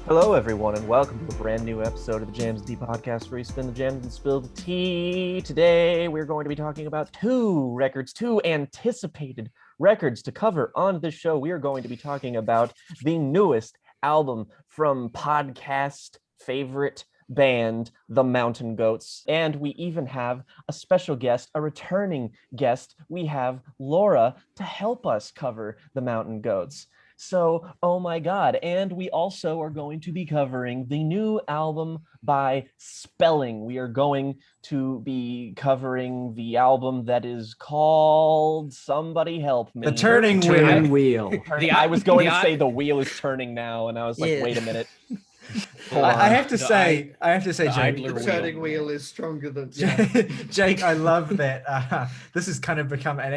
Hello, everyone, and welcome to a brand new episode of the Jams D podcast, where we spin the jams and spill the tea. Today, we're going to be talking about two anticipated records to cover on this show. We are going to be talking about the newest album from podcast favorite band, the Mountain Goats. And we even have a special guest, a returning guest. We have Laura to help us cover the Mountain Goats. So, oh my God. And we also are going to be covering the new album by Spelling. We are going to be covering the album that is called, somebody help me. The Turning Wheel. I was going to say The Wheel is Turning Now, and I was like, wait a minute. I have to say, Jake, the turning wheel is stronger than Jake. I love that. This has kind of become an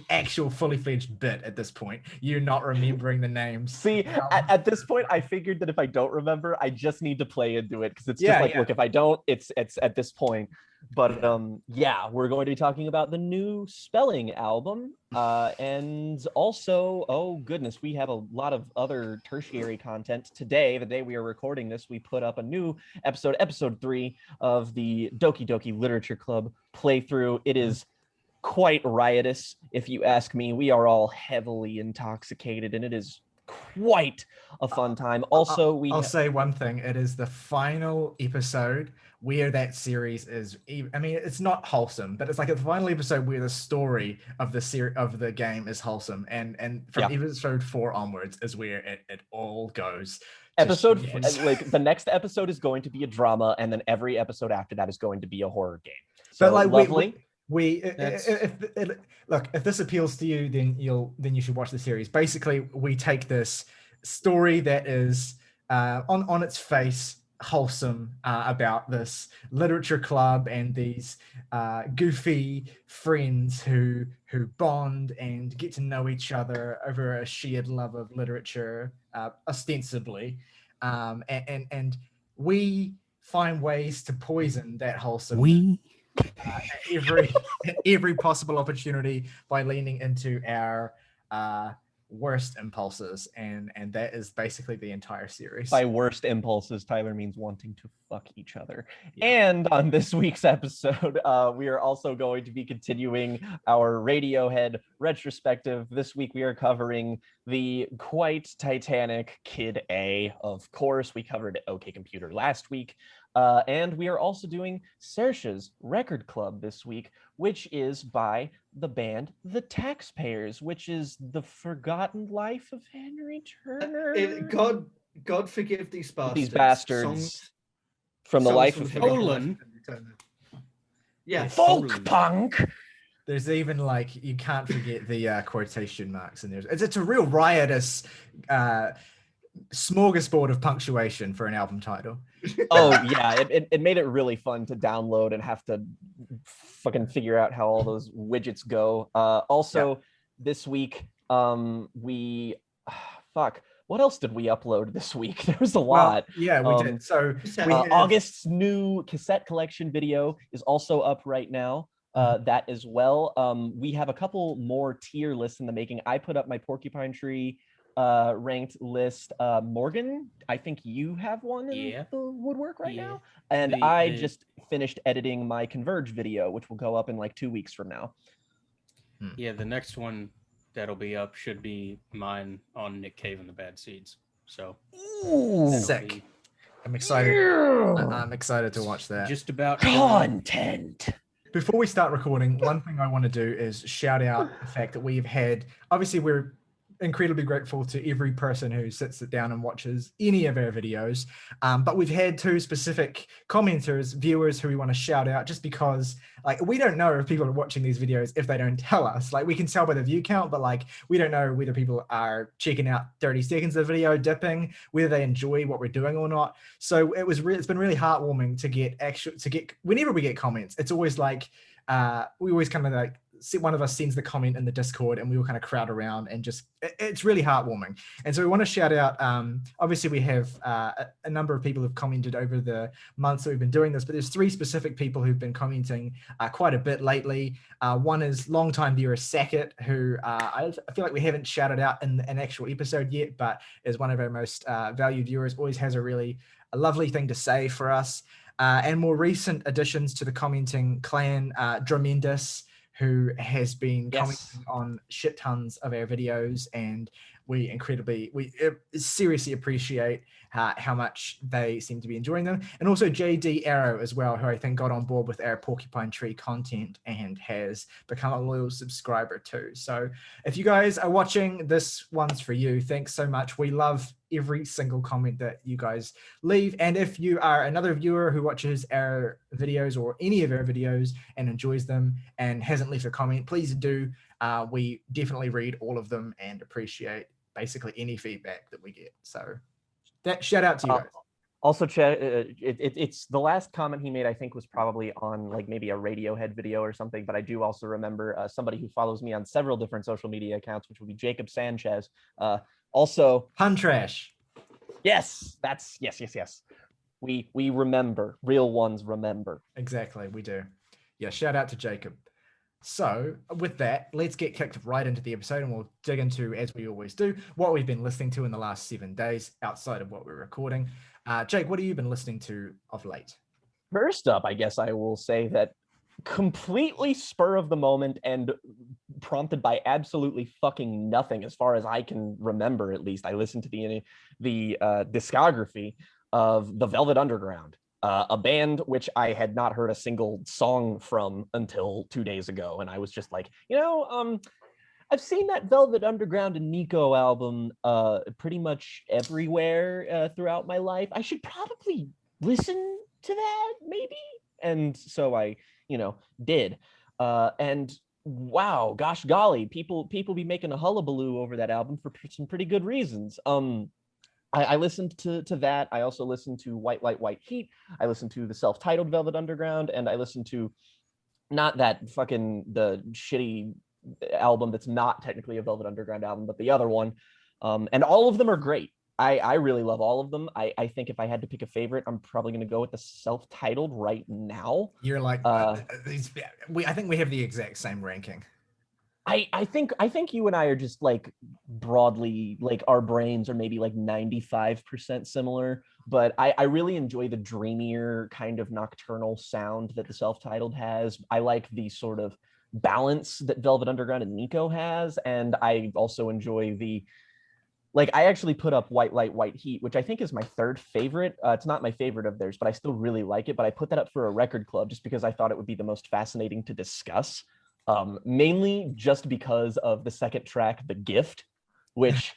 actual fully fledged bit at this point. You're not remembering the names. See, at this point, I figured that if I don't remember, I just need to play into it because it's just look, if I don't, it's at this point. But we're going to be talking about the new Spelling album, and also, oh goodness, we have a lot of other tertiary content today. The day we are recording this, we put up a new episode 3 of the Doki Doki Literature Club playthrough. It is quite riotous, if you ask me. We are all heavily intoxicated, and it is quite a fun time. Also, I'll say one thing: it is the final episode where that series is. I mean, it's not wholesome, but it's like the final episode where the story of the game is wholesome, and from episode 4 onwards is where it all goes. Like the next episode is going to be a drama, and then every episode after that is going to be a horror game. So but like lovely. If this appeals to you, then you should watch the series. Basically, we take this story that is on its face wholesome, about this literature club and these goofy friends who bond and get to know each other over a shared love of literature, ostensibly, and we find ways to poison that wholesome every possible opportunity by leaning into our worst impulses, and that is basically the entire series. By worst impulses, Tyler means wanting to fuck each other. And on this week's episode, we are also going to be continuing our Radiohead retrospective. This week we are covering the quite titanic Kid A. Of course, we covered OK Computer last week. And we are also doing Saoirse's Record Club this week, which is by the band The Taxpayers, which is the forgotten life of Henry Turner. God forgive these bastards. These bastards songs, from the life of Henry Turner. Yeah, folk punk. There's even you can't forget the quotation marks in there. It's a real riotous smorgasbord of punctuation for an album title. Oh yeah, it made it really fun to download and have to fucking figure out how all those widgets go. This week what else did we upload this week? There was a lot. We did. So August's new cassette collection video is also up right now. That as well. We have a couple more tier lists in the making. I put up my Porcupine Tree ranked list. Morgan, I think you have one in the woodwork right now, and I just finished editing my Converge video, which will go up in like 2 weeks from now. The next one that'll be up should be mine on Nick Cave and the Bad Seeds. So sick. I'm excited. I'm excited to watch that. Just about content. Before we start recording, one thing I want to do is shout out the fact that we've had, obviously we're incredibly grateful to every person who sits down and watches any of our videos, but we've had 2 specific commenters, viewers, who we want to shout out, just because we don't know if people are watching these videos if they don't tell us. We can tell by the view count, but we don't know whether people are checking out 30 seconds of video, dipping, whether they enjoy what we're doing or not. So it's been really heartwarming to get whenever we get comments, it's always we always kind of one of us sends the comment in the Discord, and we all kind of crowd around and just it's really heartwarming. And so we want to shout out. Obviously, we have a number of people who've commented over the months that we've been doing this, but there's 3 specific people who've been commenting quite a bit lately. One is longtime viewer Sackett, who I feel like we haven't shouted out in an actual episode yet, but is one of our most valued viewers. Always has a lovely thing to say for us. And more recent additions to the commenting clan, Dromendus, who has been commenting on shit tons of our videos, and we seriously appreciate how much they seem to be enjoying them. And also JD Arrow as well, who I think got on board with our Porcupine Tree content and has become a loyal subscriber too. So if you guys are watching, this one's for you. Thanks so much. We love every single comment that you guys leave. And if you are another viewer who watches our videos or any of our videos and enjoys them and hasn't left a comment, please do. We definitely read all of them and appreciate basically any feedback that we get. So that shout out to you guys. Also, it's the last comment he made, I think, was probably on like maybe a Radiohead video or something. But I do also remember somebody who follows me on several different social media accounts, which would be Jacob Sanchez. Also, Pun Trash. Yes, yes. We remember. Real ones remember. Exactly, we do. Yeah, shout out to Jacob. So with that, let's get kicked right into the episode, and we'll dig into, as we always do, what we've been listening to in the last 7 days outside of what we're recording. Jake, what have you been listening to of late? First up, I guess I will say that completely spur of the moment and prompted by absolutely fucking nothing, as far as I can remember, at least. I listened to the discography of the Velvet Underground, a band which I had not heard a single song from until 2 days ago, and I was just like, I've seen that Velvet Underground and Nico album pretty much everywhere throughout my life. I should probably listen to that, maybe. And so I did. And wow, gosh golly, people be making a hullabaloo over that album for some pretty good reasons. I listened to that. I also listened to White Light, White Heat. I listened to the self-titled Velvet Underground, and I listened to not that fucking the shitty album that's not technically a Velvet Underground album, but the other one. And all of them are great. I really love all of them. I think if I had to pick a favorite, I'm probably going to go with the self-titled right now. You're like, I think we have the exact same ranking. I think you and I are just like broadly, like our brains are maybe like 95% similar, but I really enjoy the dreamier kind of nocturnal sound that the self-titled has. I like the sort of balance that Velvet Underground and Nico has, and I also enjoy I actually put up White Light, White Heat, which I think is my third favorite. It's not my favorite of theirs, but I still really like it. But I put that up for a record club just because I thought it would be the most fascinating to discuss. Mainly just because of the second track, The Gift, which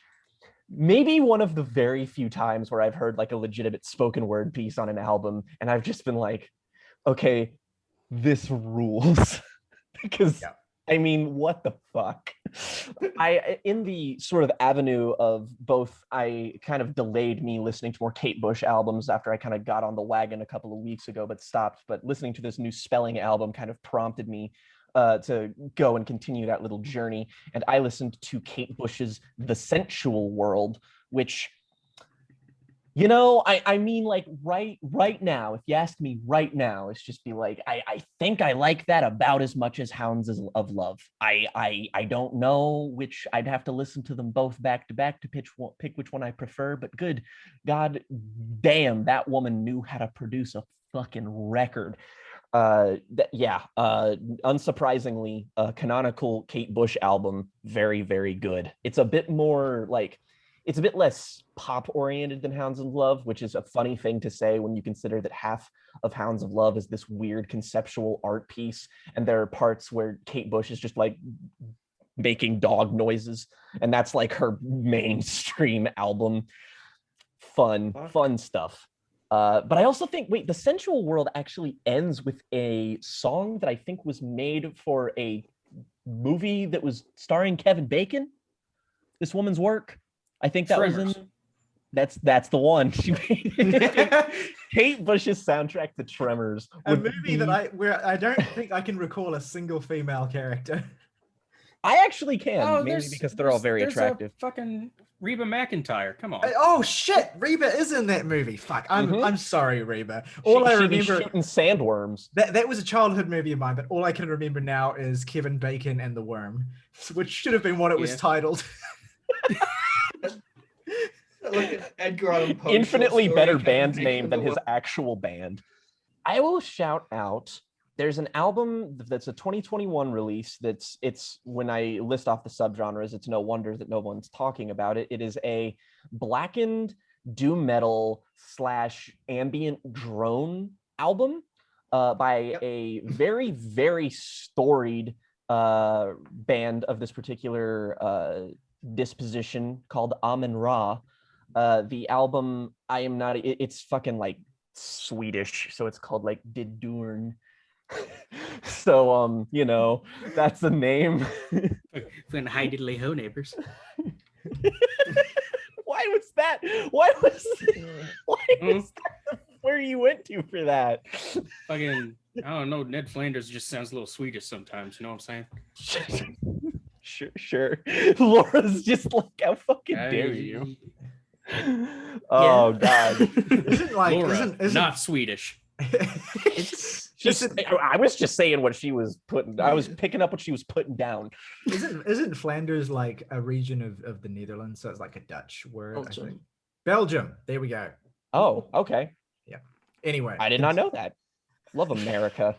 maybe one of the very few times where I've heard like a legitimate spoken word piece on an album, and I've just been like, okay, this rules. Because yeah. I mean, what the fuck? In the sort of avenue of both, I kind of delayed me listening to more Kate Bush albums after I kind of got on the wagon a couple of weeks ago, but stopped. But listening to this new Spelling album kind of prompted me to go and continue that little journey. And I listened to Kate Bush's The Sensual World, which, I mean, like right now, if you asked me right now, it's just be like, I think I like that about as much as Hounds of Love. I don't know which. I'd have to listen to them both back to back to pick which one I prefer, but good God damn, that woman knew how to produce a fucking record. Unsurprisingly, a canonical Kate Bush album, very, very good. It's a bit more like, it's a bit less pop oriented than Hounds of Love, which is a funny thing to say when you consider that half of Hounds of Love is this weird conceptual art piece, and there are parts where Kate Bush is just like making dog noises, and that's like her mainstream album. Fun stuff. But I also think, The Sensual World actually ends with a song that I think was made for a movie that was starring Kevin Bacon. This woman's work. I think that was in That's the one. She made Kate Bush's soundtrack to Tremors. A movie that where I don't think I can recall a single female character. I actually can, mainly there's- because they're all very there's attractive. A fucking Reba McEntire. Come on. Oh shit, Reba is in that movie. Fuck, I'm sorry, Reba. All I She'd be remember shooting sandworms. that was a childhood movie of mine, but all I can remember now is Kevin Bacon and the Worm, which should have been what it was titled. Like Edgar Allan Poe Infinitely short better story, band Kevin name Bacon than and his the actual band. I will shout out. There's an album that's a 2021 release. It's when I list off the subgenres, it's no wonder that no one's talking about it. It is a blackened doom metal / ambient drone album by a very, very storied band of this particular disposition called Amenra. The album, it's fucking like Swedish, so it's called like doorn. So that's the name. When hi diddly ho neighbors. Why was that where you went to for that? Fucking, I don't know. Ned Flanders just sounds a little Swedish sometimes. You know what I'm saying? Sure. Laura's just like, how fucking dare you? Oh God. Isn't like Laura, isn't not Swedish. it's I was just saying what she was putting. I was picking up what she was putting down. isn't Flanders like a region of the Netherlands? So it's like a Dutch word. Belgium. I think. Belgium. There we go. Oh, okay. Anyway, I did not know that. Love America.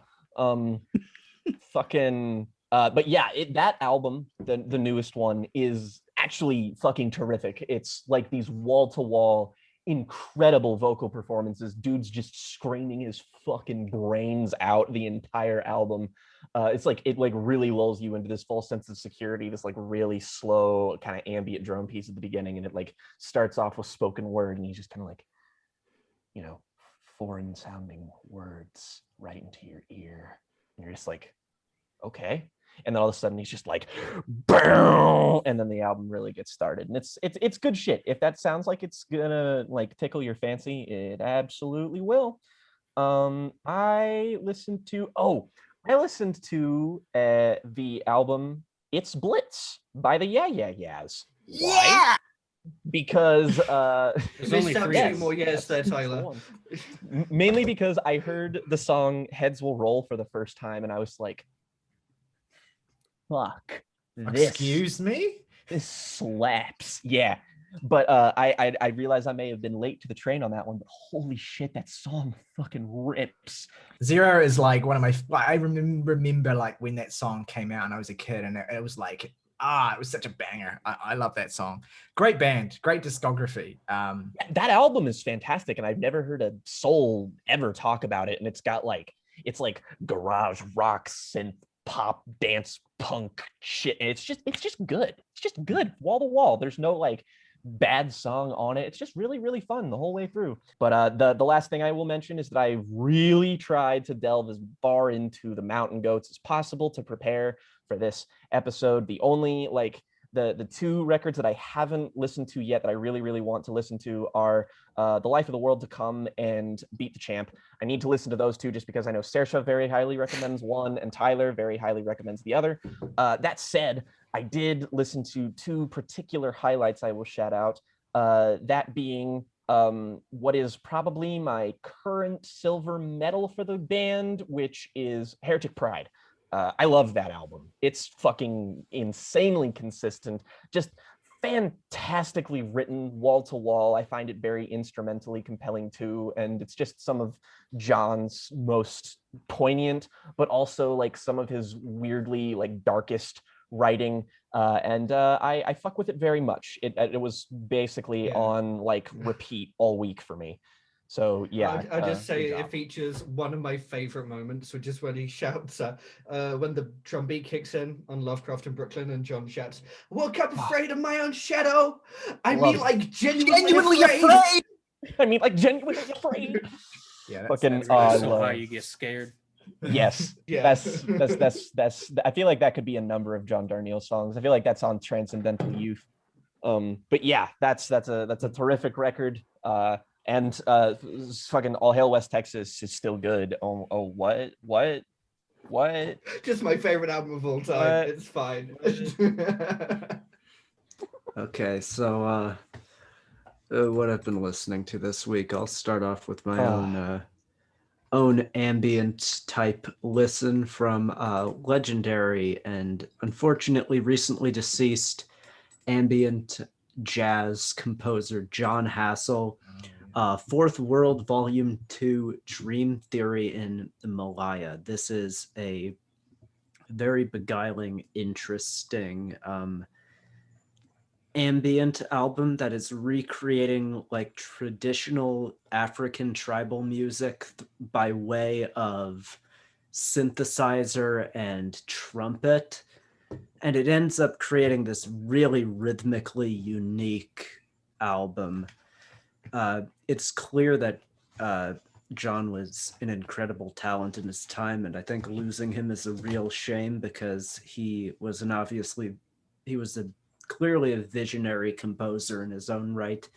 Fucking. But yeah, that album, the newest one, is actually fucking terrific. It's like these wall-to-wall incredible vocal performances, dude's just screaming his fucking brains out the entire album. It's like it like really lulls you into this false sense of security, this like really slow kind of ambient drum piece at the beginning, and it like starts off with spoken word, and he's just kind of like, foreign sounding words right into your ear, and you're just like, okay. And then all of a sudden he's just like, boom, and then the album really gets started, and it's good shit. If that sounds like it's gonna like tickle your fancy, it absolutely will. I listened to the album It's Blitz by the Yeah Yeah Yeahs. Why? Because There's only Missed out three. two more years there, Tyler. Mainly because I heard the song Heads Will Roll for the first time, and I was like, fuck this. Excuse me? This slaps. Yeah. But I realized I may have been late to the train on that one, but holy shit, that song fucking rips. Zero is like one of my. I remember like when that song came out and I was a kid, and it was like, it was such a banger. I love that song. Great band, great discography. That album is fantastic, and I've never heard a soul ever talk about it. And it's got it's like garage rock, synth pop, dance, punk shit. And it's just good. It's just good, wall to wall. There's no like bad song on it. It's just really, really fun the whole way through. But the last thing I will mention is that I really tried to delve as far into the Mountain Goats as possible to prepare for this episode. The only the two records that I haven't listened to yet that I really, really want to listen to are The Life of the World to Come and Beat the Champ. I need to listen to those two just because I know Saoirse very highly recommends one and Tyler very highly recommends the other. That said, I did listen to two particular highlights I will shout out. That being what is probably my current silver medal for the band, which is Heretic Pride. I love that album. It's fucking insanely consistent, just fantastically written, wall to wall. I find it very instrumentally compelling too, and it's just some of John's most poignant, but also like some of his weirdly like darkest writing, and I fuck with it very much. It was basically on like repeat all week for me. So yeah, I just say it features one of my favorite moments, which is when he shouts when the drum beat kicks in on Lovecraft in Brooklyn, and John shouts, "Woke up afraid of my own shadow. I mean, like genuinely afraid. I mean, like genuinely afraid." Yeah, fucking so high you get scared. Yes, Yeah. That's I feel like that could be a number of John Darnielle songs. I feel like that's on Transcendental Youth. But yeah, that's a terrific record. And fucking All Hail West Texas is still good. Oh, what? Just my favorite album of all time. What? It's fine. Okay, so what I've been listening to this week, I'll start off with my own ambient type listen from legendary and unfortunately recently deceased ambient jazz composer John Hassell. Fourth World Volume 2, Dream Theory in Malaya. This is a very beguiling, interesting ambient album that is recreating like traditional African tribal music by way of synthesizer and trumpet. And it ends up creating this really rhythmically unique album. It's clear that John was an incredible talent in his time, and I think losing him is a real shame because he was clearly a visionary composer in his own right,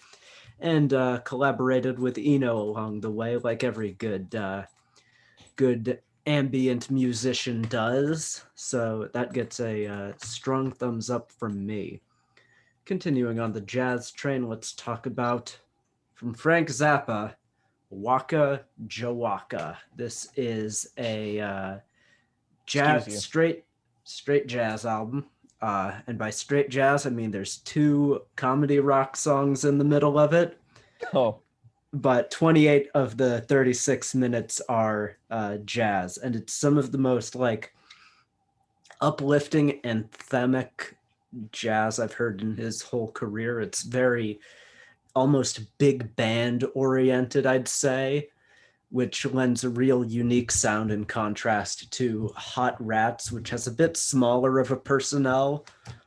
and collaborated with Eno along the way, like every good ambient musician does. So that gets a strong thumbs up from me. Continuing on the jazz train, let's talk about, from Frank Zappa, Waka, Jawaka. This is a straight jazz album. And by straight jazz, I mean there's 2 comedy rock songs in the middle of it. Oh. But 28 of the 36 minutes are jazz. And it's some of the most like uplifting, anthemic jazz I've heard in his whole career. It's very almost big band oriented, I'd say, which lends a real unique sound in contrast to Hot Rats, which has a bit smaller of a personnel,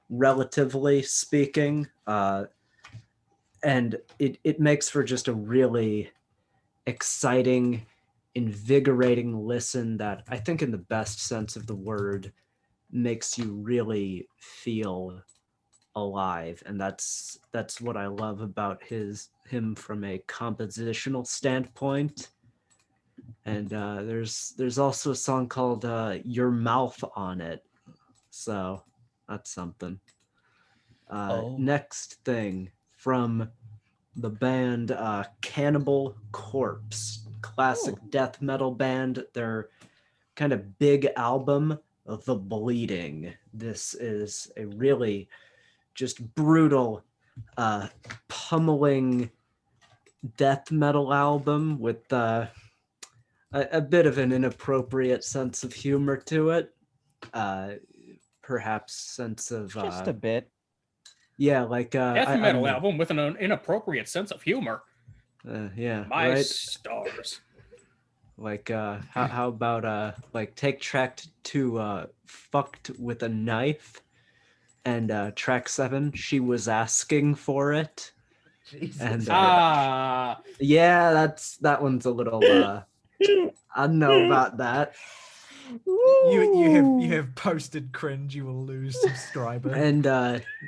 relatively speaking. And it makes for just a really exciting, invigorating listen that I think in the best sense of the word makes you really feel alive. And that's what I love about him from a compositional standpoint. And there's also a song called Your Mouth on it. So that's something. Next thing from the band Cannibal Corpse, classic death metal band. Their kind of big album, The Bleeding. This is a really just brutal, pummeling death metal album with a bit of an inappropriate sense of humor to it. Perhaps sense of just a bit. Yeah, like death metal album with an inappropriate sense of humor. Yeah, my right? stars. Like how about like take track 2, Fucked with a Knife, and track 7, She Was Asking for It. Jesus. And yeah, that one's a little I don't know about that. You have posted cringe, you will lose subscriber. And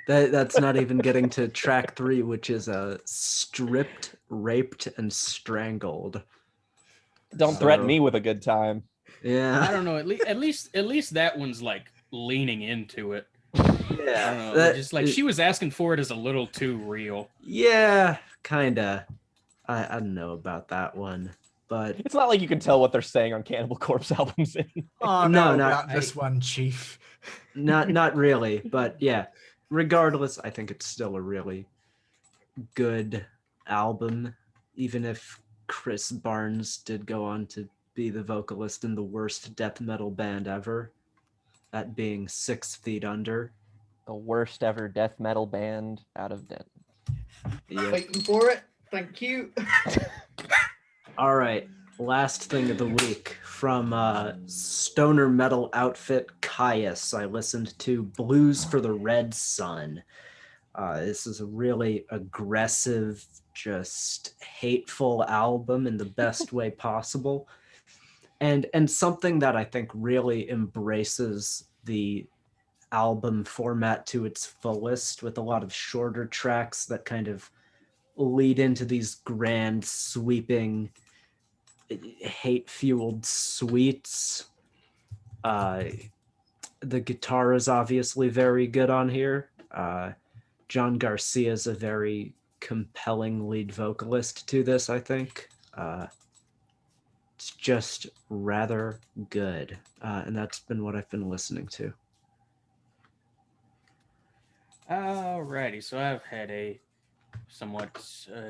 that's not even getting to track 3, which is Stripped, Raped, and Strangled. Don't threaten me with a good time. Yeah, I don't know. At least that one's like leaning into it. Yeah, I don't know. Just like She Was Asking for It is a little too real. Yeah, kinda. I don't know about that one, but it's not like you can tell what they're saying on Cannibal Corpse albums. Oh no, not this one, Chief. Not really, but yeah. Regardless, I think it's still a really good album, even if Chris Barnes did go on to be the vocalist in the worst death metal band ever, that being 6 Feet Under. The worst ever death metal band out of Denton. Yep. Waiting for it. Thank you. All right, last thing of the week from stoner metal outfit Kyuss. I listened to Blues for the Red Sun. This is a really aggressive, just hateful album in the best way possible. And something that I think really embraces the album format to its fullest, with a lot of shorter tracks that kind of lead into these grand, sweeping, hate-fueled suites. The guitar is obviously very good on here. John Garcia is a very compelling lead vocalist to this, I think. It's just rather good. And that's been what I've been listening to. Alrighty, so I've had a somewhat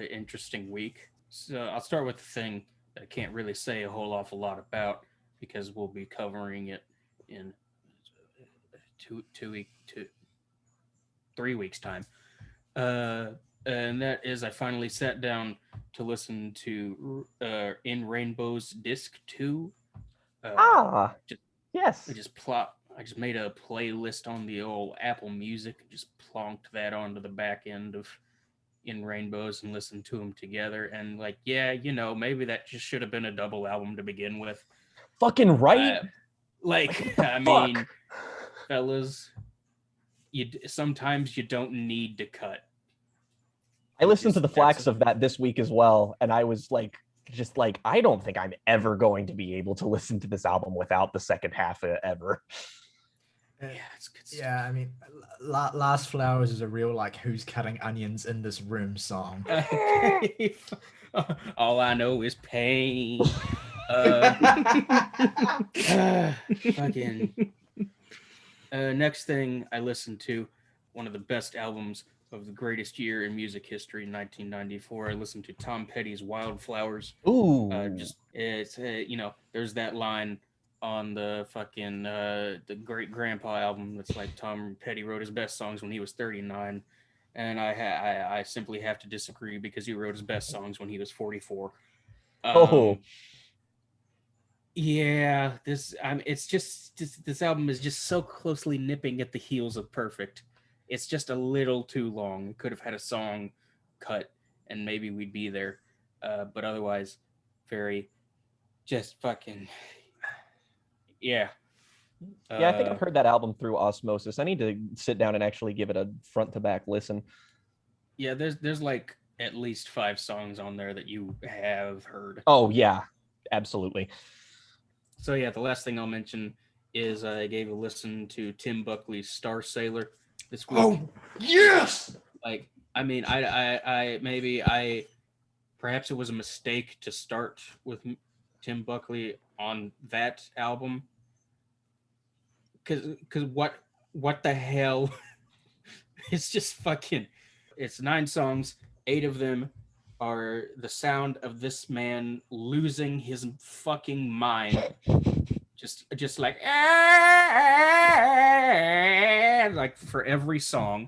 interesting week. So I'll start with the thing that I can't really say a whole awful lot about because we'll be covering it in 3 weeks time. And that is I finally sat down to listen to In Rainbow's Disc 2. Yes. I just made a playlist on the old Apple Music and just plonked that onto the back end of In Rainbows and listened to them together. And like, yeah, you know, maybe that just should have been a double album to begin with. Fucking right. I mean, fellas, sometimes you don't need to cut. I listened to the flax of that this week as well, and I was like, just like, I don't think I'm ever going to be able to listen to this album without the second half ever. It's good stuff. Yeah, I mean, Last Flowers is a real like who's cutting onions in this room song. All I know is pain. Next thing I listened to, one of the best albums of the greatest year in music history, 1994. I listened to Tom Petty's Wildflowers. Ooh. It's there's that line on the fucking the Great Grandpa album that's like Tom Petty wrote his best songs when he was 39, and I simply have to disagree because he wrote his best songs when he was 44. Yeah, this album is just so closely nipping at the heels of perfect. It's just a little too long. It could have had a song cut and maybe we'd be there. But otherwise, very just fucking yeah. Yeah, I think I've heard that album through osmosis. I need to sit down and actually give it a front to back listen. Yeah, there's like at least 5 songs on there that you have heard. Oh yeah, absolutely. So yeah, the last thing I'll mention is I gave a listen to Tim Buckley's Star Sailor this week. Oh yes! Like, I mean, I perhaps it was a mistake to start with Tim Buckley on that album. Cause what the hell? It's just fucking. It's 9 songs. 8 of them are the sound of this man losing his fucking mind. Just like for every song.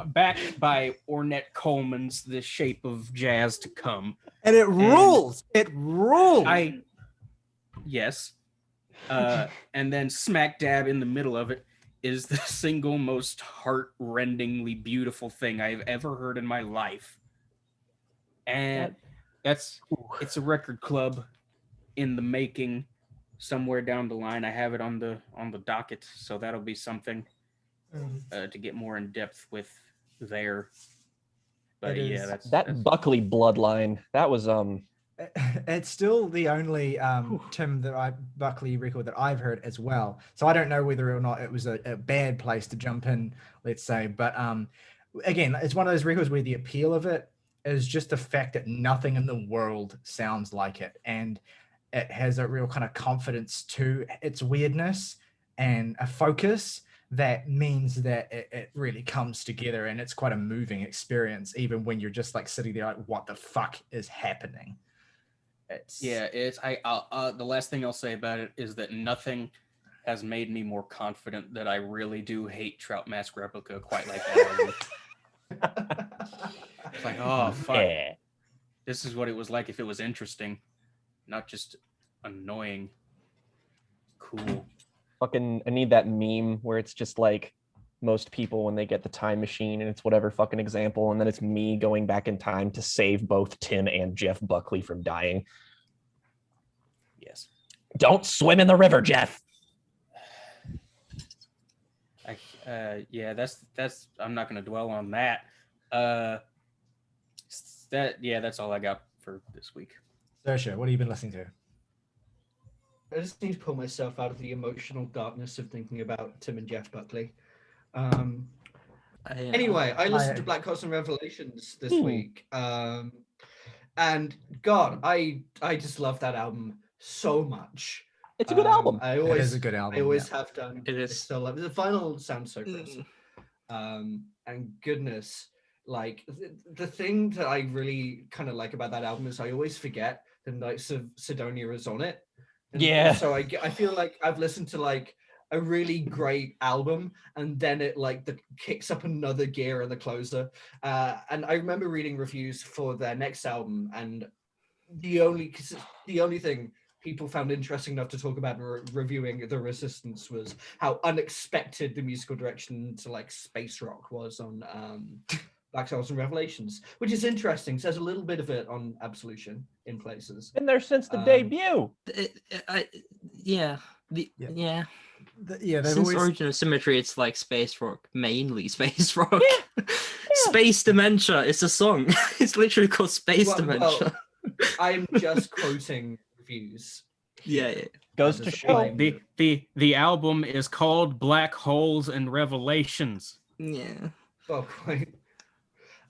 Backed by Ornette Coleman's The Shape of Jazz to Come. And it rules. It rules. Yes. And then smack dab in the middle of it is the single most heart-rendingly beautiful thing I've ever heard in my life. And it's a record club in the making somewhere down the line. I have it on the docket, so that'll be something to get more in depth with there. But yeah, that's Buckley bloodline. That was It's still the only Buckley record that I've heard as well. So I don't know whether or not it was a bad place to jump in, let's say. But again, it's one of those records where the appeal of it is just the fact that nothing in the world sounds like it. And it has a real kind of confidence to its weirdness and a focus that means that it really comes together, and it's quite a moving experience, even when you're just like sitting there like, what the fuck is happening? The last thing I'll say about it is that nothing has made me more confident that I really do hate Trout Mask Replica quite like that. It's like, oh fuck, yeah. This is what it was like if it was interesting, not just annoying. Cool. Fucking, I need that meme where it's just like most people when they get the time machine and it's whatever fucking example, and then it's me going back in time to save both Tim and Jeff Buckley from dying. Yes. Don't swim in the river, Jeff. Yeah, that's I'm not gonna dwell on that. That's all I got for this week. Saoirse, what have you been listening to? I just need to pull myself out of the emotional darkness of thinking about Tim and Jeff Buckley. Anyway, I listened to Black Holes and Revelations this week. And God, I just love that album so much. It's a good album. It is a good album. I always have done. It is. I still love it. The final sounds so crisp. And goodness, like the thing that I really kind of like about that album is I always forget the Knights of Sidonia is on it. And so I feel like I've listened to like a really great album, and then it like kicks up another gear in the closer. And I remember reading reviews for their next album, and the only thing people found interesting enough to talk about reviewing The Resistance was how unexpected the musical direction to like space rock was on Black Holes and Revelations, which is interesting. Says a little bit of it on Absolution in places. Been there since the debut. Since Origin of Symmetry, it's like space rock, mainly space rock. Space Dementia, it's a song. It's literally called Space Dementia. I'm just quoting reviews. Goes to show. The album is called Black Holes and Revelations. Well, quite.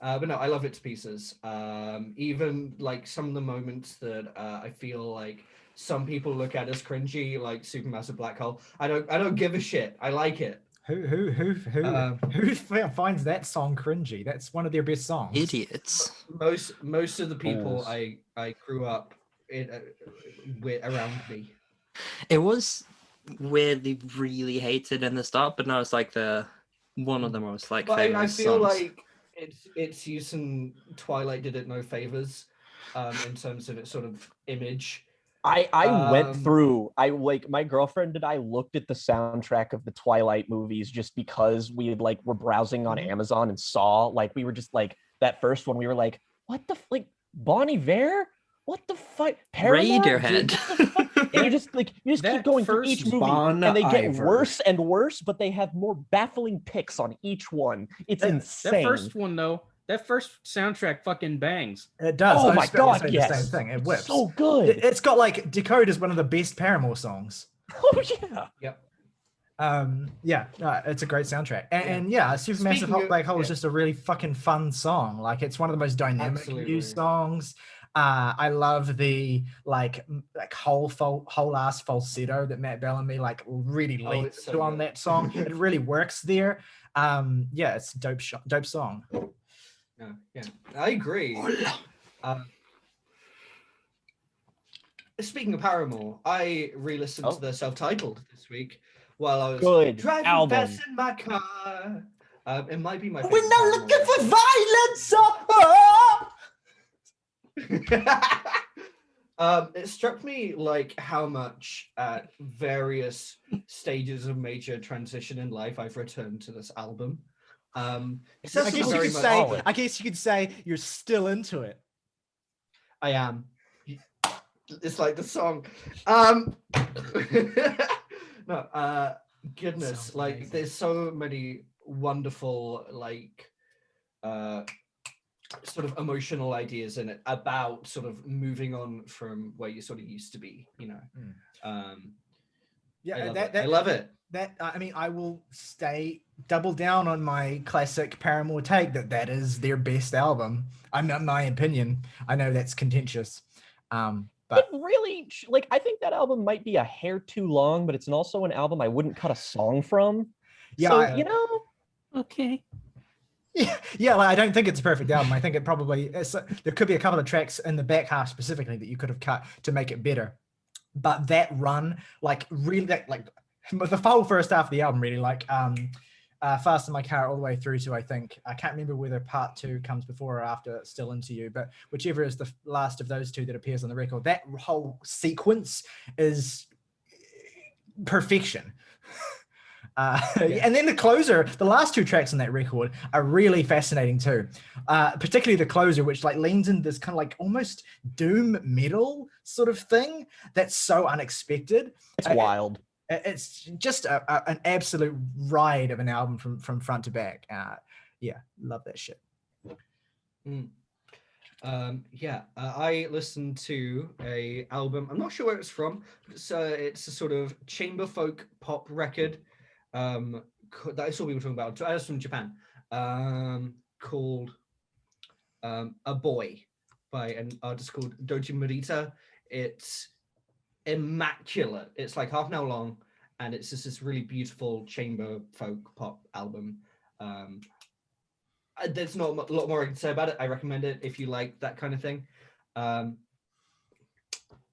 But no, I love it to pieces. Even like some of the moments that I feel like some people look at as cringy, like Supermassive Black Hole. I don't give a shit. I like it. Who finds that song cringy? That's one of their best songs. Idiots. Most of the people I grew up with around me. It was weirdly really hated in the start, but now it's like one of the most like famous I feel songs. like its use in Twilight did it no favors in terms of its sort of image. I went through, my girlfriend and I looked at the soundtrack of the Twilight movies just because we were browsing on Amazon and saw, we were just that first one, we were like, what the, Bon Iver? What the fuck? Radiohead. And you just keep going through each movie and they get worse and worse, but they have more baffling picks on each one. It's insane. That first one though, that first soundtrack fucking bangs. It does. Oh my God, yes. The same thing. It whips. So good. It's got Decoder's one of the best Paramore songs. Oh yeah. Yep. It's a great soundtrack. And Supermassive Black Hole is just a really fucking fun song. It's one of the most dynamic used songs. I love the whole ass falsetto that Matt Bellamy really leans to on that song. It really works there. It's a dope song. Yeah, I agree. Speaking of Paramore, I re-listened to their self-titled this week while I was driving fast in my car. It might be my favorite. We're not looking for violence. It struck me how much at various stages of major transition in life I've returned to this album. I guess you could say you're still into it. I am. It's like the song. Goodness, there's so many wonderful sort of emotional ideas in it about sort of moving on from where you sort of used to be, I love it. I will double down on my classic Paramore take that is their best album. I'm not my opinion. I know that's contentious. But it really, I think that album might be a hair too long, but it's also an album I wouldn't cut a song from. Yeah. So, okay. Yeah, I don't think it's a perfect album. I think it probably there could be a couple of tracks in the back half specifically that you could have cut to make it better. But that run, really, the whole first half of the album, really, Fast in My Car all the way through to, I can't remember whether part 2 comes before or after Still Into You, but whichever is the last of those two that appears on the record, that whole sequence is perfection. And then the closer, the last 2 tracks on that record are really fascinating too. Particularly the closer, which leans into this kind of almost doom metal sort of thing that's so unexpected. It's wild. It's just an absolute ride of an album from front to back. Yeah, love that shit. I listened to a album. I'm not sure where it's from. It's a sort of chamber folk pop record that I saw people talking about. I was from Japan, called A Boy by an artist called Doji Morita. It's immaculate. It's like half an hour long, and it's just this really beautiful chamber folk pop album. There's not a lot more I can say about it. I recommend it if you like that kind of thing.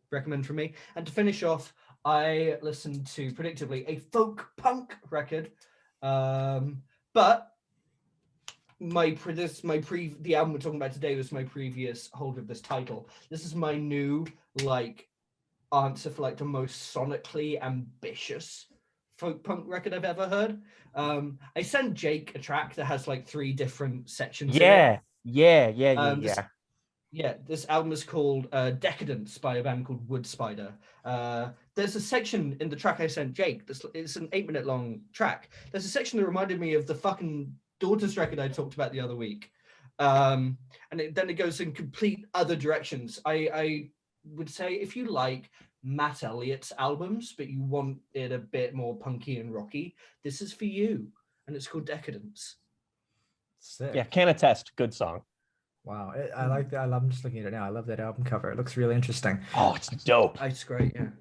Recommend from me. And to finish off, I listened to, predictably, a folk punk record. But the album we're talking about today was my previous holder of this title. This is my new answer for the most sonically ambitious folk punk record I've ever heard. I sent Jake a track that has 3 different sections. Yeah. This album is called Decadence by a band called Wood Spider. There's a section in the track I sent Jake. It's an 8-minute long track. There's a section that reminded me of the fucking Daughters record I talked about the other week. Then it goes in complete other directions. I would say if you like Matt Elliott's albums, but you want it a bit more punky and rocky, this is for you. And it's called Decadence. Sick. Yeah, can attest. Good song. Wow, I like that. I'm just looking at it now. I love that album cover. It looks really interesting. Oh, it's dope. It's great, yeah.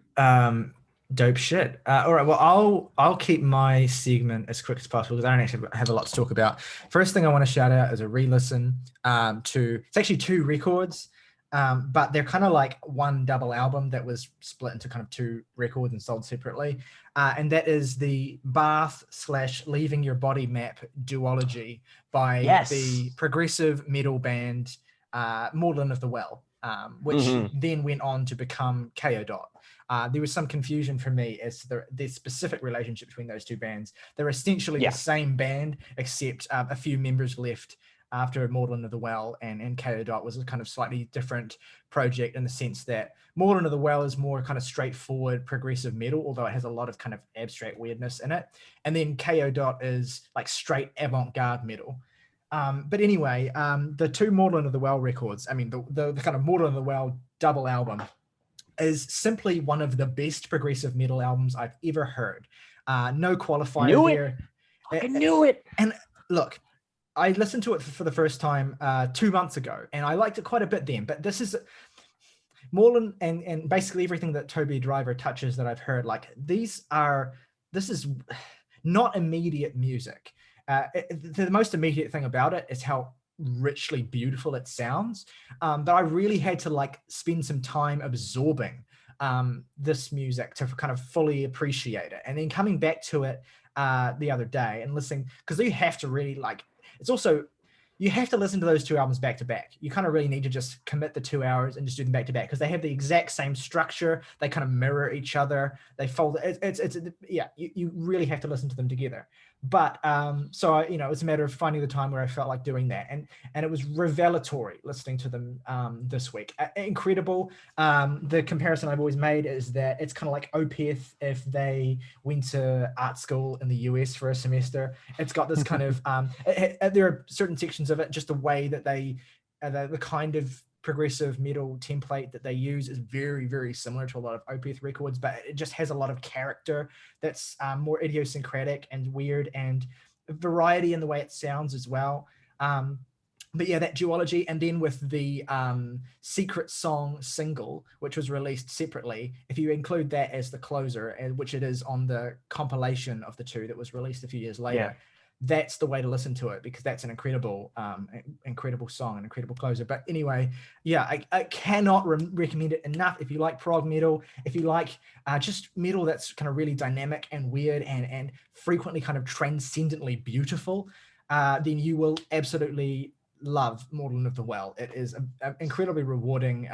Dope shit. All right, well, I'll keep my segment as quick as possible because I don't actually have a lot to talk about. First thing I want to shout out is a re-listen to, it's actually 2 records, but they're kind of like one double album that was split into kind of 2 records and sold separately. And that is the Bath/Leaving Your Body Map duology by the progressive metal band Maudlin of the Well, which then went on to become KO. There was some confusion for me as to the specific relationship between those 2 bands. They're essentially the same band, except a few members left after Maudlin of the Well, and KO was a kind of slightly different project in the sense that Maudlin of the Well is more kind of straightforward progressive metal, although it has a lot of kind of abstract weirdness in it. And then KO is straight avant-garde metal. But anyway, the 2 Maudlin of the Well records, I mean, the kind of Maudlin of the Well double album is simply one of the best progressive metal albums I've ever heard. No qualifier there. I knew it. And look, I listened to it for the first time 2 months ago, and I liked it quite a bit then. But this is Maudlin and basically everything that Toby Driver touches that I've heard. This is not immediate music. The most immediate thing about it is how richly beautiful it sounds. But I really had to spend some time absorbing this music to kind of fully appreciate it, and then coming back to it the other day and listening, because you have to really it's also, you have to listen to those 2 albums back to back. You kind of really need to just commit the 2 hours and just do them back to back because they have the exact same structure. They kind of mirror each other. They fold. You really have to listen to them together. But so it's a matter of finding the time where I felt like doing that, and it was revelatory listening to them this week. Incredible. The comparison I've always made is that it's kind of like Opeth if they went to art school in the US for a semester. It's got this kind of there are certain sections of it, just the way that they the kind of progressive metal template that they use is very, very similar to a lot of Opeth records, but it just has a lot of character that's more idiosyncratic and weird, and variety in the way it sounds as well. But yeah, that duology, and then with the Secret Song single, which was released separately, if you include that as the closer, and which it is on the compilation of the 2 that was released a few years later, that's the way to listen to it, because that's an incredible song, an incredible closer. But anyway, yeah, I cannot recommend it enough. If you like prog metal, if you like just metal that's kind of really dynamic and weird and frequently kind of transcendently beautiful, then you will absolutely love Maudlin of the Well. It is an incredibly rewarding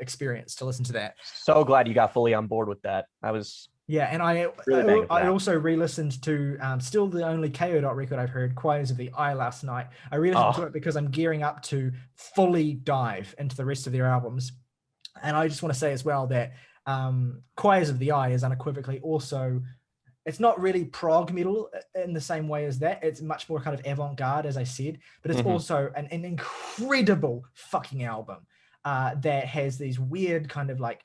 experience to listen to that. So glad you got fully on board with that. And I also re-listened to still the only KO record I've heard, Choirs of the Eye, last night. I re-listened to it because I'm gearing up to fully dive into the rest of their albums. And I just want to say as well that Choirs of the Eye is unequivocally also, it's not really prog metal in the same way as that. It's much more kind of avant-garde, as I said, but it's also an incredible fucking album that has these weird kind of like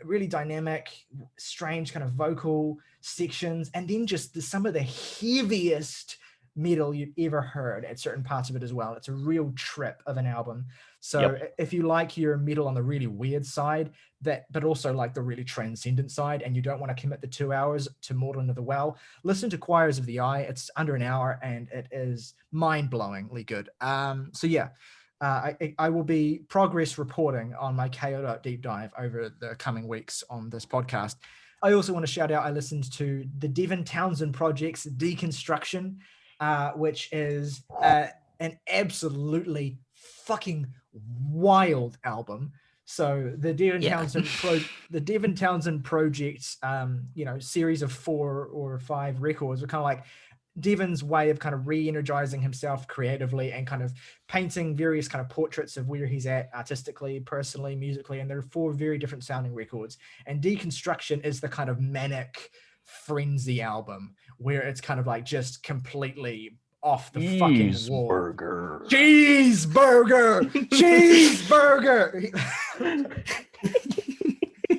really dynamic, strange kind of vocal sections, and then just some of the heaviest metal you've ever heard at certain parts of it as well. It's a real trip of an album. So if you like your metal on the really weird side, but also like the really transcendent side, and you don't want to commit the 2 hours to Mortal Into the Well, listen to Choirs of the Eye. It's under an hour and it is mind-blowingly good. So yeah, I will be progress reporting on my KO deep dive over the coming weeks on this podcast. I also want to shout out, I listened to the Devin Townsend Project's Deconstruction, which is an absolutely fucking wild album. So the Devin Townsend Project's series of 4 or 5 records were kind of like Devin's way of kind of re-energizing himself creatively and kind of painting various kind of portraits of where he's at artistically, personally, musically. And there are 4 very different sounding records. And Deconstruction is the kind of manic frenzy album where it's kind of like just completely off the fucking wall. Cheeseburger.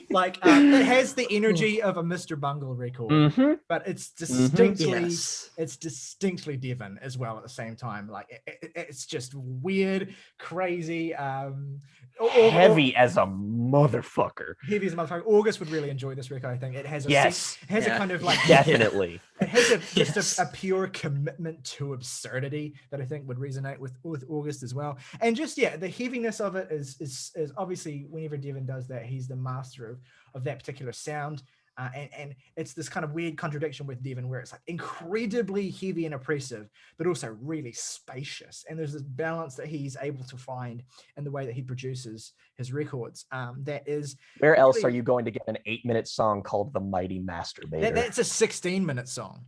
Like it has the energy of a Mr. Bungle record, but it's distinctly Devin as well at the same time. Like it's just weird, crazy, heavy as a motherfucker. Heavy as a motherfucker. August would really enjoy this record. I think it has a a kind of like definitely. It has a pure commitment to absurdity that I think would resonate with August as well. And just the heaviness of it is obviously whenever Devin does that, he's the master of that particular sound. And it's this kind of weird contradiction with Devin where it's like incredibly heavy and oppressive, but also really spacious. And there's this balance that he's able to find in the way that he produces his records. That is. Where else are you going to get an 8-minute song called The Mighty Masturbator? That's a 16-minute song.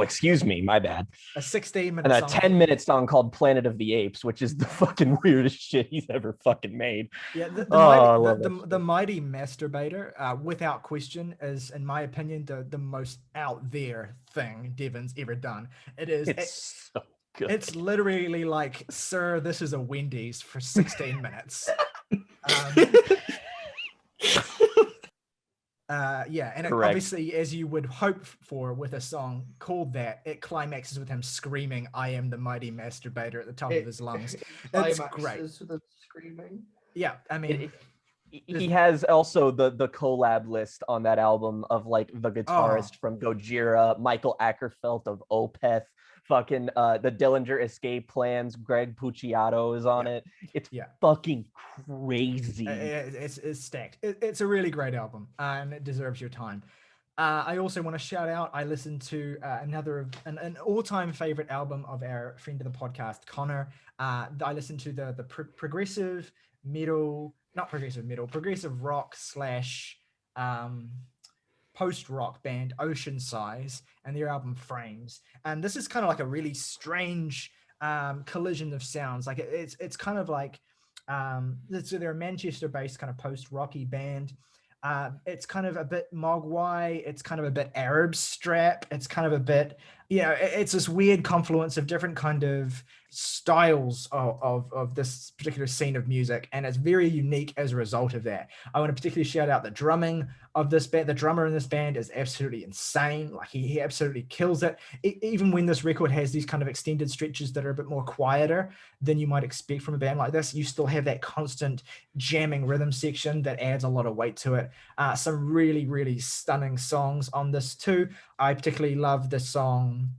Excuse me, my bad. A 16-minute and a song. 10-minute song called Planet of the Apes, which is the fucking weirdest shit he's ever fucking made. Yeah, the Mighty Masturbator, without question, is, in my opinion, the most out there thing Devin's ever done. It's so good. It's literally like, sir, this is a Wendy's for 16 minutes. And obviously, as you would hope for with a song called that, it climaxes with him screaming, "I am the mighty masturbator" at the top of his lungs. That's great. With the screaming. Yeah, I mean, he has also the collab list on that album of like the guitarist from Gojira, Michael Ackerfeld of Opeth, fucking the Dillinger Escape Plans, Greg Puciato is on it. It's fucking crazy. It's stacked. It's a really great album and it deserves your time. I also want to shout out, I listened to an all-time favorite album of our friend of the podcast, Connor. I listened to the progressive rock / post-rock band Ocean Size and their album Frames. And this is kind of like a really strange collision of sounds. Like it's kind of like they're a Manchester-based kind of post-rocky band. It's kind of a bit Mogwai, it's kind of a bit Arab strap, it's kind of a bit, it's this weird confluence of different kind of styles of this particular scene of music, and it's very unique as a result of that. I want to particularly shout out the drumming of this band. The drummer in this band is absolutely insane. Like he absolutely kills it. Even when this record has these kind of extended stretches that are a bit more quieter than you might expect from a band like this, you still have that constant jamming rhythm section that adds a lot of weight to it. Some really, really stunning songs on this too. I particularly love the song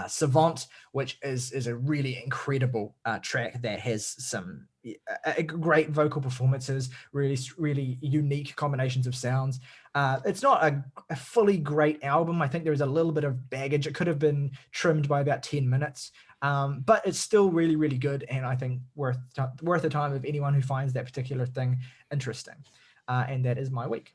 Savant, which is a really incredible track that has some great vocal performances, really, really unique combinations of sounds. It's not a fully great album. I think there's a little bit of baggage. It could have been trimmed by about 10 minutes, but it's still really, really good, and I think worth the time of anyone who finds that particular thing interesting. And that is my week.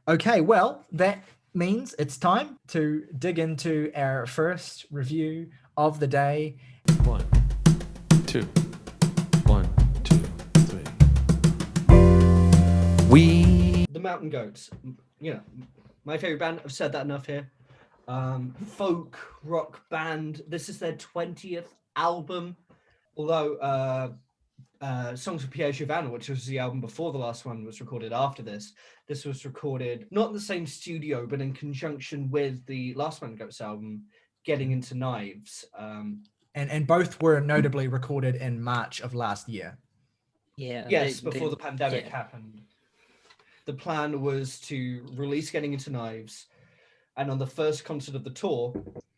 Okay, well, that means it's time to dig into our first review of the day. 1, 2, 1, 2, 3. The Mountain Goats, you know, my favorite band. I've said that enough here. Folk rock band. This is their 20th album. Although Songs of Pierre Giovanna, which was the album before the last one, was recorded after this. This was recorded not in the same studio, but in conjunction with the last Mountain Goats album, Getting Into Knives. And both were notably recorded in March of last year. Yeah. Yes, before the pandemic happened. The plan was to release Getting Into Knives, and on the first concert of the tour,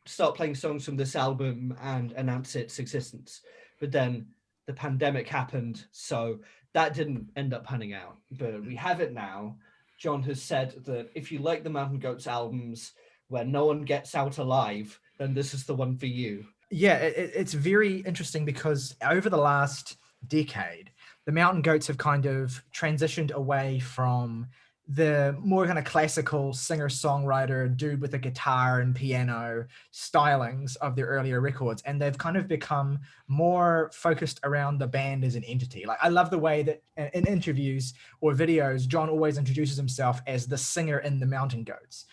start playing songs from this album and announce its existence. But then the pandemic happened, so that didn't end up panning out. But we have it now. John has said that if you like the Mountain Goats albums where no one gets out alive, then this is the one for you. Yeah, it's very interesting because over the last decade, the Mountain Goats have kind of transitioned away from the more kind of classical singer-songwriter dude with a guitar and piano stylings of their earlier records, and they've kind of become more focused around the band as an entity. Like, I love the way that in interviews or videos, John always introduces himself as the singer in the Mountain Goats.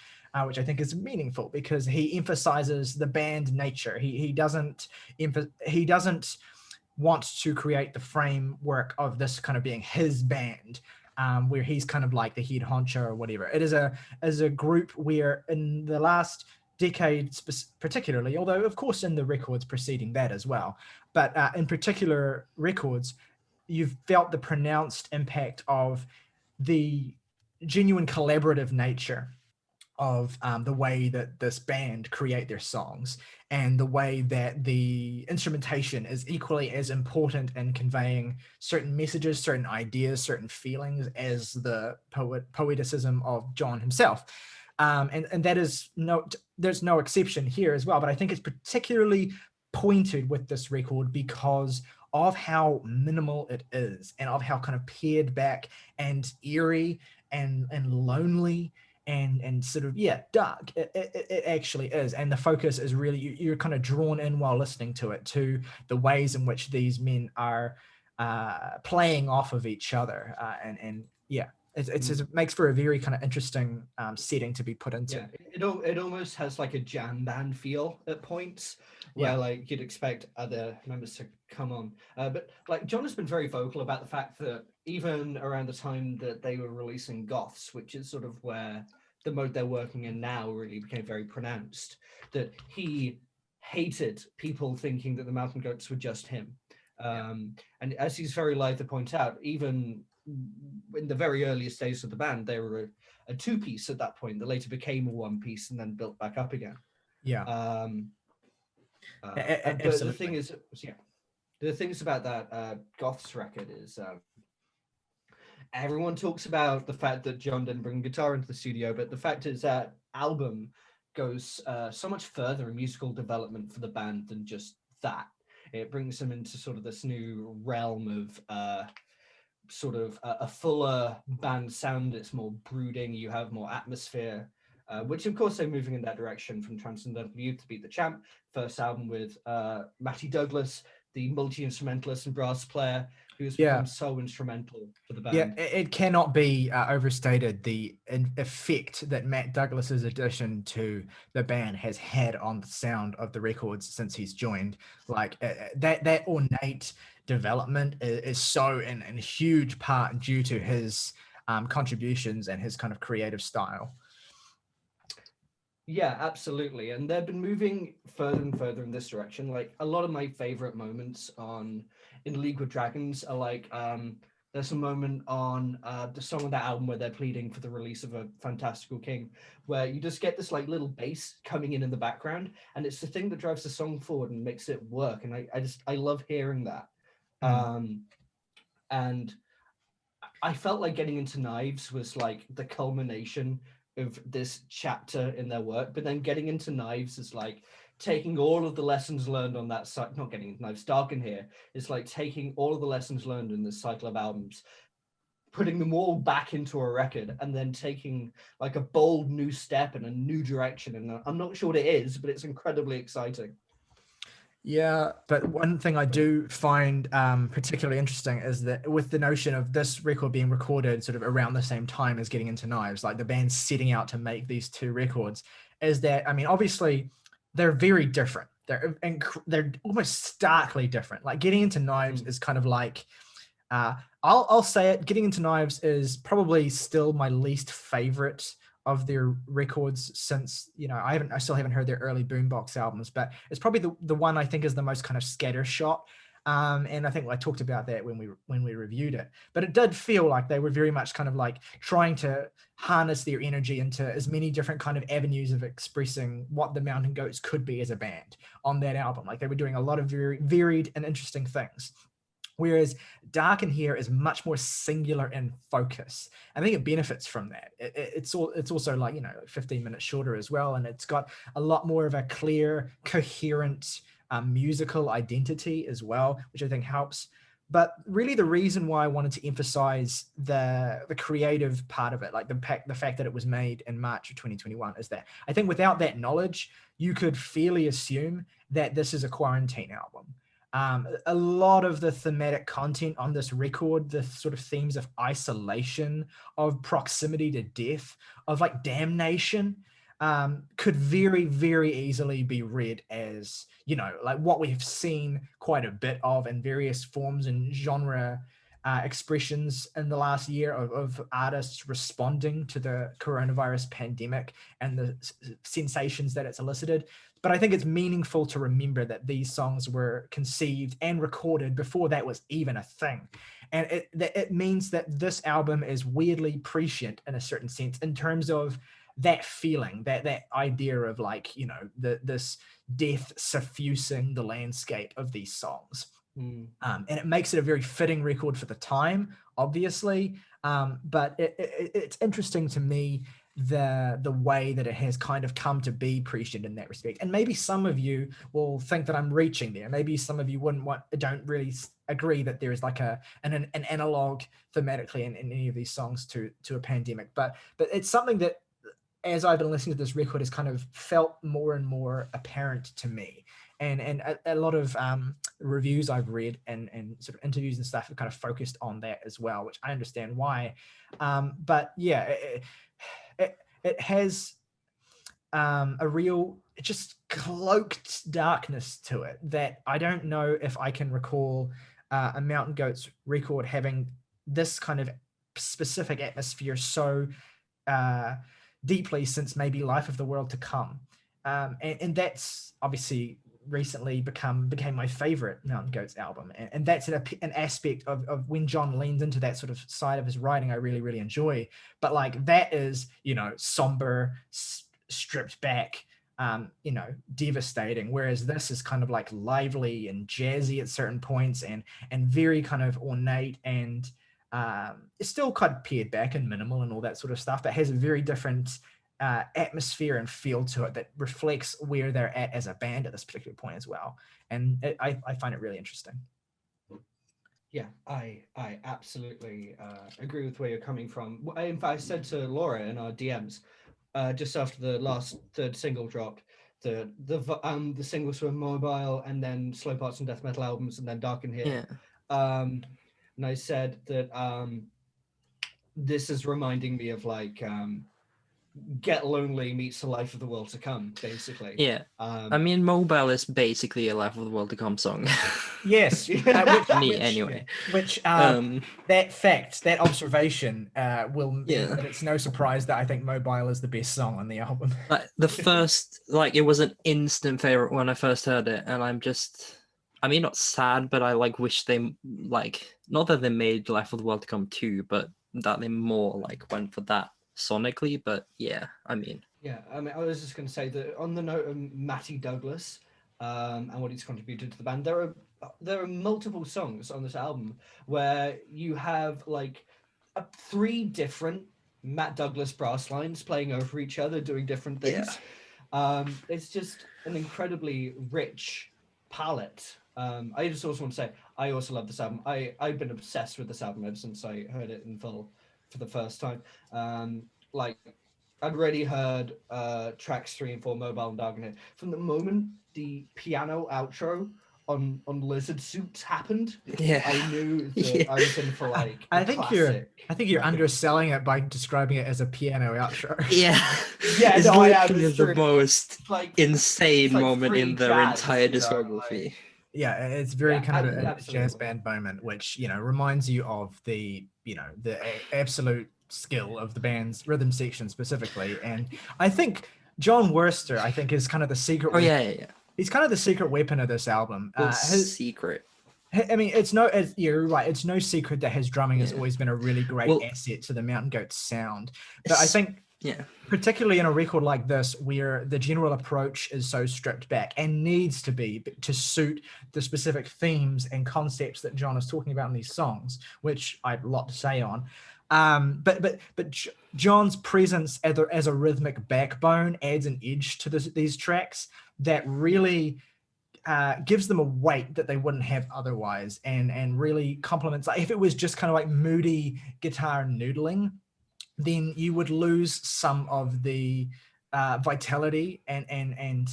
Which I think is meaningful because he emphasizes the band nature. He doesn't want to create the framework of this kind of being his band, where he's kind of like the head honcho or whatever. It is a group where in the last decade particularly, although of course in the records preceding that as well, but in particular records, you've felt the pronounced impact of the genuine collaborative nature of the way that this band create their songs, and the way that the instrumentation is equally as important in conveying certain messages, certain ideas, certain feelings as the poeticism of John himself. And that is there's no exception here as well, but I think it's particularly pointed with this record because of how minimal it is, and of how kind of pared back and eerie and lonely and sort of dark it actually is. And the focus is really, you're kind of drawn in while listening to it, to the ways in which these men are playing off of each other, it makes for a very kind of interesting setting to be put into. It almost has like a jam band feel at points where like you'd expect other members to come on, but like John has been very vocal about the fact that even around the time that they were releasing Goths, which is sort of where the mode they're working in now really became very pronounced, that he hated people thinking that the Mountain Goats were just him. And as he's very live to point out, even in the very earliest days of the band, they were a two-piece at that point that later became a one-piece and then built back up again. But the thing is, the things about that Goths record is everyone talks about the fact that John didn't bring guitar into the studio, but the fact is that album goes so much further in musical development for the band than just that. It brings them into sort of this new realm of sort of a fuller band sound. It's more brooding, you have more atmosphere, which of course they're moving in that direction from Transcendental Youth to Beat the Champ, first album with Matty Douglas, the multi-instrumentalist and brass player, who's become so instrumental for the band. It cannot be overstated the effect that Matt Douglas's addition to the band has had on the sound of the records since he's joined. Like that ornate development is so in huge part due to his contributions and his kind of creative style. Yeah, absolutely. And they've been moving further and further in this direction. Like a lot of my favorite moments in League with Dragons are like there's a moment on the song of that album where they're pleading for the release of A Fantastical King, where you just get this like little bass coming in the background, and it's the thing that drives the song forward and makes it work. And I love hearing that. And I felt like Getting Into Knives was like the culmination of this chapter in their work, but then Getting Into Knives is like taking all of the lessons learned on that side. Not Getting Into Knives, Dark in Here is like taking all of the lessons learned in this cycle of albums, putting them all back into a record, and then taking like a bold new step in a new direction. And I'm not sure what it is, but it's incredibly exciting. Yeah, but one thing I do find particularly interesting is that with the notion of this record being recorded sort of around the same time as Getting Into Knives, like the band setting out to make these two records, is that, I mean, obviously they're very different. They're almost starkly different. Like Getting Into Knives is kind of like, I'll say it, Getting Into Knives is probably still my least favorite of their records since, you know, I still haven't heard their early boombox albums, but it's probably the one I think is the most kind of scattershot. And I think I talked about that when we reviewed it, but it did feel like they were very much kind of like trying to harness their energy into as many different kind of avenues of expressing what the Mountain Goats could be as a band on that album. Like they were doing a lot of very varied and interesting things. Whereas Dark in Here is much more singular in focus. I think it benefits from that. It's also like, you know, 15 minutes shorter as well. And it's got a lot more of a clear, coherent musical identity as well, which I think helps. But really the reason why I wanted to emphasize the creative part of it, like the fact that it was made in March of 2021, is that I think without that knowledge, you could fairly assume that this is a quarantine album. A lot of the thematic content on this record, the sort of themes of isolation, of proximity to death, of like damnation, could very, very easily be read as, you know, like what we have seen quite a bit of in various forms and genre expressions in the last year of artists responding to the coronavirus pandemic and the sensations that it's elicited. But I think it's meaningful to remember that these songs were conceived and recorded before that was even a thing. And it means that this album is weirdly prescient in a certain sense in terms of that feeling, that idea of like, you know, this death suffusing the landscape of these songs. And it makes it a very fitting record for the time, obviously. But it's interesting to me the way that it has kind of come to be prescient in that respect. And maybe some of you will think that I'm reaching there. Maybe some of you don't really agree that there is like an analog thematically in any of these songs to a pandemic. But it's something that, as I've been listening to this record, has kind of felt more and more apparent to me. And a lot of reviews I've read and sort of interviews and stuff have kind of focused on that as well, which I understand why. But yeah, it has a real just cloaked darkness to it that I don't know if I can recall a Mountain Goats record having this kind of specific atmosphere so deeply since maybe Life of the World to Come. And that's obviously recently became my favorite Mountain Goats album. And that's an aspect of when John leans into that sort of side of his writing I really, really enjoy. But like that is, you know, somber, stripped back, you know, devastating. Whereas this is kind of like lively and jazzy at certain points and very kind of ornate and it's still kind of pared back and minimal and all that sort of stuff, but has a very different atmosphere and feel to it that reflects where they're at as a band at this particular point as well. And I find it really interesting. Yeah, I absolutely agree with where you're coming from. In fact, I said to Laura in our DMs just after the third single dropped, the singles were Mobile and then Slow Parts and Death Metal albums and then Dark in Here. Yeah. And I said that this is reminding me of like Get Lonely meets The Life of the World to Come, basically. Yeah. I mean, Mobile is basically a Life of the World to Come song. Yes. Anyway. That observation will mean that it's no surprise that I think Mobile is the best song on the album. Like the first, like it was an instant favorite when I first heard it, and I'm just, I mean, not sad, but I like wish they like, not that they made Life of the World to Come 2, but that they more like went for that sonically. But yeah, I mean, I was just going to say that on the note of Matty Douglas and what he's contributed to the band, there are multiple songs on this album where you have like 3 different Matt Douglas brass lines playing over each other doing different things. It's just an incredibly rich palette. I just also want to say I also love this album. I've been obsessed with this album ever since I heard it in full for the first time. Like I'd already heard tracks 3 and 4, Mobile and Darknet. From the moment the piano outro on Lizard Suits happened, Yeah. I knew that Yeah. I was in for like a I think you're classic. underselling it by describing it as a piano outro. Yeah. Yeah, It's no, I am. literally It's the true. most It's like insane it's like moment free in their jazz, entire you know, discography. like- Yeah, it's very Yeah, kind of a jazz absolutely. band moment, which reminds you of the absolute skill of the band's rhythm section specifically. And I think John Worster, I think, is kind of the secret. Oh yeah. He's kind of the secret weapon of this album. Well, secret. I mean, you're right. It's no secret that his drumming has always been a really great asset to the Mountain Goats sound. But I think, particularly in a record like this, where the general approach is so stripped back and needs to be to suit the specific themes and concepts that John is talking about in these songs, which I have a lot to say on. But John's presence as a rhythmic backbone adds an edge to these tracks that really gives them a weight that they wouldn't have otherwise, and really complements. Like if it was just kind of like moody guitar noodling, then you would lose some of the vitality and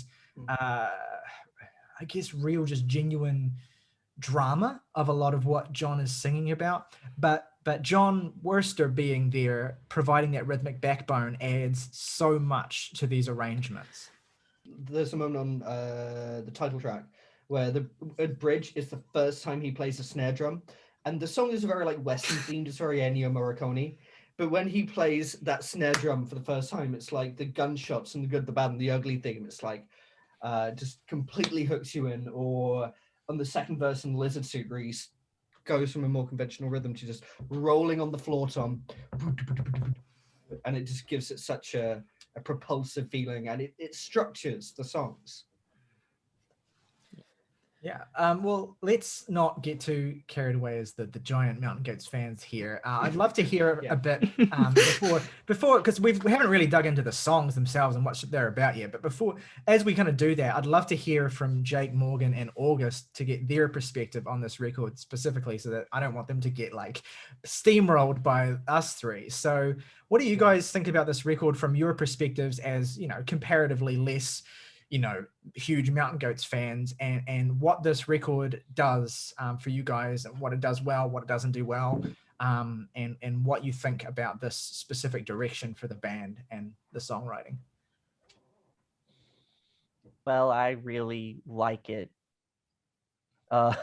I guess real, just genuine drama of a lot of what John is singing about. But John Worster being there, providing that rhythmic backbone, adds so much to these arrangements. There's a moment on the title track where the bridge is the first time he plays a snare drum, and the song is very like Western themed. It's very Ennio Morricone, but when he plays that snare drum for the first time, it's like the gunshots and the good, the bad, and the ugly theme. It's like just completely hooks you in. Or on the second verse in Lizard Suit, where he goes from a more conventional rhythm to just rolling on the floor tom, and it just gives it such a propulsive feeling, and it structures the songs. Yeah. Well, let's not get too carried away as the giant Mountain Goats fans here. I'd love to hear a bit before, because we haven't really dug into the songs themselves and what they're about yet. But before, as we kind of do that, I'd love to hear from Jake, Morgan, and August to get their perspective on this record specifically, so that I don't want them to get like steamrolled by us three. So, what do you guys think about this record from your perspectives as, comparatively less, huge Mountain Goats fans, and what this record does for you guys, and what it does well, what it doesn't do well, and what you think about this specific direction for the band and the songwriting? Well, I really like it. I'm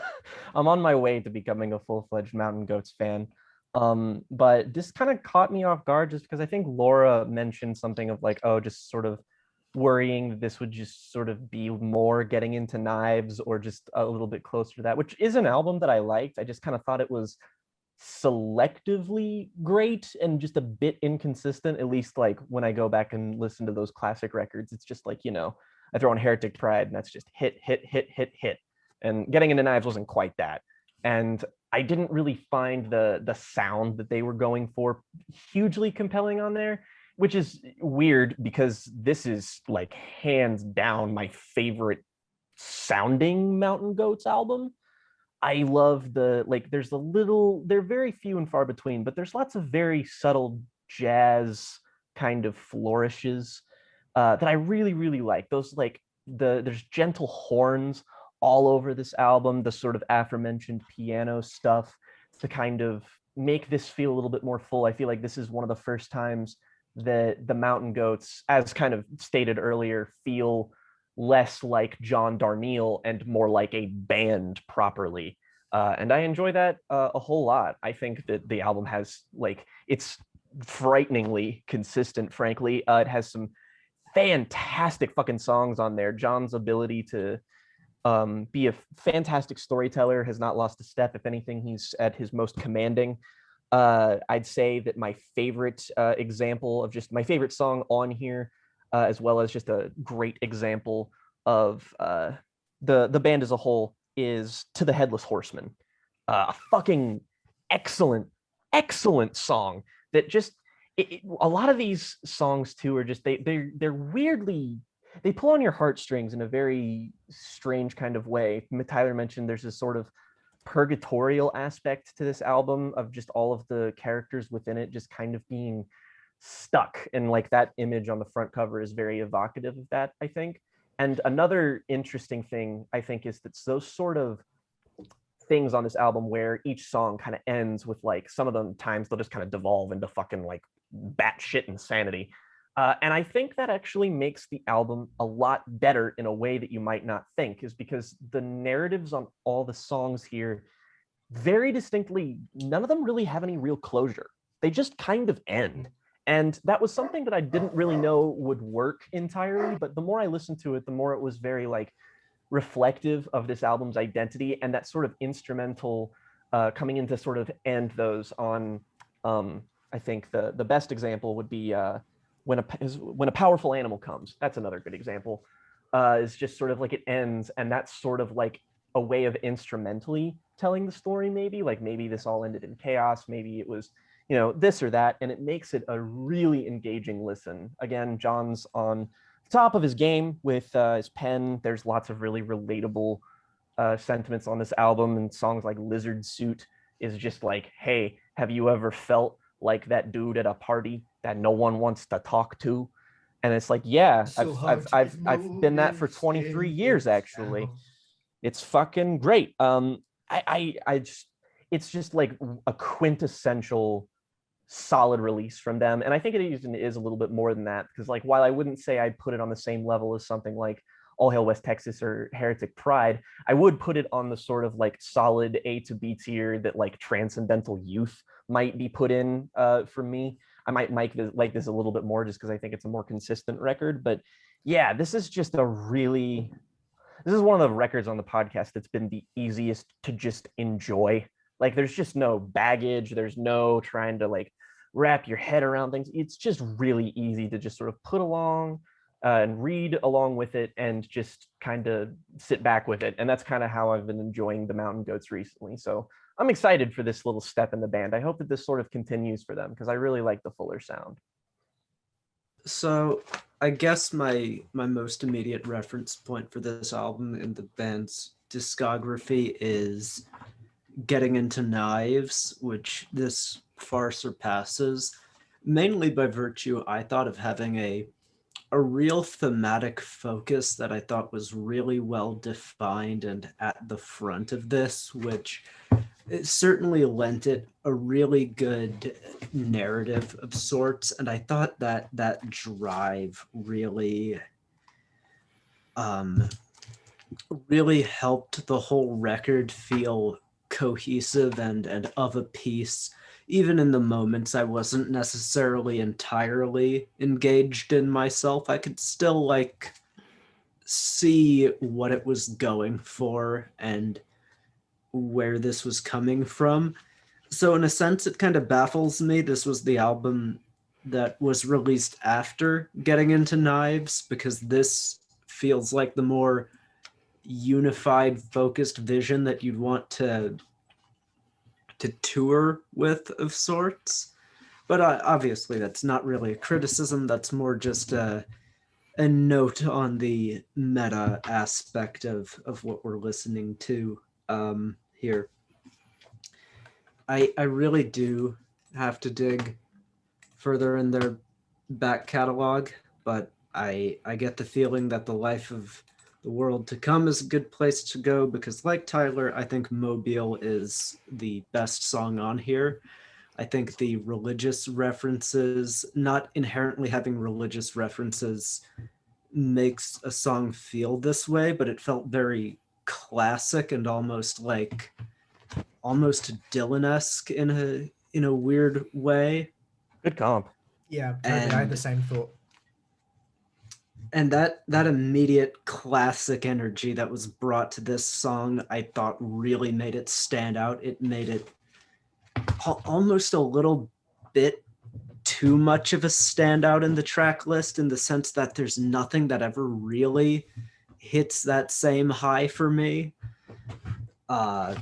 on my way to becoming a full-fledged Mountain Goats fan. But this kind of caught me off guard, just because I think Laura mentioned something of like, just sort of worrying that this would just sort of be more getting into Knives, or just a little bit closer to that, which is an album that I liked. I just kind of thought it was selectively great and just a bit inconsistent, at least like when I go back and listen to those classic records. It's just like, I throw on Heretic Pride and that's just hit, hit, hit, hit, hit. And getting into Knives wasn't quite that. And I didn't really find the sound that they were going for hugely compelling on there, which is weird because this is like hands down my favorite sounding Mountain Goats album. I love they're very few and far between, but there's lots of very subtle jazz kind of flourishes that I really, really like. Those there's gentle horns all over this album, the sort of aforementioned piano stuff to kind of make this feel a little bit more full. I feel like this is one of the first times that the Mountain Goats, as kind of stated earlier, feel less like John Darnielle and more like a band properly. And I enjoy that a whole lot. I think that the album has it's frighteningly consistent, frankly. It has some fantastic fucking songs on there. John's ability to be a fantastic storyteller has not lost a step. If anything, he's at his most commanding. I'd say that my favorite example of just my favorite song on here, as well as just a great example of the band as a whole, is To the Headless Horseman. A fucking excellent song that just a lot of these songs too are just they're weirdly, they pull on your heartstrings in a very strange kind of way. Tyler mentioned there's this sort of purgatorial aspect to this album of just all of the characters within it just kind of being stuck, and like that image on the front cover is very evocative of that, I think. And another interesting thing I think is that those sort of things on this album where each song kind of ends with like, some of them times they'll just kind of devolve into fucking like batshit insanity. And I think that actually makes the album a lot better in a way that you might not think, is because the narratives on all the songs here, very distinctly, none of them really have any real closure. They just kind of end. And that was something that I didn't really know would work entirely, but the more I listened to it, the more it was very like reflective of this album's identity, and that sort of instrumental coming in to sort of end those on, I think the best example would be when a powerful animal comes. That's another good example. Is just sort of like it ends, and that's sort of like a way of instrumentally telling the story, maybe like maybe this all ended in chaos, maybe it was, you know, this or that, and it makes it a really engaging listen. Again, John's on top of his game with his pen. There's lots of really relatable sentiments on this album, and songs like Lizard Suit is just like, hey, have you ever felt like that dude at a party that no one wants to talk to? And it's like, yeah, So I've been that for 23 years actually. It's fucking great. I just, it's just like a quintessential solid release from them, and I think it even is a little bit more than that, because like while I wouldn't say I'd put it on the same level as something like All Hail West Texas or Heretic Pride, I would put it on the sort of like solid A to B tier that like Transcendental Youth might be put in for me. I might like this a little bit more just because I think it's a more consistent record. But yeah, this is just this is one of the records on the podcast that's been the easiest to just enjoy. Like there's just no baggage, there's no trying to like wrap your head around things. It's just really easy to just sort of put along and read along with it and just kind of sit back with it. And that's kind of how I've been enjoying the Mountain Goats recently. So I'm excited for this little step in the band. I hope that this sort of continues for them, because I really like the fuller sound. So I guess my most immediate reference point for this album in the band's discography is Getting Into Knives, which this far surpasses, mainly by virtue, I thought, of having a real thematic focus that I thought was really well defined and at the front of this, which it certainly lent it a really good narrative of sorts. And I thought that that drive really really helped the whole record feel cohesive and of a piece, even in the moments I wasn't necessarily entirely engaged in myself. I could still like see what it was going for and where this was coming from. So in a sense, it kind of baffles me this was the album that was released after Getting Into Knives, because this feels like the more unified, focused vision that you'd want to tour with of sorts. But obviously that's not really a criticism, that's more just a note on the meta aspect of what we're listening to here. I really do have to dig further in their back catalog, but I get the feeling that The Life of the World to Come is a good place to go, because like Tyler, I think Mobile is the best song on here. I think the religious references, not inherently having religious references, makes a song feel this way, but it felt very classic and almost Dylan-esque in a weird way. Good comp. Yeah, totally. I had the same thought. And that immediate classic energy that was brought to this song, I thought really made it stand out. It made it almost a little bit too much of a standout in the track list, in the sense that there's nothing that ever really hits that same high for me. I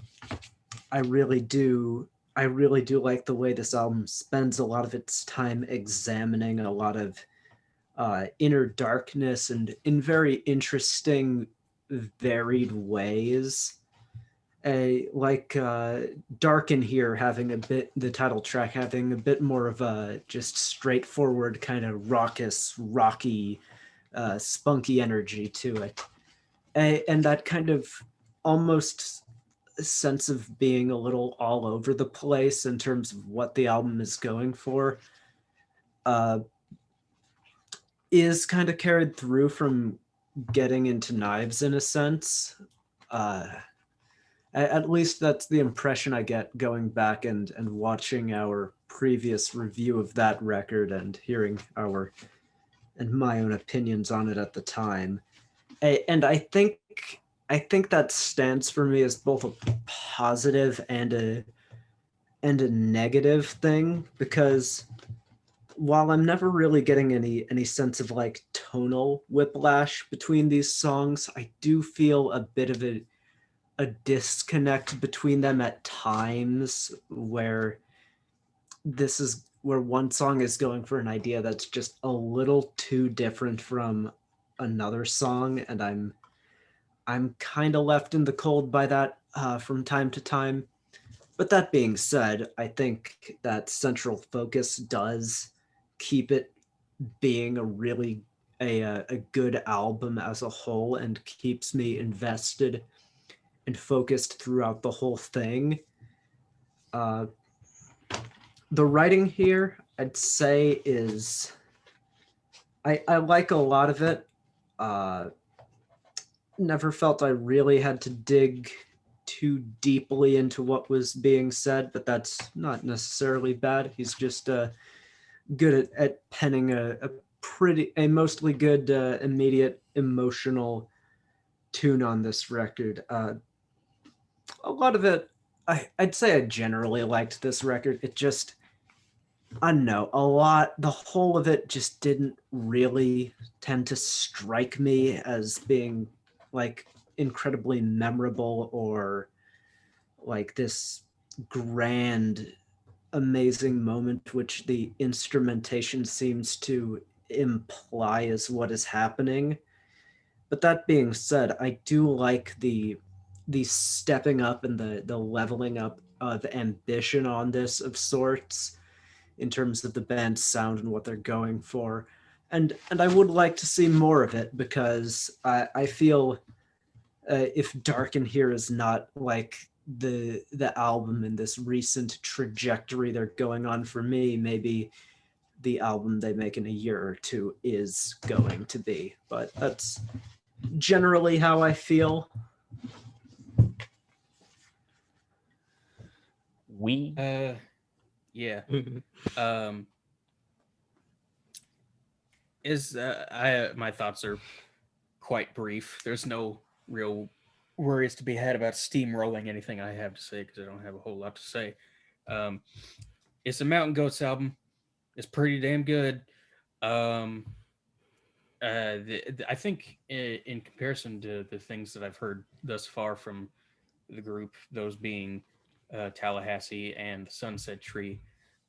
really do like the way this album spends a lot of its time examining a lot of inner darkness and in very interesting, varied ways. Dark in Here having a bit, the title track having a bit more of a just straightforward kind of raucous, rocky, spunky energy to it. And that kind of almost sense of being a little all over the place in terms of what the album is going for is kind of carried through from Getting Into Knives in a sense. At least that's the impression I get going back and watching our previous review of that record and hearing my own opinions on it at the time. And I think that stands for me as both a positive and a negative thing, because while I'm never really getting any sense of like tonal whiplash between these songs, I do feel a bit of a disconnect between them at times, where one song is going for an idea that's just a little too different from another song, and I'm kind of left in the cold by that from time to time. But that being said, I think that central focus does keep it being a really a good album as a whole, and keeps me invested and focused throughout the whole thing. The writing here, I'd say, is I like a lot of it. Never felt I really had to dig too deeply into what was being said, but that's not necessarily bad. He's just good at penning a mostly good immediate emotional tune on this record. A lot of it, I'd say I generally liked this record. It just, I don't know, the whole of it just didn't really tend to strike me as being like incredibly memorable or like this grand, amazing moment, which the instrumentation seems to imply is what is happening. But that being said, I do like the stepping up and the leveling up of ambition on this of sorts in terms of the band's sound and what they're going for. And I would like to see more of it, because I feel if Dark in Here is not like the album in this recent trajectory they're going on for me, maybe the album they make in a year or two is going to be. But that's generally how I feel. Yeah. My thoughts are quite brief. There's no real worries to be had about steamrolling anything I have to say, because I don't have a whole lot to say. It's a Mountain Goats album. It's pretty damn good. I think in comparison to the things that I've heard thus far from the group, those being Tallahassee and Sunset Tree,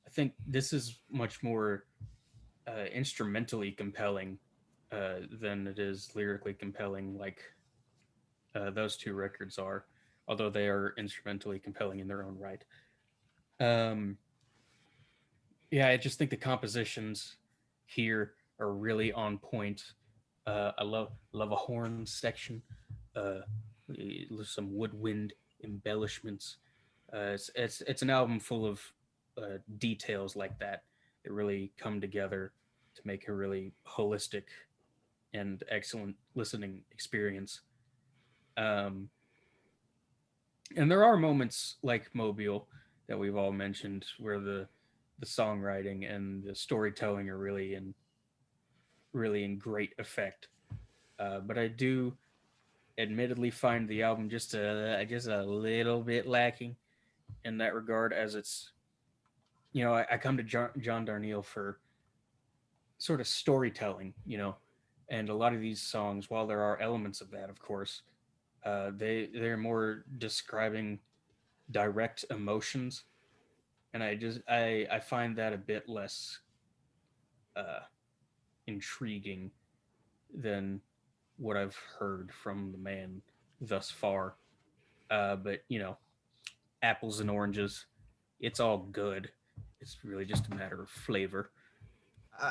I think this is much more instrumentally compelling than it is lyrically compelling, like those two records are, although they are instrumentally compelling in their own right. Yeah, I just think the compositions here are really on point. I love a horn section, some woodwind embellishments. It's an album full of details like that really come together to make a really holistic and excellent listening experience. And there are moments like Mobile that we've all mentioned where the songwriting and the storytelling are really in great effect. But I do admittedly find the album just a little bit lacking in that regard, as it's, I come to John Darnielle for sort of storytelling, and a lot of these songs, while there are elements of that, of course, they're more describing direct emotions, and I find that a bit less intriguing than what I've heard from the man thus far. But apples and oranges, it's all good. It's really just a matter of flavor.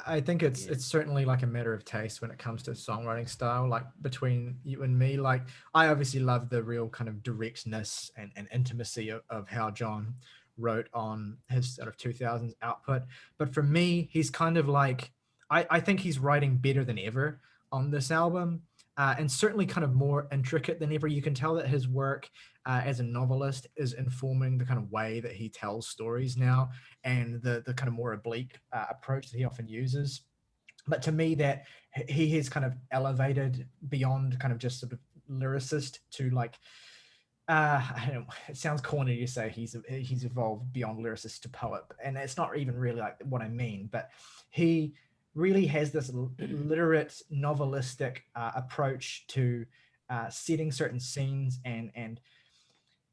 I think it's certainly like a matter of taste when it comes to songwriting style, like between you and me. Like I obviously love the real kind of directness and intimacy of how John wrote on his sort of 2000s output. But for me, he's kind of like, I think he's writing better than ever on this album. And certainly kind of more intricate than ever. You can tell that his work as a novelist is informing the kind of way that he tells stories now, and the kind of more oblique approach that he often uses. But to me, that he has kind of elevated beyond kind of just sort of lyricist to like, I don't know, it sounds corny to say he's evolved beyond lyricist to poet, and it's not even really like what I mean. But he really has this literate, novelistic approach to setting certain scenes and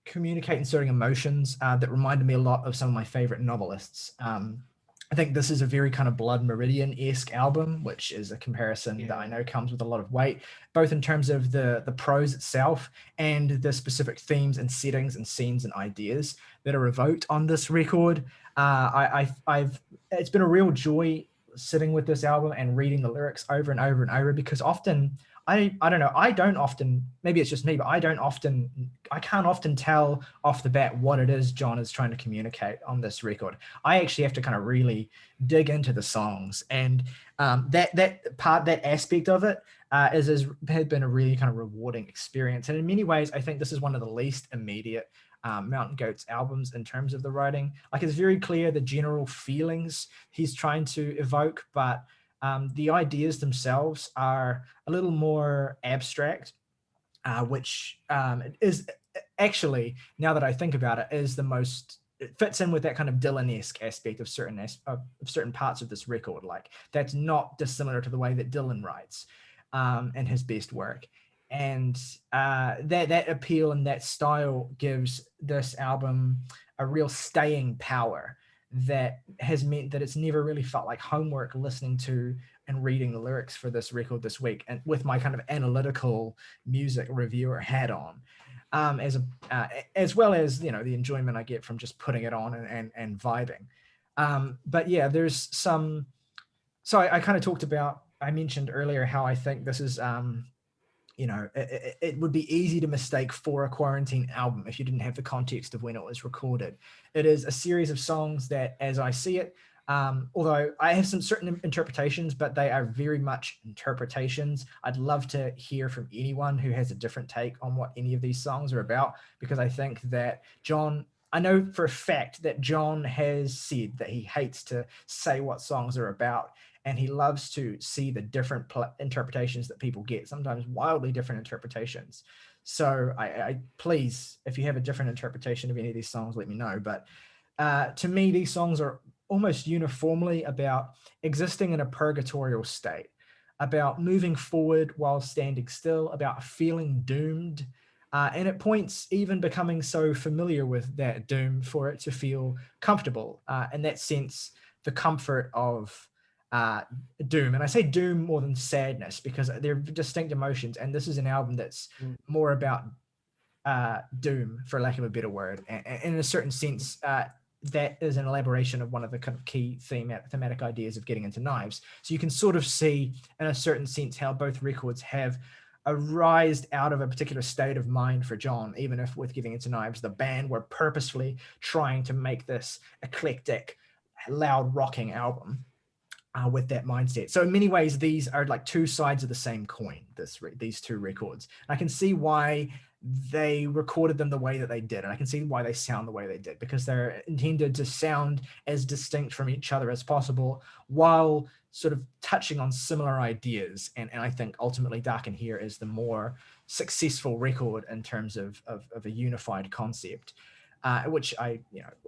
communicating certain emotions that reminded me a lot of some of my favorite novelists. I think this is a very kind of Blood Meridian-esque album, which is a comparison that I know comes with a lot of weight, both in terms of the prose itself and the specific themes and settings and scenes and ideas that are evoked on this record. It's been a real joy sitting with this album and reading the lyrics over and over and over, because often I don't know, I don't often, maybe it's just me, but I can't often tell off the bat what it is John is trying to communicate on this record. I actually have to kind of really dig into the songs, and that aspect of it has been a really kind of rewarding experience. And in many ways, I think this is one of the least immediate Mountain Goats albums in terms of the writing. Like, it's very clear the general feelings he's trying to evoke, but the ideas themselves are a little more abstract, which is actually, now that I think about it, is it fits in with that kind of Dylan-esque aspect of certain parts of this record. Like, that's not dissimilar to the way that Dylan writes in his best work. And that appeal and that style gives this album a real staying power that has meant that it's never really felt like homework listening to and reading the lyrics for this record this week, and with my kind of analytical music reviewer hat on, as well as the enjoyment I get from just putting it on and vibing. But yeah, there's some. So I kind of talked about. I mentioned earlier how I think this is. It would be easy to mistake for a quarantine album if you didn't have the context of when it was recorded. It is a series of songs that, as I see it, although I have some certain interpretations, but they are very much interpretations. I'd love to hear from anyone who has a different take on what any of these songs are about, because I think that I know for a fact that John has said that he hates to say what songs are about, and he loves to see the different interpretations that people get, sometimes wildly different interpretations. So I please, if you have a different interpretation of any of these songs, let me know. But to me, these songs are almost uniformly about existing in a purgatorial state, about moving forward while standing still, about feeling doomed. And at points, even becoming so familiar with that doom for it to feel comfortable. In that sense, the comfort of doom. And I say doom more than sadness, because they're distinct emotions. And this is an album that's more about doom, for lack of a better word. And in a certain sense, that is an elaboration of one of the kind of key thematic ideas of Getting Into Knives. So you can sort of see, in a certain sense, how both records have arised out of a particular state of mind for John, even if with Getting Into Knives, the band were purposefully trying to make this eclectic, loud rocking album with that mindset. So in many ways, these are like two sides of the same coin, these two records. And I can see why they recorded them the way that they did, and I can see why they sound the way they did, because they're intended to sound as distinct from each other as possible while sort of touching on similar ideas. And I think ultimately Dark in Here is the more successful record in terms of a unified concept, which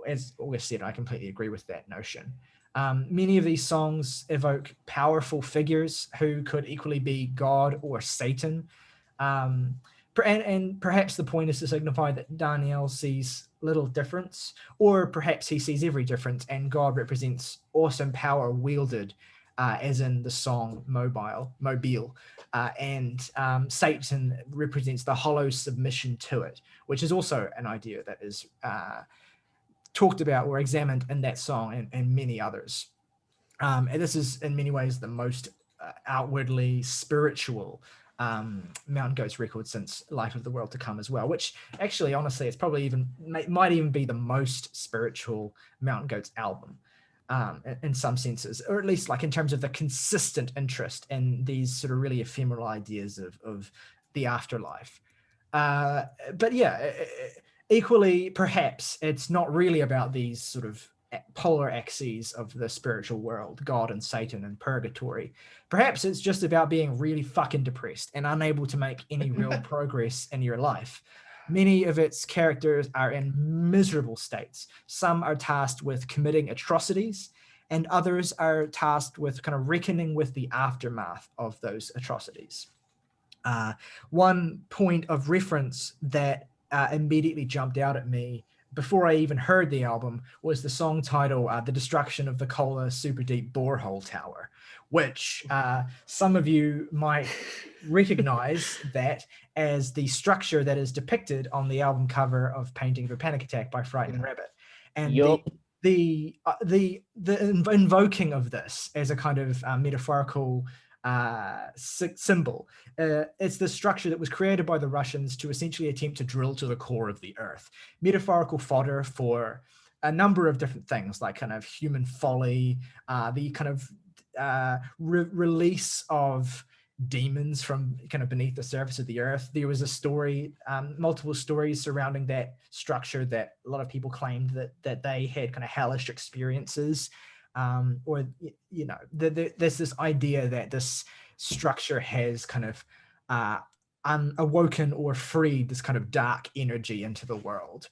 as August said, I completely agree with that notion. Many of these songs evoke powerful figures who could equally be God or Satan. And perhaps the point is to signify that Daniel sees little difference, or perhaps he sees every difference, and God represents awesome power wielded as in the song Mobile. And Satan represents the hollow submission to it, which is also an idea that is talked about or examined in that song and many others. And this is in many ways the most outwardly spiritual Mountain Goats record since Life of the World to Come as well, which actually, honestly, it's probably might even be the most spiritual Mountain Goats album in some senses, or at least like in terms of the consistent interest in these sort of really ephemeral ideas of the afterlife. But yeah, equally, perhaps it's not really about these sort of polar axes of the spiritual world, God and Satan and purgatory. Perhaps it's just about being really fucking depressed and unable to make any real progress in your life. Many of its characters are in miserable states. Some are tasked with committing atrocities, and others are tasked with kind of reckoning with the aftermath of those atrocities. One point of reference that immediately jumped out at me before I even heard the album was the song title, The Destruction of the Cola Super Deep Borehole Tower, which some of you might recognize that as the structure that is depicted on the album cover of Painting of a Panic Attack by Frightened Rabbit. And the invoking of this as a kind of metaphorical symbol. It's the structure that was created by the Russians to essentially attempt to drill to the core of the earth. Metaphorical fodder for a number of different things, like kind of human folly, the kind of release of demons from kind of beneath the surface of the earth. There was a story, multiple stories surrounding that structure that a lot of people claimed that they had kind of hellish experiences. Or, you know, there's this idea that this structure has kind of awoken or freed this kind of dark energy into the world.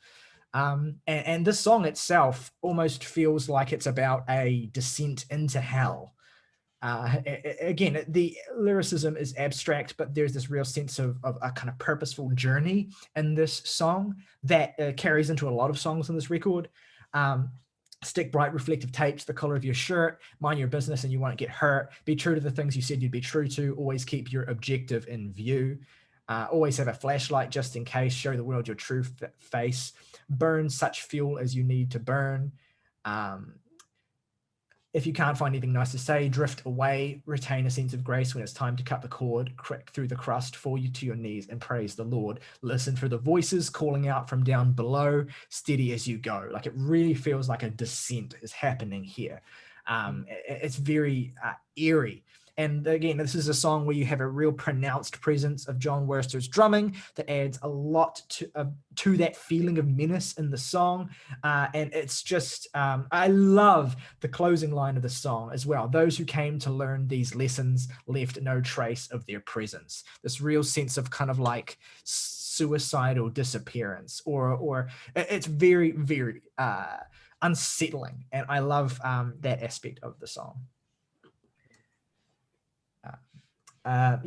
And this song itself almost feels like it's about a descent into hell. Again, the lyricism is abstract, but there's this real sense of a kind of purposeful journey in this song that carries into a lot of songs on this record. Stick bright reflective tapes, the color of your shirt, mind your business and you won't get hurt, be true to the things you said you'd be true to, always keep your objective in view, always have a flashlight just in case, show the world your true face, burn such fuel as you need to burn. If you can't find anything nice to say, drift away, retain a sense of grace when it's time to cut the cord, crack through the crust, fall you to your knees and praise the Lord. Listen for the voices calling out from down below, steady as you go. Like it really feels like a descent is happening here. It's very eerie. And again, this is a song where you have a real pronounced presence of John Wurster's drumming that adds a lot to that feeling of menace in the song. And it's just, I love the closing line of the song as well. Those who came to learn these lessons left no trace of their presence. This real sense of kind of like suicidal disappearance, or it's very, very unsettling. And I love that aspect of the song. As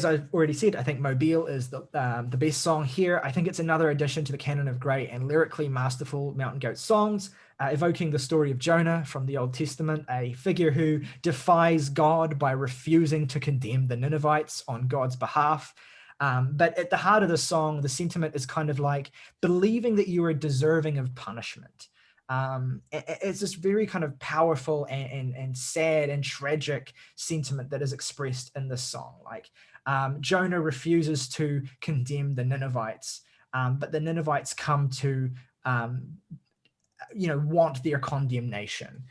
I've already said, I think Mobile is the best song here. I think it's another addition to the canon of great and lyrically masterful Mountain Goat songs, evoking the story of Jonah from the Old Testament, a figure who defies God by refusing to condemn the Ninevites on God's behalf. But at the heart of the song, the sentiment is kind of like believing that you are deserving of punishment. It's this very kind of powerful and sad and tragic sentiment that is expressed in this song. Like Jonah refuses to condemn the Ninevites, but the Ninevites come to, want their condemnation.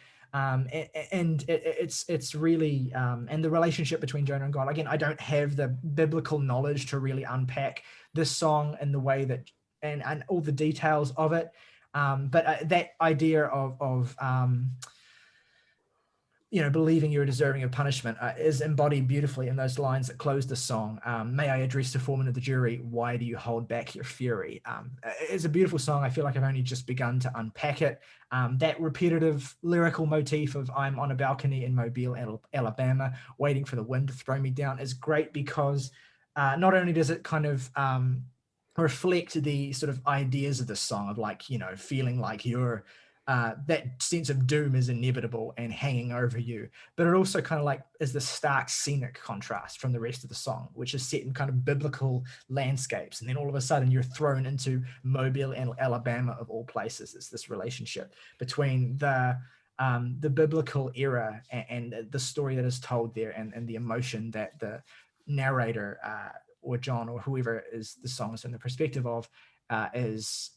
It's really, and the relationship between Jonah and God. Again, I don't have the biblical knowledge to really unpack this song in the way that, and all the details of it. But that idea of believing you're deserving of punishment is embodied beautifully in those lines that close the song. May I address the foreman of the jury, why do you hold back your fury? It's a beautiful song. I feel like I've only just begun to unpack it. That repetitive lyrical motif of I'm on a balcony in Mobile, Alabama, waiting for the wind to throw me down is great because not only does it kind of reflect the sort of ideas of the song of like, feeling like you're that sense of doom is inevitable and hanging over you, but it also kind of like is the stark scenic contrast from the rest of the song, which is set in kind of biblical landscapes, and then all of a sudden you're thrown into Mobile and Alabama of all places. It's this relationship between the biblical era and the story that is told there, and the emotion that the narrator or John or whoever is the song is in the perspective of is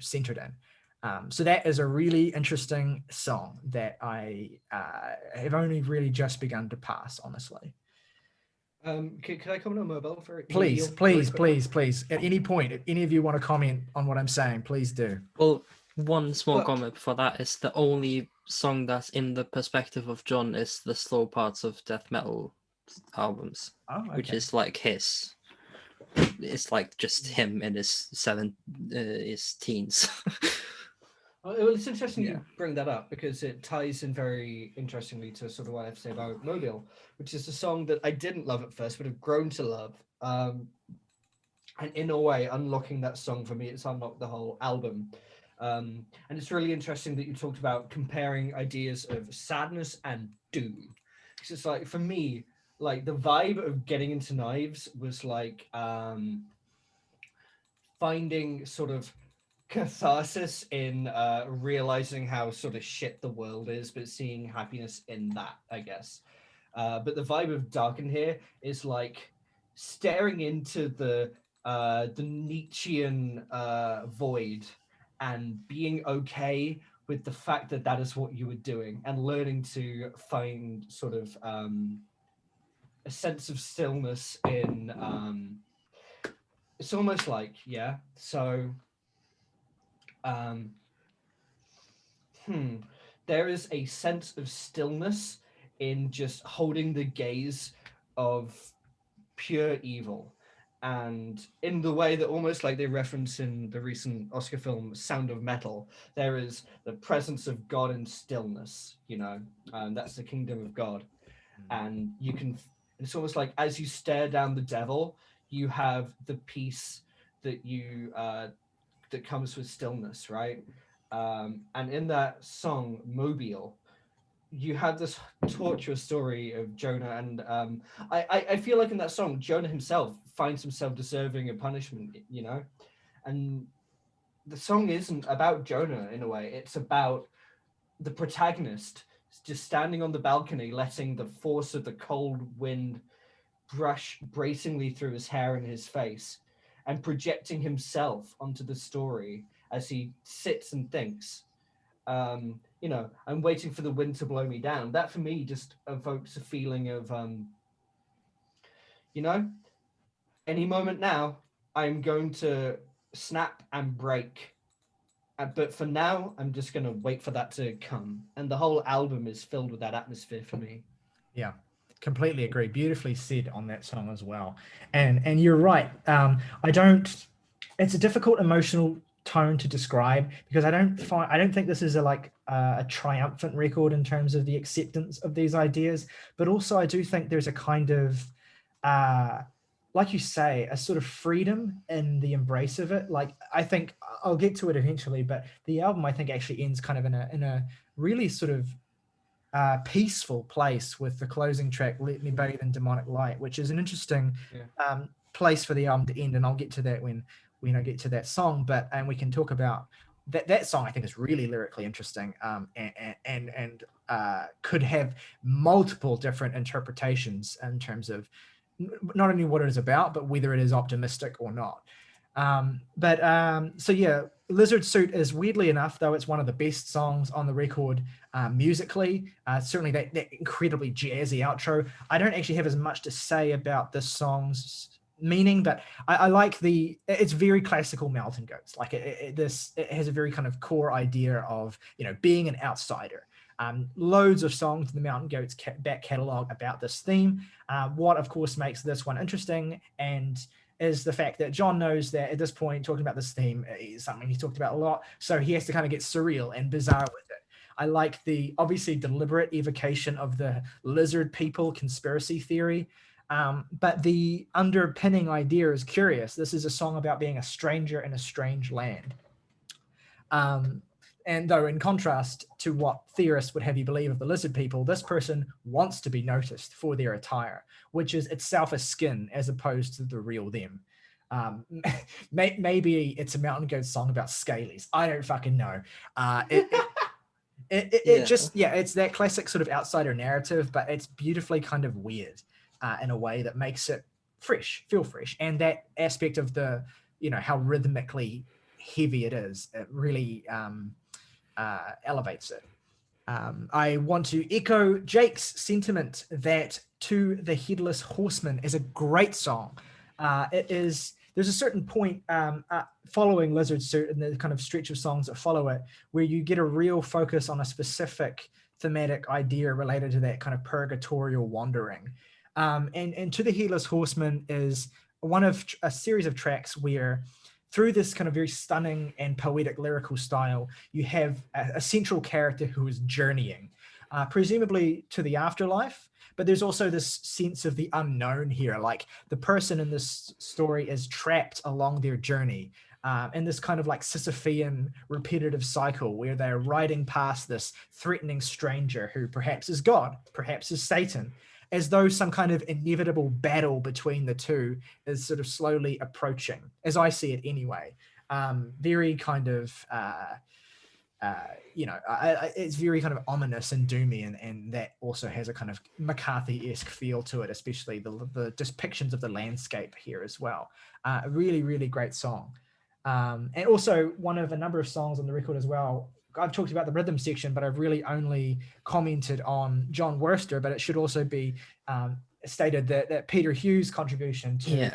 centered in. So that is a really interesting song that I have only really just begun to pass, honestly. Can I comment on Mobile for Please. At any point, if any of you want to comment on what I'm saying, please do. Well, one small comment before that is the only song that's in the perspective of John is the slow parts of death metal albums, which is like his. It's like just him in his teens. Well, it's interesting you bring that up because it ties in very interestingly to sort of what I have to say about Mobile, which is a song that I didn't love at first, but have grown to love. And in a way, unlocking that song for me, it's unlocked the whole album. And it's really interesting that you talked about comparing ideas of sadness and doom. Because it's like, for me, like the vibe of Getting Into Knives was like finding sort of catharsis in realizing how sort of shit the world is, but seeing happiness in that, I guess. But the vibe of Darken here is like staring into the Nietzschean void and being okay with the fact that that is what you were doing, and learning to find sort of a sense of stillness in it's almost like there is a sense of stillness in just holding the gaze of pure evil, and in the way that almost like they reference in the recent Oscar film Sound of Metal, there is the presence of God in stillness, that's the kingdom of God. And it's almost like as you stare down the devil, you have the peace that you that comes with stillness, right? And in that song Mobile, you have this torturous story of Jonah, and I feel like in that song Jonah himself finds himself deserving of punishment, and the song isn't about Jonah in a way, it's about the protagonist just standing on the balcony, letting the force of the cold wind brush bracingly through his hair and his face, and projecting himself onto the story as he sits and thinks, I'm waiting for the wind to blow me down. That for me just evokes a feeling of, any moment now, I'm going to snap and break. But for now, I'm just going to wait for that to come. And the whole album is filled with that atmosphere for me. Yeah, completely agree. Beautifully said on that song as well. And you're right. It's a difficult emotional tone to describe, because I don't think this is a triumphant record in terms of the acceptance of these ideas, but also I do think there's a kind of like you say, a sort of freedom in the embrace of it. Like, I think I'll get to it eventually, but the album I think actually ends kind of in a really sort of peaceful place with the closing track, Let Me Bathe in Demonic Light, which is an interesting place for the album to end, and I'll get to that when I get to that song. And we can talk about that song. I think is really lyrically interesting, and could have multiple different interpretations in terms of not only what it is about, but whether it is optimistic or not. Lizard Suit is, weirdly enough, though it's one of the best songs on the record musically. Certainly that incredibly jazzy outro. I don't actually have as much to say about this song's meaning, but I like it's very classical Mountain Goats. Like it has a very kind of core idea of being an outsider. Loads of songs in the Mountain Goats back catalog about this theme. What of course makes this one interesting and is the fact that John knows that at this point talking about this theme is something he's talked about a lot, so he has to kind of get surreal and bizarre with it. I like the obviously deliberate evocation of the lizard people conspiracy theory, but the underpinning idea is curious. This is a song about being a stranger in a strange land. And though in contrast to what theorists would have you believe of the lizard people, this person wants to be noticed for their attire, which is itself a skin as opposed to the real them. Maybe it's a Mountain Goat song about scalies. I don't fucking know. It just, it's that classic sort of outsider narrative, but it's beautifully kind of weird in a way that makes it feel fresh. And that aspect of the, how rhythmically heavy it is, it really elevates it. I want to echo Jake's sentiment that To the Headless Horseman is a great song. There's a certain point following Lizard Suit and the kind of stretch of songs that follow it, where you get a real focus on a specific thematic idea related to that kind of purgatorial wandering. And To the Headless Horseman is one of a series of tracks where, through this kind of very stunning and poetic lyrical style, you have a central character who is journeying, presumably to the afterlife. But there's also this sense of the unknown here. Like the person in this story is trapped along their journey in this kind of like Sisyphean repetitive cycle where they're riding past this threatening stranger who perhaps is God, perhaps is Satan, as though some kind of inevitable battle between the two is sort of slowly approaching, as I see it anyway. Very kind of... it's very kind of ominous and doomy, and that also has a kind of McCarthy-esque feel to it, especially the depictions of the landscape here as well. A really, really great song. And also one of a number of songs on the record as well. I've talked about the rhythm section, but I've really only commented on John Worster, but it should also be stated that Peter Hughes' contribution to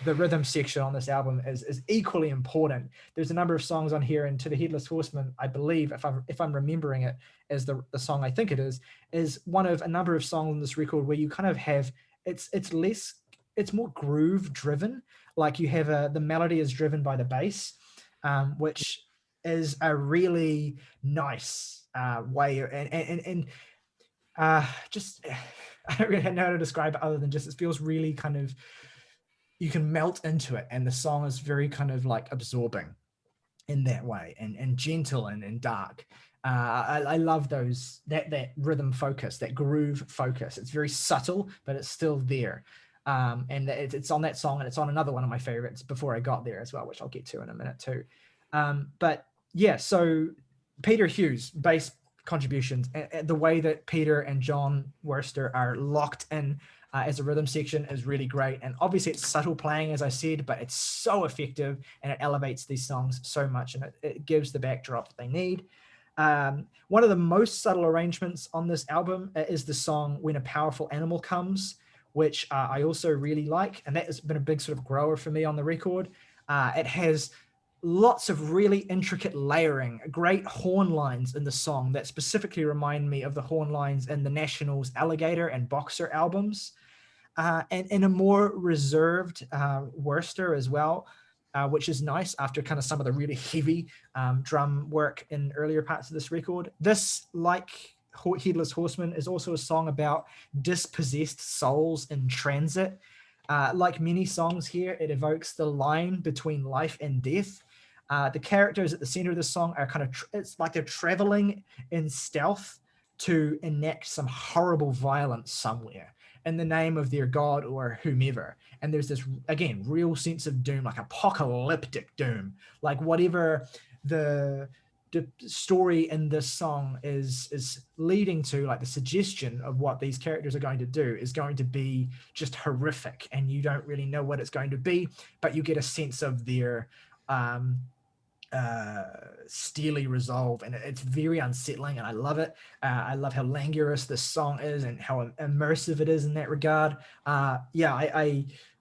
the rhythm section on this album is equally important. There's a number of songs on here, and To the Headless Horseman, I believe, if I'm remembering it as the song I think it is one of a number of songs on this record where you kind of have, it's more groove driven. Like you have the melody is driven by the bass, which is a really nice way, and just I don't really know how to describe it other than just it feels really kind of, you can melt into it, and the song is very kind of like absorbing in that way, and gentle and dark. I love that rhythm focus, that groove focus. It's very subtle, but it's still there. And it's on that song, and it's on another one of my favorites, Before I Got There, as well, which I'll get to in a minute too. But yeah, so Peter Hughes' bass contributions, the way that Peter and John Worster are locked in as a rhythm section is really great. And obviously it's subtle playing, as I said, but it's so effective, and it elevates these songs so much, and it gives the backdrop that they need. One of the most subtle arrangements on this album is the song When a Powerful Animal Comes, which I also really like, and that has been a big sort of grower for me on the record. It has lots of really intricate layering, great horn lines in the song that specifically remind me of the horn lines in the National's Alligator and Boxer albums, and in a more reserved Worster as well, which is nice after kind of some of the really heavy drum work in earlier parts of this record. This, like Headless Horseman, is also a song about dispossessed souls in transit. Like many songs here, it evokes the line between life and death. The characters at the center of the song are kind of, it's like they're traveling in stealth to enact some horrible violence somewhere in the name of their god or whomever. And there's this, again, real sense of doom, like apocalyptic doom, like whatever the story in this song is leading to, like the suggestion of what these characters are going to do is going to be just horrific, and you don't really know what it's going to be, but you get a sense of their steely resolve, and it's very unsettling, and I love it. I love how languorous this song is and how immersive it is in that regard.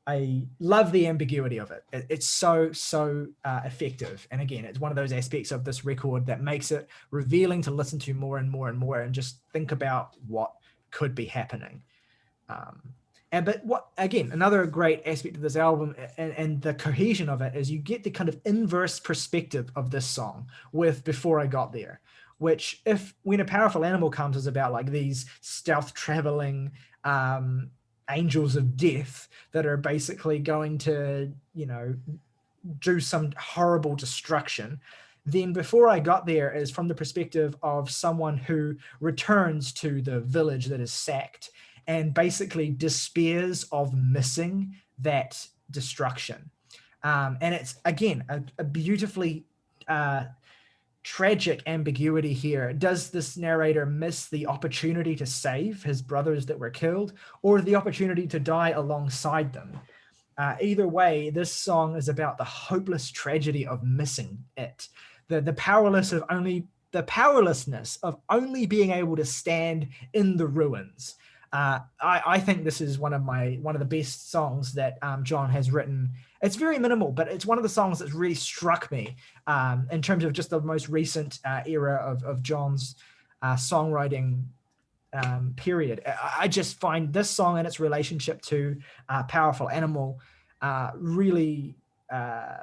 I love the ambiguity of it. It's so effective, and again, it's one of those aspects of this record that makes it revealing to listen to more and more and more, and just think about what could be happening. But what, again, another great aspect of this album and the cohesion of it is you get the kind of inverse perspective of this song with Before I Got There, which, if When a Powerful Animal Comes, is about like these stealth traveling angels of death that are basically going to, do some horrible destruction. then before I got there is from the perspective of someone who returns to the village that is sacked and basically despairs of missing that destruction. And it's, again, a beautifully tragic ambiguity here. Does this narrator miss the opportunity to save his brothers that were killed, or the opportunity to die alongside them? Either way, this song is about the hopeless tragedy of missing it, the powerlessness of only being able to stand in the ruins. I think this is one of the best songs that John has written. It's very minimal, but it's one of the songs that's really struck me in terms of just the most recent era of John's songwriting period. I just find this song and its relationship to Powerful Animal really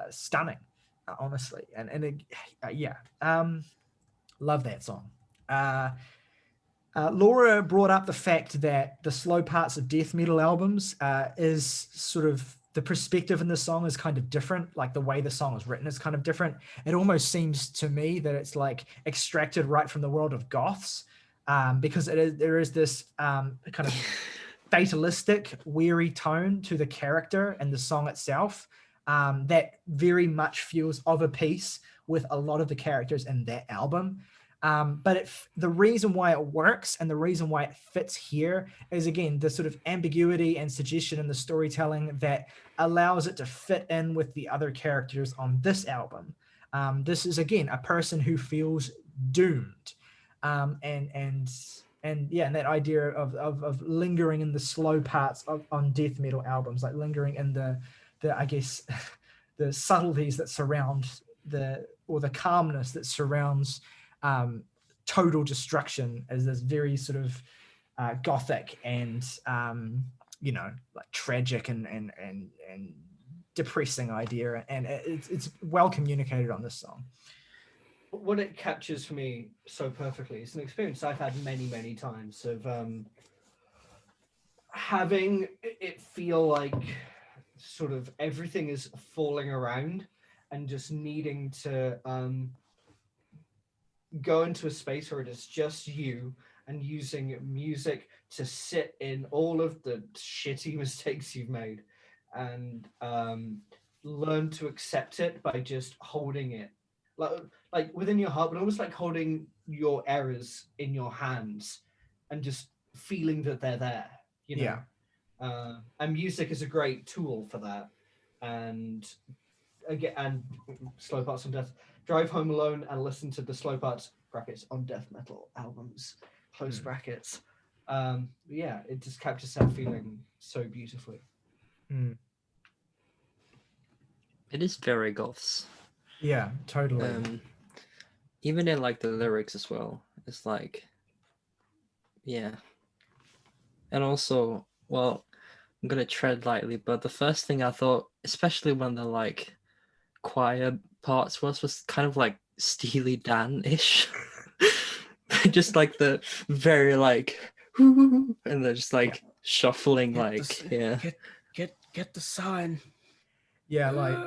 stunning, honestly. Love that song. Laura brought up the fact that the slow parts of death metal albums is sort of, the perspective in the song is kind of different. Like the way the song is written is kind of different. It almost seems to me that it's like extracted right from the world of goths, because there is this kind of fatalistic, weary tone to the character and the song itself that very much feels of a piece with a lot of the characters in that album. But the reason why it works and the reason why it fits here is, again, the sort of ambiguity and suggestion in the storytelling that allows it to fit in with the other characters on this album. This is, again, a person who feels doomed. And that idea of lingering in the slow parts on death metal albums, like lingering in the I guess the subtleties that surround the calmness that surrounds total destruction, as this very sort of gothic and like tragic and depressing idea, and it's well communicated on this song. What it captures for me so perfectly is an experience I've had many times of having it feel like sort of everything is falling around and just needing to go into a space where it is just you, and using music to sit in all of the shitty mistakes you've made and learn to accept it by just holding it like within your heart, but almost like holding your errors in your hands and just feeling that they're there, you know? Yeah. And music is a great tool for that. And again, and slow parts on death. Drive home alone and listen to the slow parts brackets on death metal albums, close brackets. Yeah, it just captures that feeling so beautifully. It is very goths. Yeah, totally. Even in like the lyrics as well, it's like, yeah. And also, well, I'm gonna tread lightly, but the first thing I thought, especially when the like choir parts was kind of like Steely Dan-ish. Just like the very like and they're just like shuffling, get the sign. Yeah, like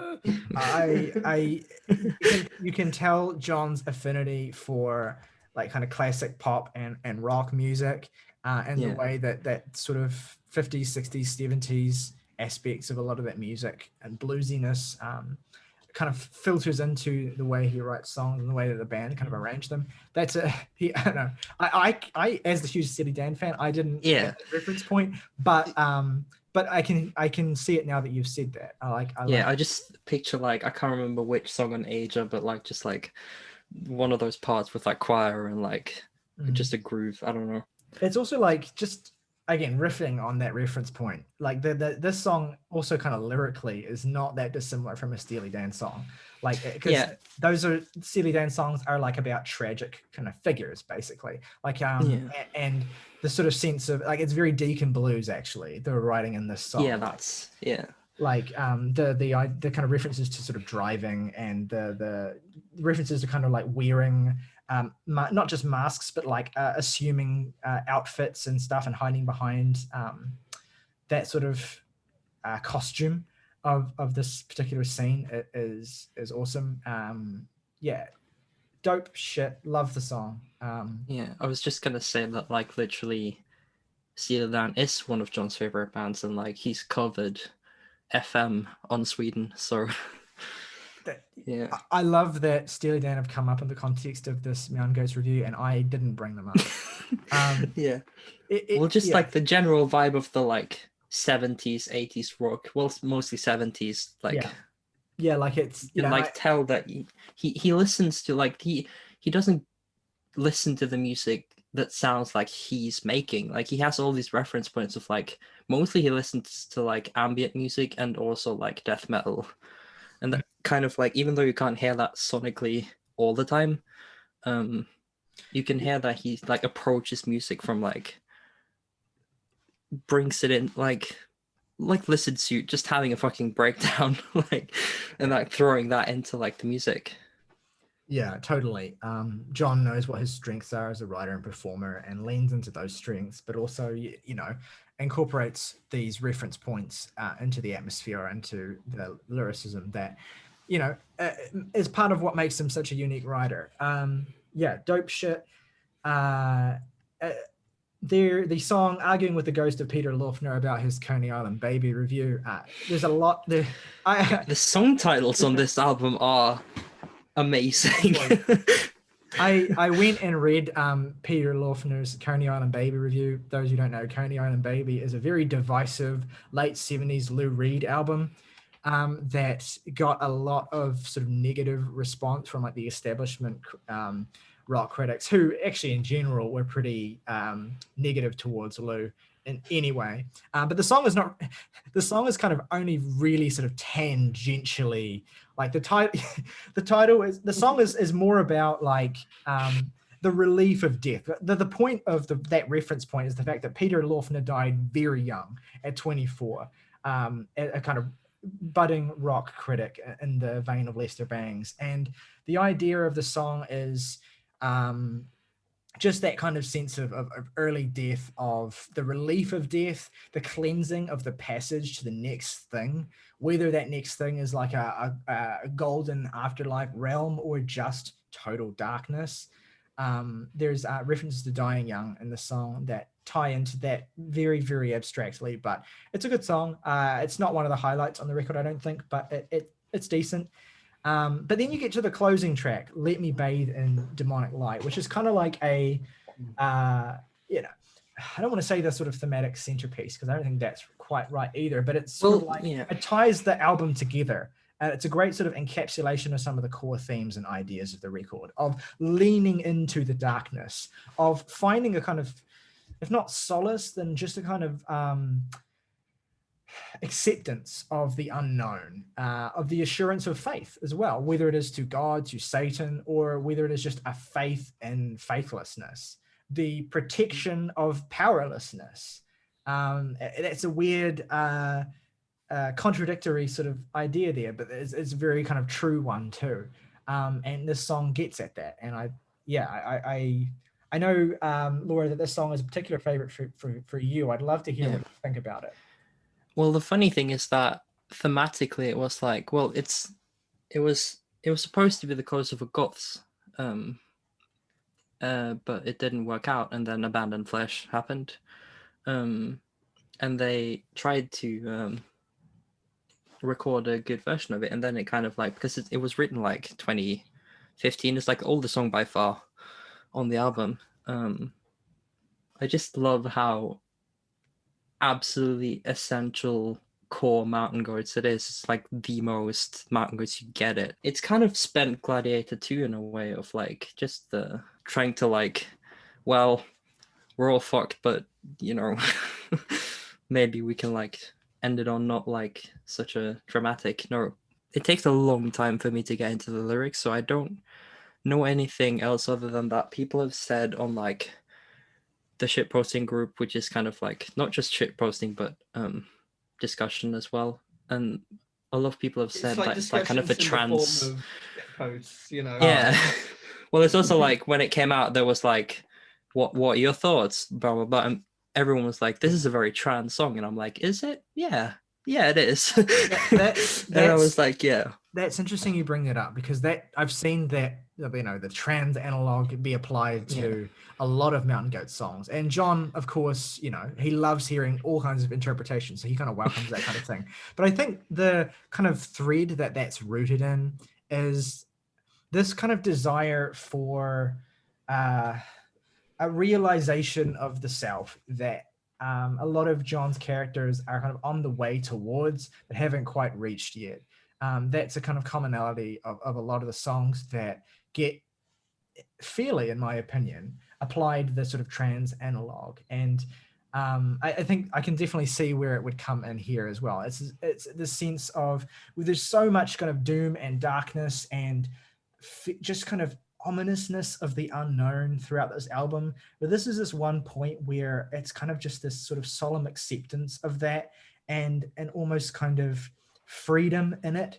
you can tell John's affinity for like kind of classic pop and rock music, and the way that sort of 50s, 60s, 70s aspects of a lot of that music and bluesiness kind of filters into the way he writes songs and the way that the band kind of arrange them. That's I don't know. I as the huge Steely Dan fan, I didn't get that reference point, but I can see it now that you've said that. I just picture like, I can't remember which song on Asia, but like just like one of those parts with like choir and like just a groove. I don't know. It's also like, just again riffing on that reference point, like this song also kind of lyrically is not that dissimilar from a Steely Dan song, like, because those are Steely Dan songs are like about tragic kind of figures basically, like and the sort of sense of like, it's very Deacon blues actually they were writing in this song. Like the kind of references to sort of driving and the references to kind of like wearing not just masks, but like assuming outfits and stuff and hiding behind that sort of costume of this particular scene is awesome. dope shit. Love the song. Yeah, I was just gonna say that, like, literally, Steely Dan is one of John's favorite bands, and like he's covered FM on Sweden. So yeah, I love that Steely Dan have come up in the context of this Meow Goats review, and I didn't bring them up. yeah. Well, just like the general vibe of the like 70s, 80s rock. Well, mostly 70s. Like yeah, like it's you can tell that he listens to like he doesn't listen to the music that sounds like he's making. Like he has all these reference points of like mostly he listens to like ambient music and also like death metal, and that kind of like, even though you can't hear that sonically all the time, you can hear that he like approaches music from like brings it in like Lizard Suit just having a fucking breakdown like and like throwing that into like the music. Yeah, totally. John knows what his strengths are as a writer and performer and leans into those strengths, but also, you know, incorporates these reference points into the atmosphere, into the lyricism that, you know, is part of what makes him such a unique writer. Yeah, dope shit. The song "Arguing with the Ghost of Peter Lorfner" about his Coney Island Baby review. There's a lot there. The song titles on this album are amazing. I went and read Peter Lorfner's Coney Island Baby review. Those who don't know, Coney Island Baby is a very divisive late 70s Lou Reed album that got a lot of sort of negative response from like the establishment rock critics, who actually in general were pretty negative towards Lou in any way. But the song is kind of only really sort of tangentially, like the song is more about like the relief of death. The point of that reference point is the fact that Peter Lorfner died very young at 24, a kind of budding rock critic in the vein of Lester Bangs. And the idea of the song is just that kind of sense of early death, of the relief of death, the cleansing of the passage to the next thing, whether that next thing is like a golden afterlife realm or just total darkness. There's references to dying young in the song that tie into that very, very abstractly, but it's a good song. It's not one of the highlights on the record, I don't think, but it's decent. But then you get to the closing track, "Let Me Bathe in Demonic Light," which is kind of like a, you know, I don't want to say the sort of thematic centerpiece because I don't think that's quite right either, but it's sort of like, it ties the album together. It's a great sort of encapsulation of some of the core themes and ideas of the record, of leaning into the darkness, of finding a kind of, if not solace, then just a kind of acceptance of the unknown, of the assurance of faith as well, whether it is to God, to Satan, or whether it is just a faith in faithlessness, the protection of powerlessness. That's a weird contradictory sort of idea there, but it's a very kind of true one too. And this song gets at that. And I know, Laura, that this song is a particular favorite for you. I'd love to hear what you think about it. Well, the funny thing is that thematically it was like, well, it was supposed to be the close of a Goths, but it didn't work out, and then Abandoned Flesh happened, and they tried to record a good version of it, and then it kind of like, because it was written like 2015, it's like the oldest song by far on the album. I just love how absolutely essential core Mountain Goats it is. It's like the most Mountain Goats you get it. It's kind of spent Gladiator 2 in a way of like just the trying to like, well, we're all fucked, but you know, maybe we can like end it on not like such a dramatic note. It takes a long time for me to get into the lyrics, so I don't know anything else other than that people have said on like the shitposting group, which is kind of like not just shitposting but discussion as well, and a lot of people have said like it's like kind of a trans posts, you know. Yeah. Well, it's also like when it came out there was like what are your thoughts, blah blah blah, and everyone was like, this is a very trans song, and I'm like, is it? Yeah it is. And I was like, yeah, that's interesting you bring that up, because that I've seen that the trans analog be applied to a lot of Mountain Goat songs. And John, of course, he loves hearing all kinds of interpretations, so he kind of welcomes that kind of thing. But I think the kind of thread that's rooted in is this kind of desire for a realization of the self that a lot of John's characters are kind of on the way towards, but haven't quite reached yet. That's a kind of commonality of a lot of the songs that get fairly, in my opinion, applied the sort of trans analog. And I think I can definitely see where it would come in here as well. It's the sense of, well, there's so much kind of doom and darkness and just kind of ominousness of the unknown throughout this album, but this is this one point where it's kind of just this sort of solemn acceptance of that, and almost kind of freedom in it,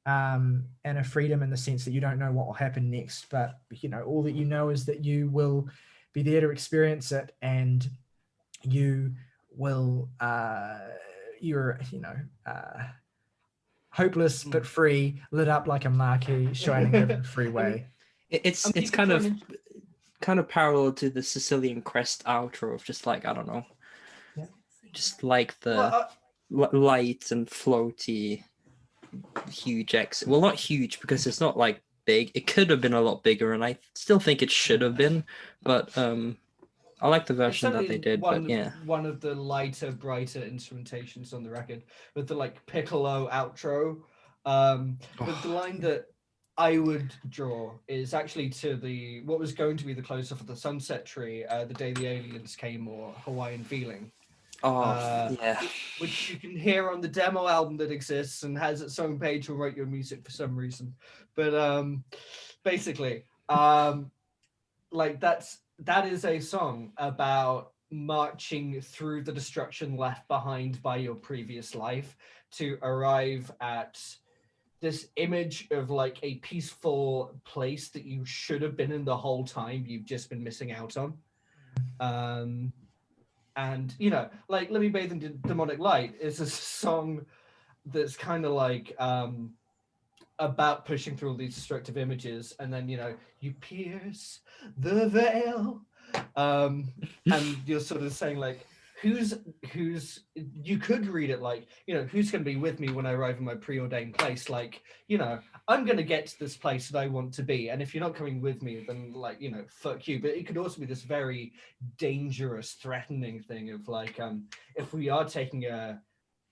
and a freedom in the sense that you don't know what will happen next, but all that you know is that you will be there to experience it, and you will you're hopeless but free, lit up like a marquee shining over the freeway. It's kind of parallel to the Sicilian Crest outro of just like, I don't know, just like the light and floaty, huge exit. Well, not huge because it's not like big. It could have been a lot bigger, and I still think it should have been. But I like the version that they did. One of the lighter, brighter instrumentations on the record with the like piccolo outro. But the line that I would draw is actually to what was going to be the close-up of the Sunset Tree, The Day the Aliens Came, or Hawaiian Feeling. Which you can hear on the demo album that exists and has its own page for Write Your Music for some reason. But basically, like that is a song about marching through the destruction left behind by your previous life to arrive at this image of like a peaceful place that you should have been in the whole time, you've just been missing out on. And like Let Me Bathe in Demonic Light is a song that's kind of like about pushing through all these destructive images, and then you pierce the veil, and you're sort of saying like, who's you could read it like, who's going to be with me when I arrive in my preordained place, like, I'm going to get to this place that I want to be, and if you're not coming with me, then like, fuck you. But it could also be this very dangerous, threatening thing of like, if we are taking a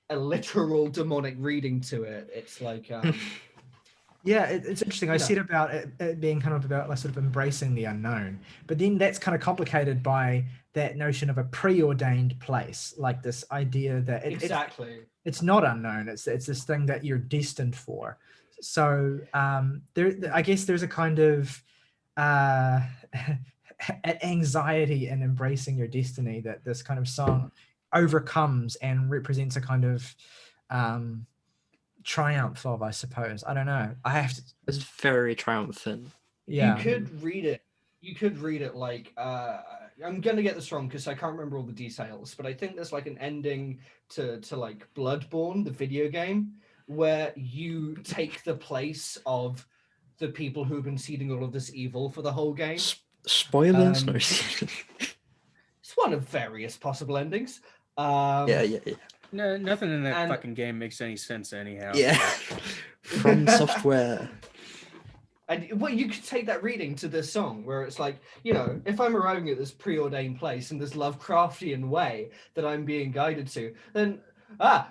literal demonic reading to it, it's like yeah, it's interesting. I said about it being kind of about like sort of embracing the unknown, but then that's kind of complicated by that notion of a preordained place, like this idea that it's not unknown. It's this thing that you're destined for. So I guess there's a kind of anxiety in embracing your destiny that this kind of song overcomes and represents a kind of triumph of, I suppose. I don't know. It's very triumphant. Yeah. You could read it like I'm gonna get this wrong because I can't remember all the details, but I think there's like an ending to like Bloodborne, the video game, where you take the place of the people who've been seeding all of this evil for the whole game. Spoilers? No. It's one of various possible endings. Yeah. No, nothing in that fucking game makes any sense anyhow. Yeah. From Software. And well, you could take that reading to this song where it's like, if I'm arriving at this preordained place in this Lovecraftian way that I'm being guided to, then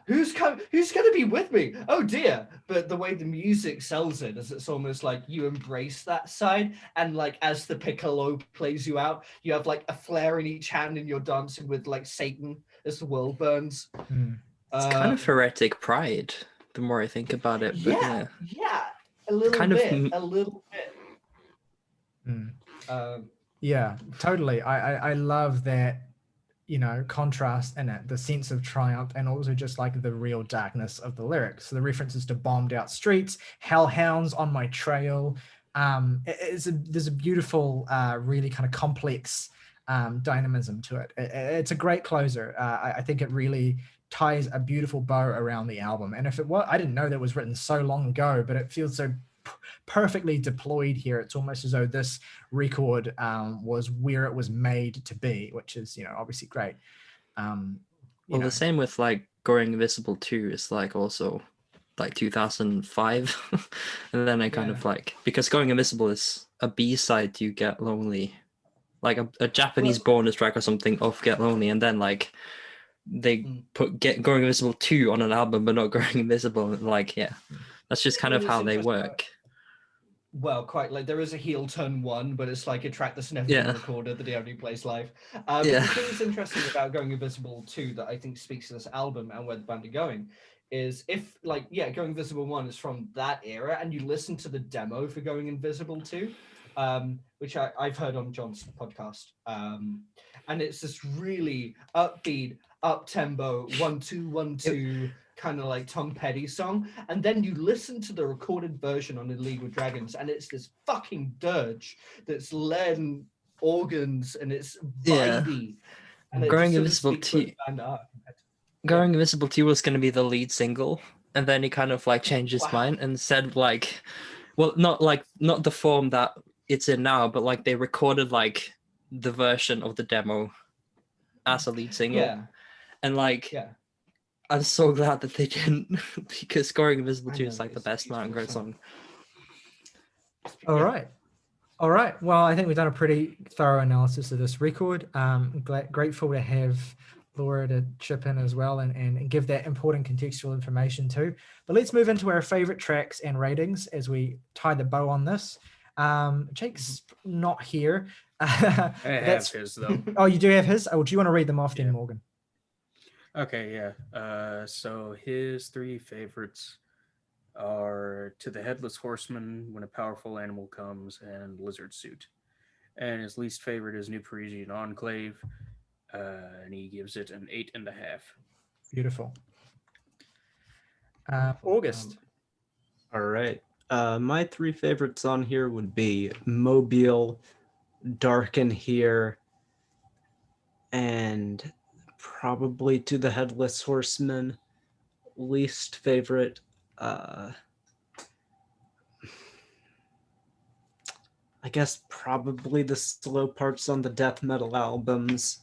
who's going to be with me? Oh dear. But the way the music sells it is it's almost like you embrace that side, and like as the piccolo plays you out, you have like a flare in each hand and you're dancing with like Satan as the world burns. It's kind of heretic pride the more I think about it. But yeah. A little bit. Yeah, totally. I love that, contrast in it, the sense of triumph, and also just like the real darkness of the lyrics. So the references to bombed out streets, hellhounds on my trail. There's a beautiful, really kind of complex dynamism to it. It's a great closer. I think it really ties a beautiful bow around the album. And if it was, I didn't know that was written so long ago, but it feels so perfectly deployed here. It's almost as though this record was where it was made to be, which is, obviously great. Well, the same with like Going Invisible 2 is like also like 2005. And then I kind of like, because Going Invisible is a B-side to Get Lonely, like a Japanese bonus track or something of Get Lonely, and then like they put Going Invisible 2 on an album but not Going Invisible. Like, yeah, that's just kind of how they work. Well, quite like there is a Heel Turn 1, but it's like a track that's never been recorded that he only plays live. The thing that's interesting about Going Invisible 2 that I think speaks to this album and where the band are going is if like, Going Invisible 1 is from that era and you listen to the demo for Going Invisible 2, which I've heard on John's podcast, and it's this really upbeat, up-tempo, 1-2-1-2, kind of like Tom Petty song, and then you listen to the recorded version on Illegal Dragons and it's this fucking dirge that's lead and organs and it's vibey. And Going Invisible 2 Going Invisible 2 was going to be the lead single, and then he kind of like changed his mind and said like, well, not the form that it's in now, but like they recorded like the version of the demo as a lead single. And like I'm so glad that they didn't, because Going Invisible 2 is like the best Mountain Goat song. All right. Well, I think we've done a pretty thorough analysis of this record. Grateful to have Laura to chip in as well and give that important contextual information too. But let's move into our favorite tracks and ratings as we tie the bow on this. Jake's not here. I have his though. Oh, you do have his? Oh, do you want to read them off then, Morgan? Okay, so his three favorites are To the Headless Horseman, When a Powerful Animal Comes, and Lizard Suit. And his least favorite is New Parisian Enclave, and he gives it an 8.5. Beautiful. August. All right. My three favorites on here would be Mobile, Dark in Here, and probably To the Headless Horseman. Least favorite, I guess probably the slow parts on the death metal albums,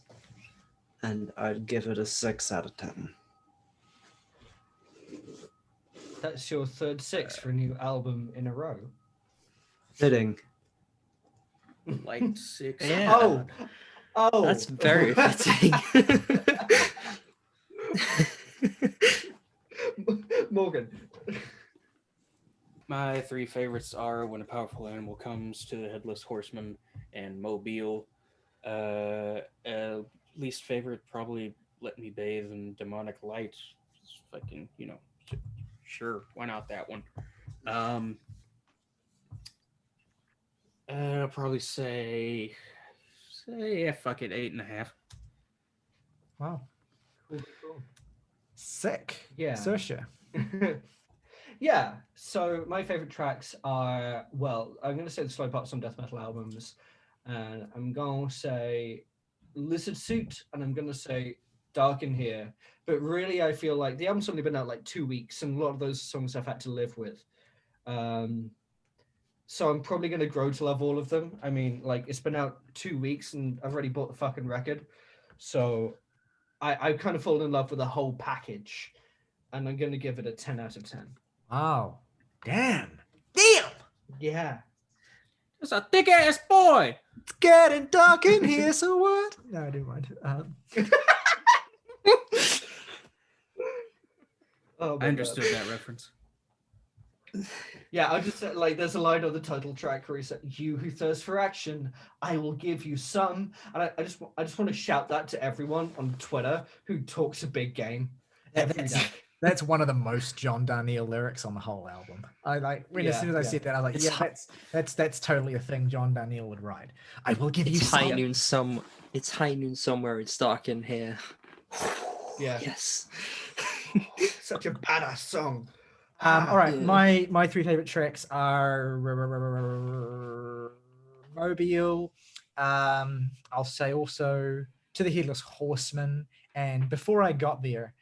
and I'd give it a 6 out of 10. That's your third 6 for a new album in a row. Fitting. Like 6. Yeah. Oh, that's very fitting. Morgan. My three favorites are When a Powerful Animal Comes, To the Headless Horseman, and Mobile. Least favorite, probably Let Me Bathe in Demonic Light. It's fucking, sure, why not that one? I'll probably say fuck it, 8.5. Wow. Cool. Sick. Yeah. Saoirse. Yeah, so my favorite tracks are, well, I'm going to say the slow parts on death metal albums, and I'm going to say Lizard Suit, and I'm going to say Dark in Here. But really, I feel like the album's only been out like 2 weeks, and a lot of those songs I've had to live with. So I'm probably going to grow to love all of them. I mean, like, it's been out 2 weeks, and I've already bought the fucking record. So I kind of fall in love with the whole package, and I'm going to give it a 10 out of 10. Wow. Damn. Yeah. It's a thick ass boy. It's getting dark in here, so what? No, I don't mind. Oh, I understood that reference. Yeah, I just said, like, there's a line on the title track where he said, "You who thirst for action, I will give you some." And I just want to shout that to everyone on Twitter who talks a big game every day. That's one of the most John Darnielle lyrics on the whole album. I like when as soon as I said that, I was like, that's totally a thing John Darnielle would write. I will give you some. It's high noon somewhere. It's dark in here. Yeah. Yes. Such a badass song. All right, my three favorite tracks are Mobile. I'll say also To the Headless Horseman. And before I got there,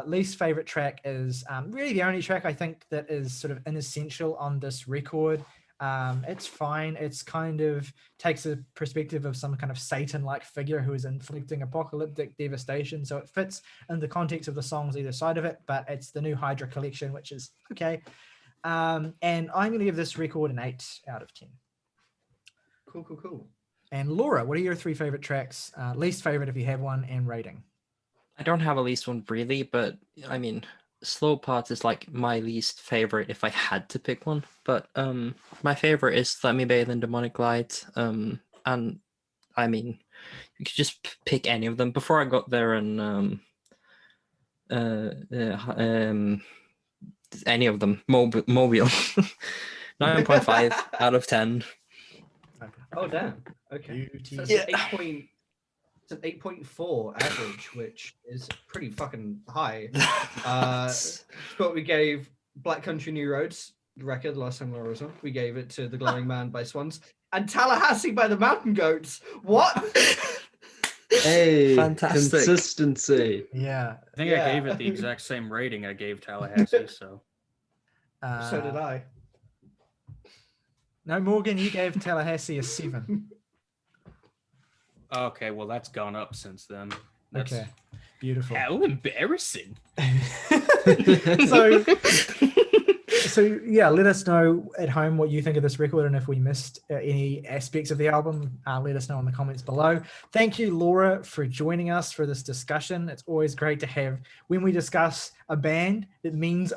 Least favorite track is really the only track I think that is sort of inessential on this record. It's fine. It's kind of takes a perspective of some kind of Satan-like figure who is inflicting apocalyptic devastation. So it fits in the context of the songs either side of it, but it's the new Hydra collection, which is okay. And I'm going to give this record an 8 out of 10. Cool. And Laura, what are your 3 favorite tracks? Least favorite if you have one, and rating. I don't have a least one really, but I mean, Slow Parts is like my least favorite if I had to pick one. But my favorite is Let Me Bathe in Demonic Light. And I mean, you could just pick any of them. Before I got there, and any of them, Mobile, 9.5 out of 10. Oh damn. Okay. So it's Yeah. It's an 8.4 average, which is pretty fucking high. But we gave Black Country New Roads, the record, last time Laura was on. We gave it to The Glowing Man by Swans and Tallahassee by the Mountain Goats. What? Hey, Fantastic. consistency. Yeah. I think I gave it the exact same rating I gave Tallahassee. So So did I. No, Morgan, you gave Tallahassee a 7. okay, well that's gone up since then. That's Okay, beautiful. how embarrassing. So yeah, let us know at home what you think of this record, and if we missed any aspects of the album, let us know in the comments below. Thank you, Laura, for joining us for this discussion. It's always great to have when we discuss a band that means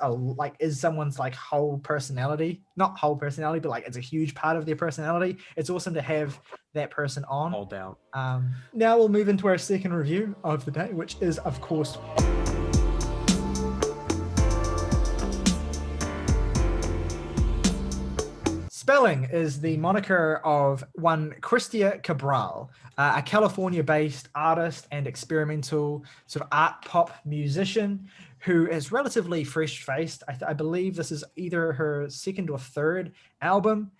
is someone's like whole personality, not whole personality, but like it's a huge part of their personality. It's awesome to have that person on. All doubt. Now we'll move into our second review of the day, which is of course Spelling is the moniker of one Cristia Cabral, a California-based artist and experimental sort of art pop musician who is relatively fresh-faced. I believe this is either her second or third album.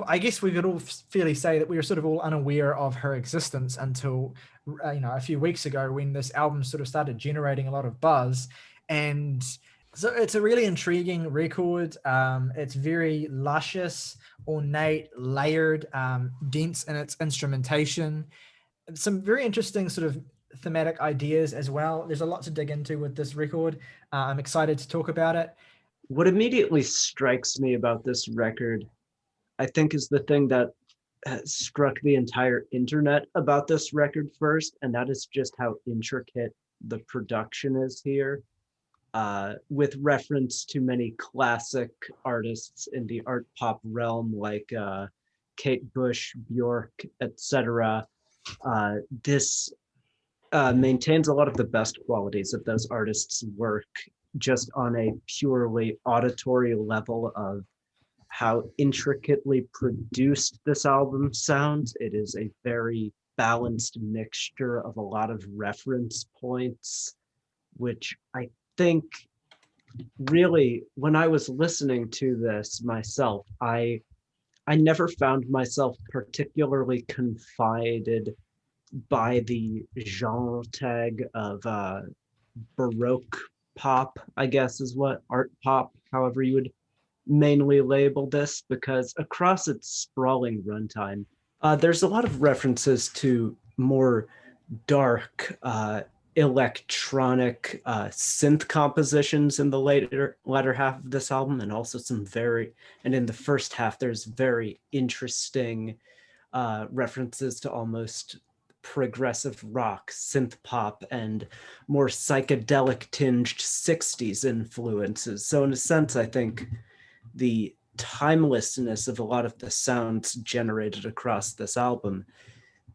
I guess we could all fairly say that we were sort of all unaware of her existence until a few weeks ago when this album sort of started generating a lot of buzz. And so it's a really intriguing record. It's very luscious, ornate, layered, dense in its instrumentation. Some very interesting sort of thematic ideas as well. There's a lot to dig into with this record. I'm excited to talk about it. What immediately strikes me about this record, I think, is the thing that struck the entire internet about this record first, and that is just how intricate the production is here. With reference to many classic artists in the art pop realm like Kate Bush, Bjork, etc. This maintains a lot of the best qualities of those artists' work just on a purely auditory level of how intricately produced this album sounds. It is a very balanced mixture of a lot of reference points, which I think really, when I was listening to this myself, I never found myself particularly confided by the genre tag of baroque pop, I guess is what, art pop, however you would mainly label this, because across its sprawling runtime, there's a lot of references to more dark electronic synth compositions in the latter half of this album, and also and in the first half there's very interesting references to almost progressive rock, synth pop, and more psychedelic tinged 60s influences. So in a sense, I think the timelessness of a lot of the sounds generated across this album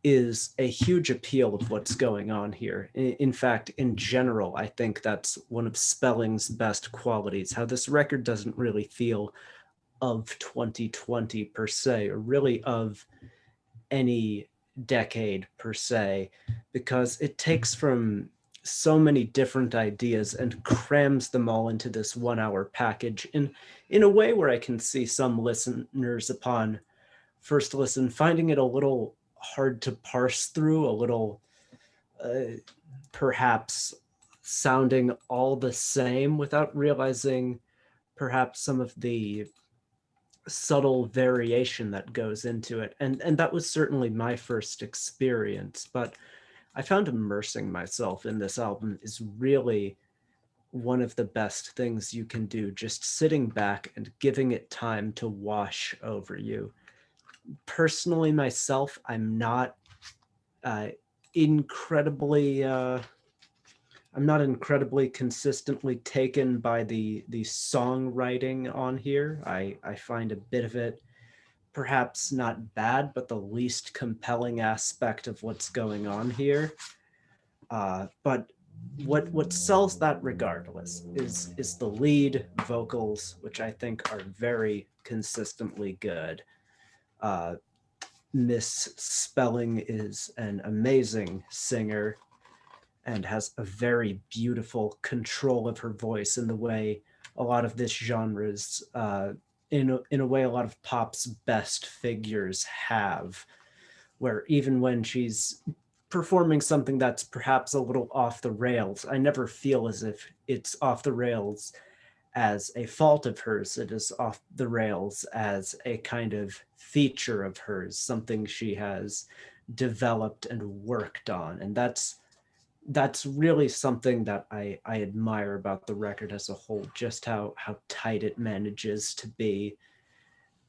is a huge appeal of what's going on here. In fact, in general, I think that's one of Spelling's best qualities, how this record doesn't really feel of 2020 per se, or really of any decade per se, because it takes from so many different ideas and crams them all into this 1 hour package in a way where I can see some listeners upon first listen finding it a little hard to parse through, a little perhaps sounding all the same without realizing perhaps some of the subtle variation that goes into it. And that was certainly my first experience, but I found immersing myself in this album is really one of the best things you can do, just sitting back and giving it time to wash over you. Personally, myself, I'm not incredibly consistently taken by the songwriting on here. I find a bit of it perhaps not bad, but the least compelling aspect of what's going on here. But what sells that regardless is the lead vocals, which I think are very consistently good. Miss Spelling is an amazing singer and has a very beautiful control of her voice in the way a lot of this genre's in a way a lot of pop's best figures have, where even when she's performing something that's perhaps a little off the rails, I never feel as if it's off the rails as a fault of hers. It is off the rails as a kind of feature of hers, something she has developed and worked on. And that's really something that I admire about the record as a whole, just how tight it manages to be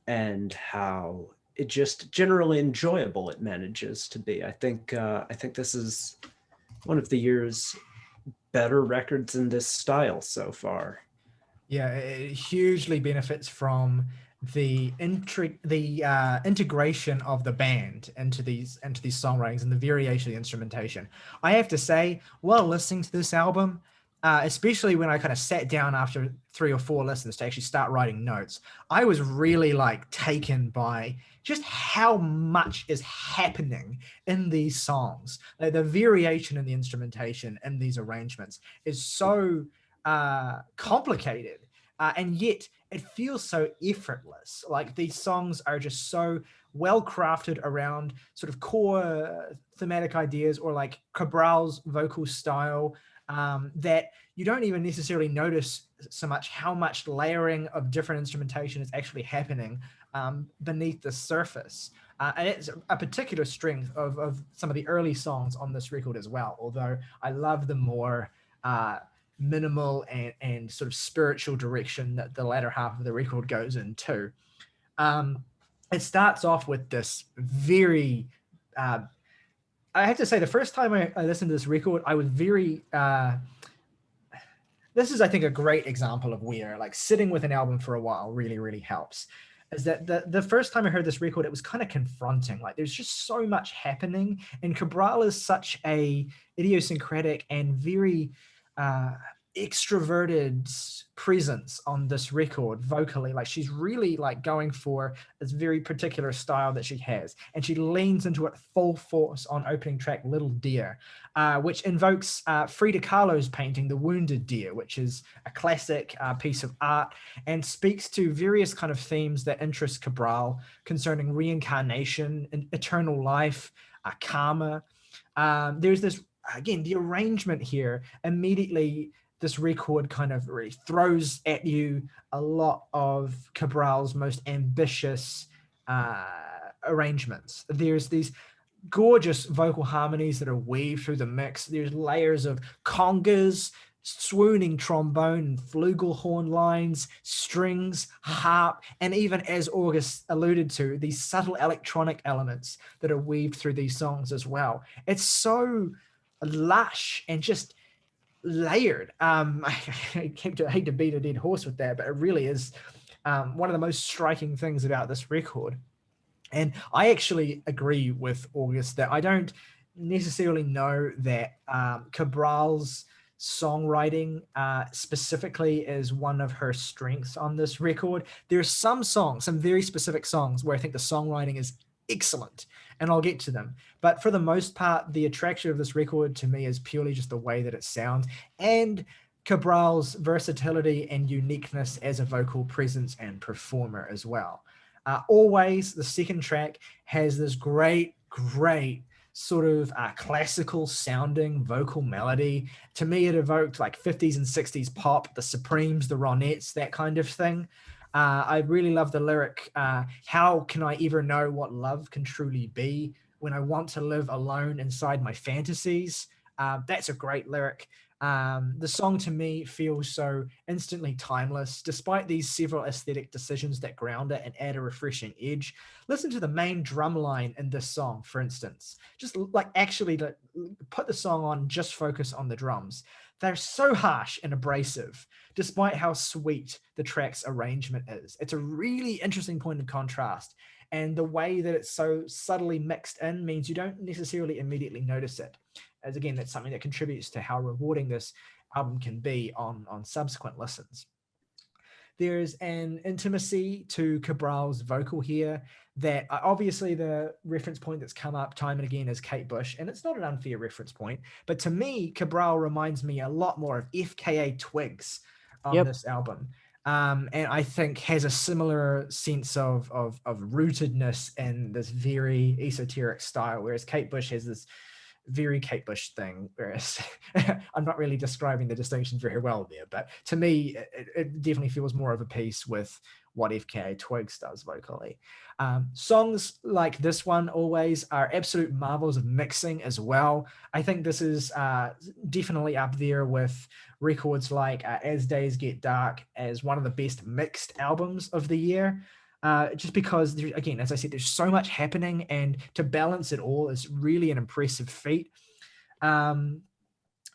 and how it just generally enjoyable it manages to be. I think this is one of the year's better records in this style so far. Yeah, it hugely benefits from the integration of the band into these songwritings and the variation of the instrumentation. I have to say, while listening to this album, especially when I kind of sat down after 3 or 4 listens to actually start writing notes, I was really like taken by just how much is happening in these songs. Like, the variation in the instrumentation in these arrangements is so complicated, and yet it feels so effortless. Like, these songs are just so well crafted around sort of core thematic ideas, or like Cabral's vocal style, that you don't even necessarily notice so much how much layering of different instrumentation is actually happening beneath the surface. And it's a particular strength of some of the early songs on this record as well, although I love the more minimal and sort of spiritual direction that the latter half of the record goes into. It starts off with this very I have to say, the first time I listened to this record, I was very this is, I think, a great example of where like sitting with an album for a while really, really helps. Is that the first time I heard this record, it was kind of confronting. Like, there's just so much happening, and Cabral is such a idiosyncratic and very extroverted presence on this record vocally. Like, she's really like going for this very particular style that she has, and she leans into it full force on opening track Little Deer, which invokes Frida Kahlo's painting The Wounded Deer, which is a classic piece of art, and speaks to various kind of themes that interest Cabral concerning reincarnation and eternal life, karma. There's this, again, the arrangement here immediately, this record kind of really throws at you a lot of Cabral's most ambitious arrangements. There's these gorgeous vocal harmonies that are weaved through the mix. There's layers of congas, swooning trombone and flugelhorn lines, strings, harp, and even, as August alluded to, these subtle electronic elements that are weaved through these songs as well. It's so lush and just layered. I hate to beat a dead horse with that, but it really is one of the most striking things about this record. And I actually agree with August that I don't necessarily know that Cabral's songwriting specifically is one of her strengths on this record. There's some songs, some very specific songs, where I think the songwriting is excellent, and I'll get to them. But for the most part, the attraction of this record to me is purely just the way that it sounds, and Cabral's versatility and uniqueness as a vocal presence and performer as well. Always, the second track, has this great sort of classical sounding vocal melody. To me, it evoked like 50s and 60s pop, the Supremes, the Ronettes, that kind of thing. I really love the lyric, how can I ever know what love can truly be when I want to live alone inside my fantasies? That's a great lyric. The song to me feels so instantly timeless, despite these several aesthetic decisions that ground it and add a refreshing edge. Listen to the main drum line in this song, for instance. Just like actually put the song on, just focus on the drums. They're so harsh and abrasive, despite how sweet the track's arrangement is. It's a really interesting point of contrast. And the way that it's so subtly mixed in means you don't necessarily immediately notice it. As again, that's something that contributes to how rewarding this album can be on subsequent listens. There's an intimacy to Cabral's vocal here that obviously the reference point that's come up time and again is Kate Bush, and it's not an unfair reference point, but to me, Cabral reminds me a lot more of FKA Twigs on this album. And I think has a similar sense of rootedness in this very esoteric style, whereas Kate Bush has this very Kate Bush thing, whereas I'm not really describing the distinction very well there, but to me, it definitely feels more of a piece with what FKA Twigs does vocally. Songs like this one always are absolute marvels of mixing as well. I think this is definitely up there with records like As Days Get Dark as one of the best mixed albums of the year. Just because, again, as I said, there's so much happening, and to balance it all is really an impressive feat. And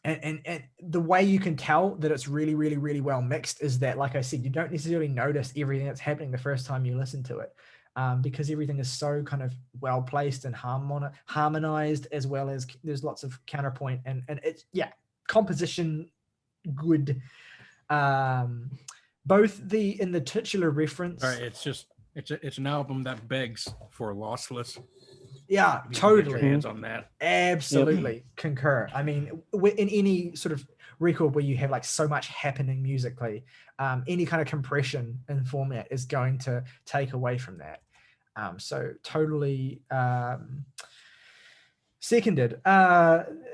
the way you can tell that it's really, really, really well mixed is that, like I said, you don't necessarily notice everything that's happening the first time you listen to it, because everything is so kind of well placed and harmonized, as well as there's lots of counterpoint and it's composition good. Both in the titular reference. All right, it's an album that begs for lossless. Yeah, You totally. Get your hands on that. Absolutely concur. I mean, in any sort of record where you have like so much happening musically, any kind of compression in format is going to take away from that. So totally seconded.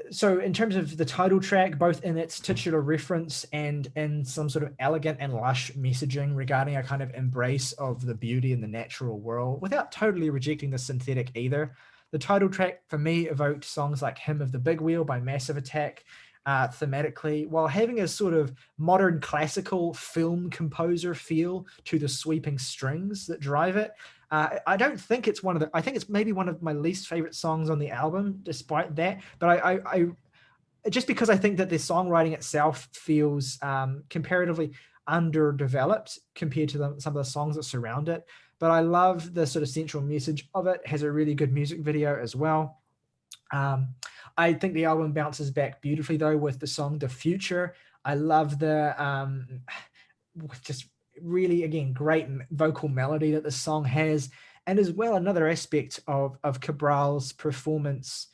So in terms of the title track, both in its titular reference and in some sort of elegant and lush messaging regarding a kind of embrace of the beauty in the natural world, without totally rejecting the synthetic either. The title track for me evoked songs like Hymn of the Big Wheel by Massive Attack thematically, while having a sort of modern classical film composer feel to the sweeping strings that drive it. I don't think it's I think it's maybe one of my least favorite songs on the album, despite that. But I just because I think that the songwriting itself feels comparatively underdeveloped compared to some of the songs that surround it. But I love the sort of central message of it. It has a really good music video as well. I think the album bounces back beautifully though with the song "The Future." I love the just really, again, great vocal melody that the song has. And as well, another aspect of Cabral's performance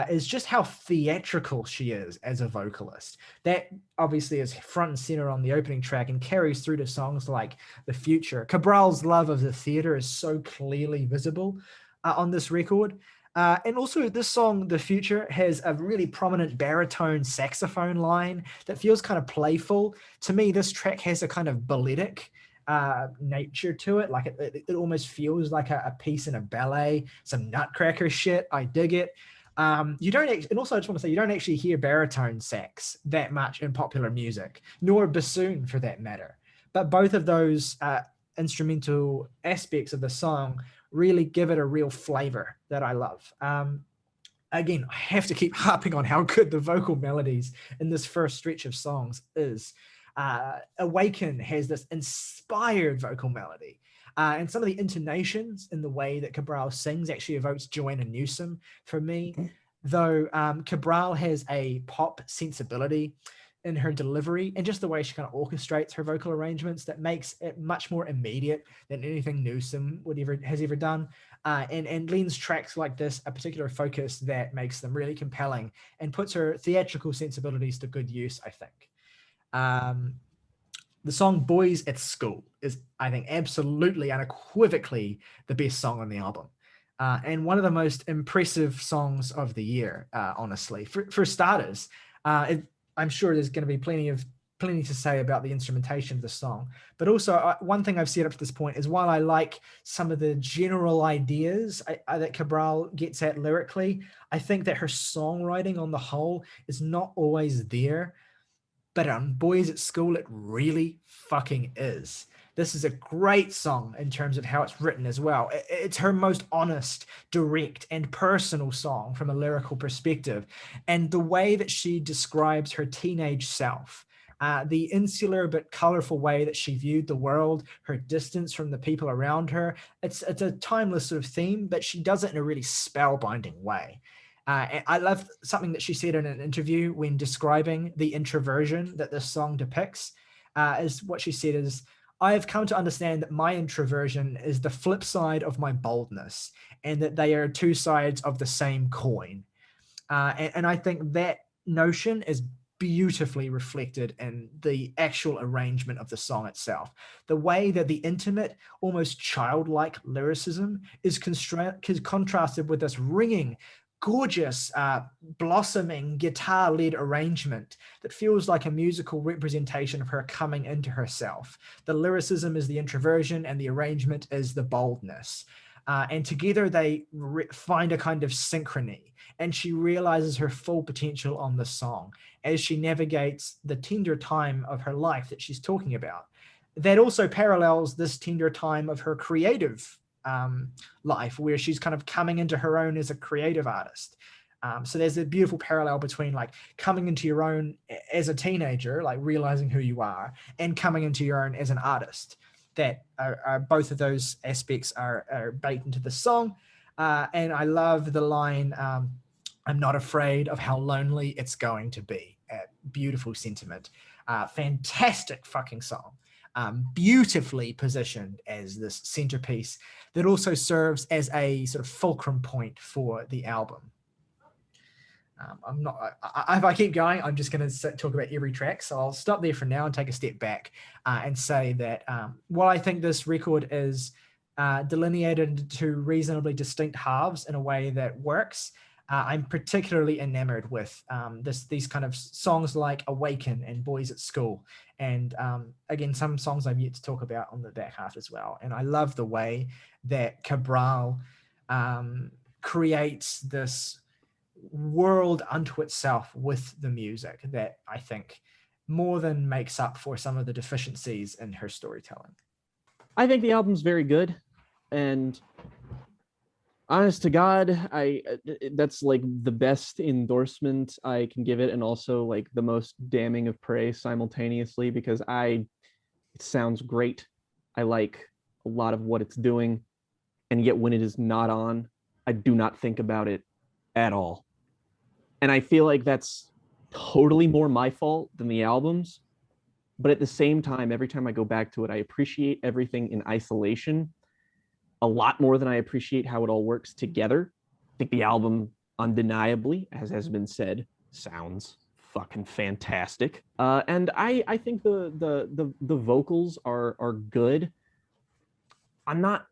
is just how theatrical she is as a vocalist. That obviously is front and center on the opening track and carries through to songs like The Future. Cabral's love of the theater is so clearly visible on this record. And also this song, The Future, has a really prominent baritone saxophone line that feels kind of playful. To me, this track has a kind of balletic nature to it. Like it almost feels like a piece in a ballet, some nutcracker shit. I dig it. You don't, and also I just want to say, you don't actually hear baritone sax that much in popular music, nor bassoon for that matter. But both of those instrumental aspects of the song really give it a real flavor that I love. Again, I have to keep harping on how good the vocal melodies in this first stretch of songs is. Awaken has this inspired vocal melody. And some of the intonations in the way that Cabral sings actually evokes Joanna Newsom for me, though Cabral has a pop sensibility in her delivery and just the way she kind of orchestrates her vocal arrangements that makes it much more immediate than anything Newsom has ever done, and lends tracks like this a particular focus that makes them really compelling and puts her theatrical sensibilities to good use, I think. The song Boys at School is, I think, absolutely unequivocally the best song on the album. and one of the most impressive songs of the year, honestly. For starters, I'm sure there's going to be plenty to say about the instrumentation of the song, but also one thing I've said up to this point is while I like some of the general ideas that Cabral gets at lyrically, I think that her songwriting on the whole is not always there. But on Boys at School, it really fucking is. This is a great song in terms of how it's written as well. It's her most honest, direct, and personal song from a lyrical perspective. And the way that she describes her teenage self, the insular but colorful way that she viewed the world, her distance from the people around her, it's a timeless sort of theme, but she does it in a really spellbinding way. And I love something that she said in an interview when describing the introversion that this song depicts. Is what she said is, I have come to understand that my introversion is the flip side of my boldness, and that they are two sides of the same coin. And I think that notion is beautifully reflected in the actual arrangement of the song itself. The way that the intimate, almost childlike lyricism is contrasted with this ringing, gorgeous, blossoming guitar-led arrangement that feels like a musical representation of her coming into herself. The lyricism is the introversion and the arrangement is the boldness. And together they find a kind of synchrony, and she realizes her full potential on the song as she navigates the tender time of her life that she's talking about. That also parallels this tender time of her creative life, where she's kind of coming into her own as a creative artist. So there's a beautiful parallel between like coming into your own as a teenager, like realizing who you are, and coming into your own as an artist. That are both of those aspects are baked into the song. And I love the line, I'm not afraid of how lonely it's going to be. Beautiful sentiment. Fantastic fucking song. Beautifully positioned as this centerpiece that also serves as a sort of fulcrum point for the album. If I keep going, I'm just going to talk about every track. So I'll stop there for now and take a step back and say that while I think this record is delineated into reasonably distinct halves in a way that works, I'm particularly enamored with these kind of songs like Awaken and Boys at School. And again, some songs I'm yet to talk about on the back half as well. And I love the way that Cabral creates this world unto itself with the music that I think more than makes up for some of the deficiencies in her storytelling. I think the album's very good, and honest to God, that's like the best endorsement I can give it, and also like the most damning of praise simultaneously, because it sounds great. I like a lot of what it's doing, and yet when it is not on, I do not think about it at all. And I feel like that's totally more my fault than the album's. But at the same time, every time I go back to it, I appreciate everything in isolation a lot more than I appreciate how it all works together. I think the album, undeniably, as has been said, sounds fucking fantastic. And I think the vocals are good. I'm not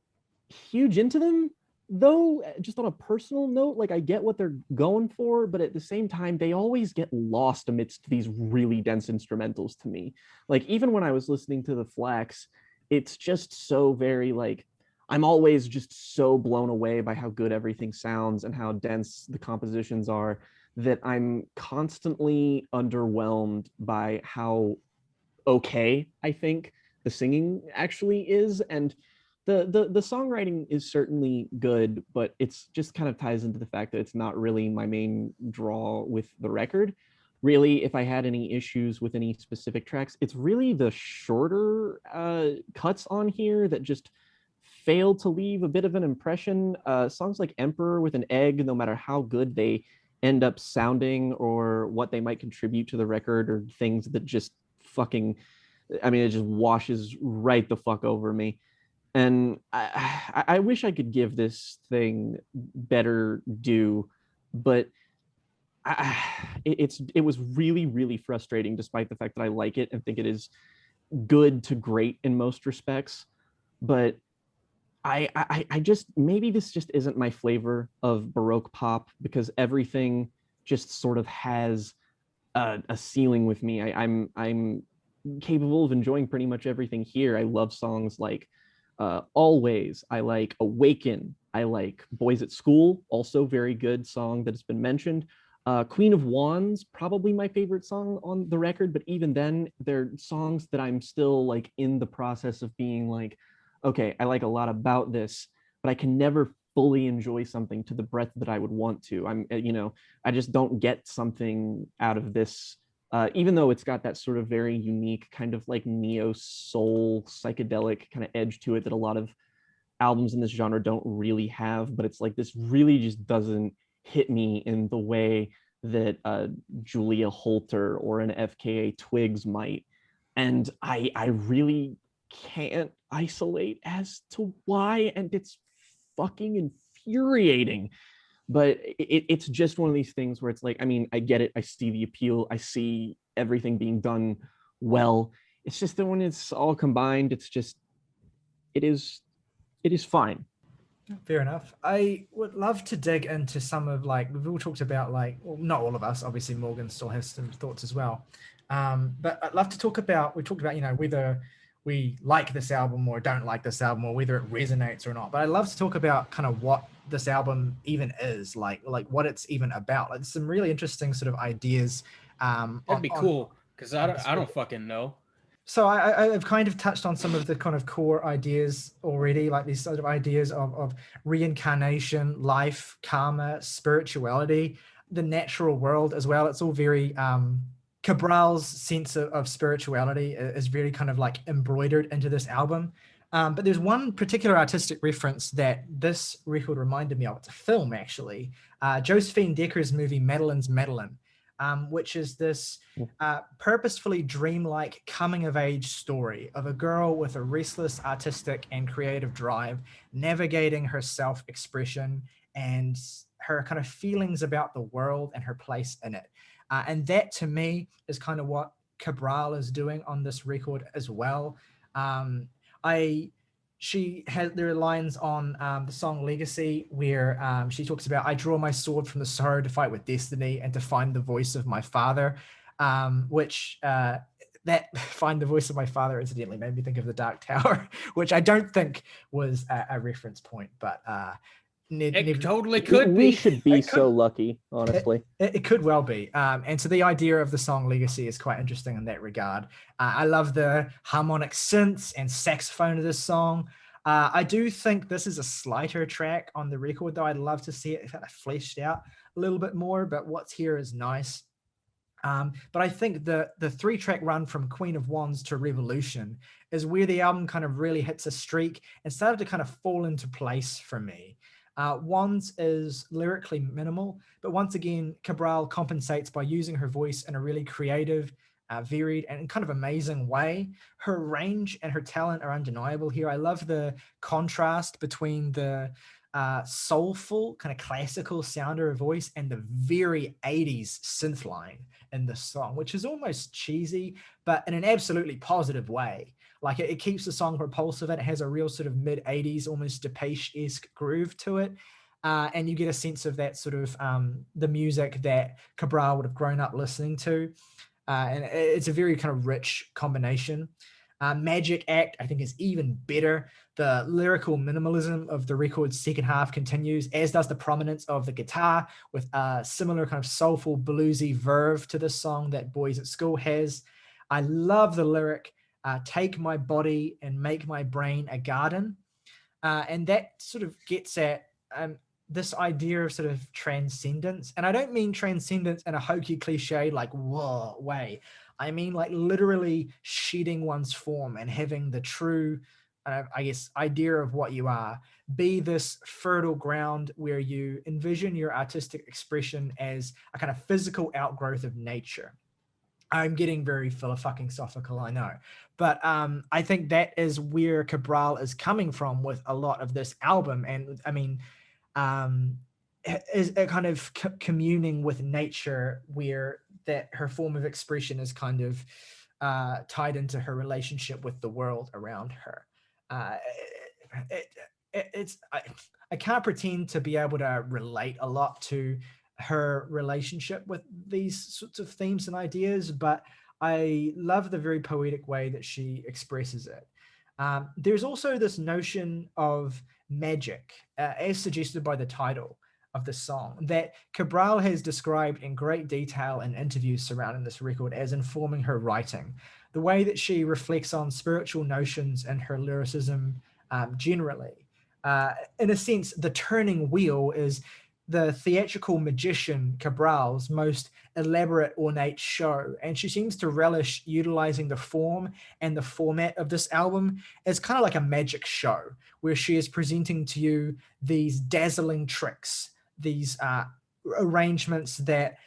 huge into them, though, just on a personal note. Like, I get what they're going for, but at the same time, they always get lost amidst these really dense instrumentals to me. Like, even when I was listening to the Flax, it's just so very like, I'm always just so blown away by how good everything sounds and how dense the compositions are, that I'm constantly underwhelmed by how okay I think the singing actually is. And the songwriting is certainly good, but it's just kind of ties into the fact that it's not really my main draw with the record. Really, if I had any issues with any specific tracks, it's really the shorter cuts on here that just failed to leave a bit of an impression. Songs like Emperor with an Egg, no matter how good they end up sounding or what they might contribute to the record, or things that just fucking, I mean, it just washes right the fuck over me. And I wish I could give this thing better due, but it was really, really frustrating, despite the fact that I like it and think it is good to great in most respects. But I just, maybe this just isn't my flavor of Baroque pop, because everything just sort of has a ceiling with me. I'm capable of enjoying pretty much everything here. I love songs like Always. I like Awaken. I like Boys at School, also very good song that has been mentioned. Queen of Wands, probably my favorite song on the record, but even then, they're songs that I'm still like in the process of being like, okay, I like a lot about this, but I can never fully enjoy something to the breadth that I would want to. I just don't get something out of this, even though it's got that sort of very unique kind of like neo soul psychedelic kind of edge to it that a lot of albums in this genre don't really have. But it's like this really just doesn't hit me in the way that Julia Holter or an FKA Twigs might. And I really can't isolate as to why, and it's fucking infuriating. But it's just one of these things where it's like, I mean, I get it, I see the appeal, I see everything being done well. It's just that when it's all combined, it's just, it is fine. Fair enough. I would love to dig into some of, like, we've all talked about, like, well, not all of us, obviously Morgan still has some thoughts as well. But I'd love to talk about, we talked about, whether we like this album or don't like this album, or whether it resonates or not. But I'd love to talk about kind of what this album even is, like what it's even about. Like, some really interesting sort of ideas. That'd be cool, because I don't fucking know. So I've kind of touched on some of the kind of core ideas already, like these sort of ideas of reincarnation, life, karma, spirituality, the natural world as well. It's all very, Cabral's sense of spirituality is very kind of like embroidered into this album. But there's one particular artistic reference that this record reminded me of. It's a film, actually. Josephine Decker's movie Madeline's Madeline. Which is this purposefully dreamlike coming-of-age story of a girl with a restless artistic and creative drive, navigating her self-expression and her kind of feelings about the world and her place in it. And that, to me, is kind of what Cabral is doing on this record as well. There are lines on the song Legacy where she talks about, I draw my sword from the sorrow to fight with destiny and to find the voice of my father, which that find the voice of my father incidentally made me think of the Dark Tower, which I don't think was a reference point, but it totally could be. We should be so lucky, honestly. It could well be. And so the idea of the song Legacy is quite interesting in that regard. I love the harmonic synths and saxophone of this song. I do think this is a slighter track on the record, though. I'd love to see it kind of fleshed out a little bit more, but what's here is nice. But I think the 3-track run from Queen of Wands to Revolution is where the album kind of really hits a streak and started to kind of fall into place for me. Wands is lyrically minimal, but once again, Cabral compensates by using her voice in a really creative, varied, and kind of amazing way. Her range and her talent are undeniable here. I love the contrast between the soulful, kind of classical sound of her voice and the very 80s synth line in the song, which is almost cheesy, but in an absolutely positive way. Like it keeps the song propulsive, and it has a real sort of mid-80s, almost Depeche-esque groove to it. And you get a sense of that sort of the music that Cabral would have grown up listening to. And it's a very kind of rich combination. Magic Act, I think, is even better. The lyrical minimalism of the record's second half continues, as does the prominence of the guitar, with a similar kind of soulful, bluesy verve to this song that Boys at School has. I love the lyric, take my body and make my brain a garden. And that sort of gets at this idea of sort of transcendence. And I don't mean transcendence in a hokey cliche like, whoa, way. I mean like literally shedding one's form and having the true, I guess, idea of what you are. Be this fertile ground where you envision your artistic expression as a kind of physical outgrowth of nature. I'm getting very philosophical, I know. But I think that is where Cabral is coming from with a lot of this album. And I mean, is a kind of communing with nature, where that her form of expression is kind of tied into her relationship with the world around her. I can't pretend to be able to relate a lot to her relationship with these sorts of themes and ideas, but I love the very poetic way that she expresses it. There's also this notion of magic, as suggested by the title of the song, that Cabral has described in great detail in interviews surrounding this record as informing her writing. The way that she reflects on spiritual notions and her lyricism generally. In a sense, the turning wheel is the theatrical magician Cabral's most elaborate, ornate show, and she seems to relish utilizing the form and the format of this album as kind of like a magic show, where she is presenting to you these dazzling tricks, these arrangements that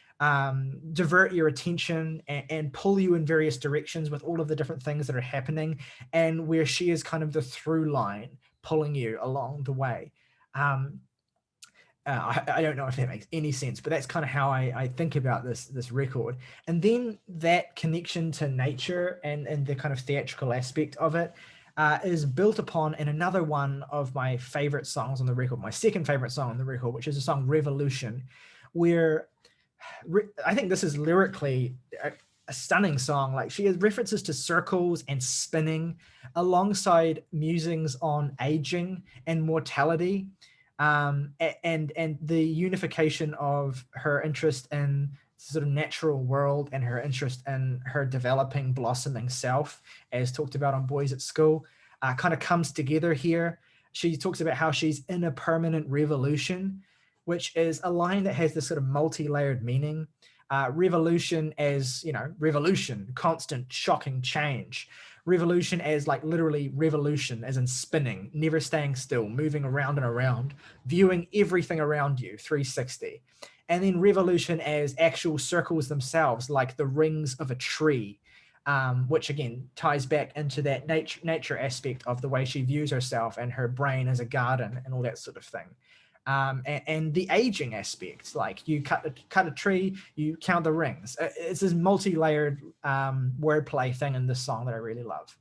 divert your attention and pull you in various directions with all of the different things that are happening, and where she is kind of the through line pulling you along the way. I don't know if that makes any sense, but that's kind of how I think about this record. And then that connection to nature and the kind of theatrical aspect of it is built upon in another one of my favorite songs on the record, my second favorite song on the record, which is the song Revolution, where I think this is lyrically a stunning song. Like, she has references to circles and spinning alongside musings on aging and mortality. And the unification of her interest in sort of natural world and her interest in her developing, blossoming self, as talked about on Boys at School, kind of comes together here. She talks about how she's in a permanent revolution, which is a line that has this sort of multi-layered meaning. Revolution as, revolution, constant, shocking change. Revolution as like literally revolution, as in spinning, never staying still, moving around and around, viewing everything around you 360. And then revolution as actual circles themselves, like the rings of a tree, which again ties back into that nature aspect of the way she views herself and her brain as a garden and all that sort of thing. And the aging aspect, like you cut a tree, you count the rings. It's this multi-layered wordplay thing in this song that I really love.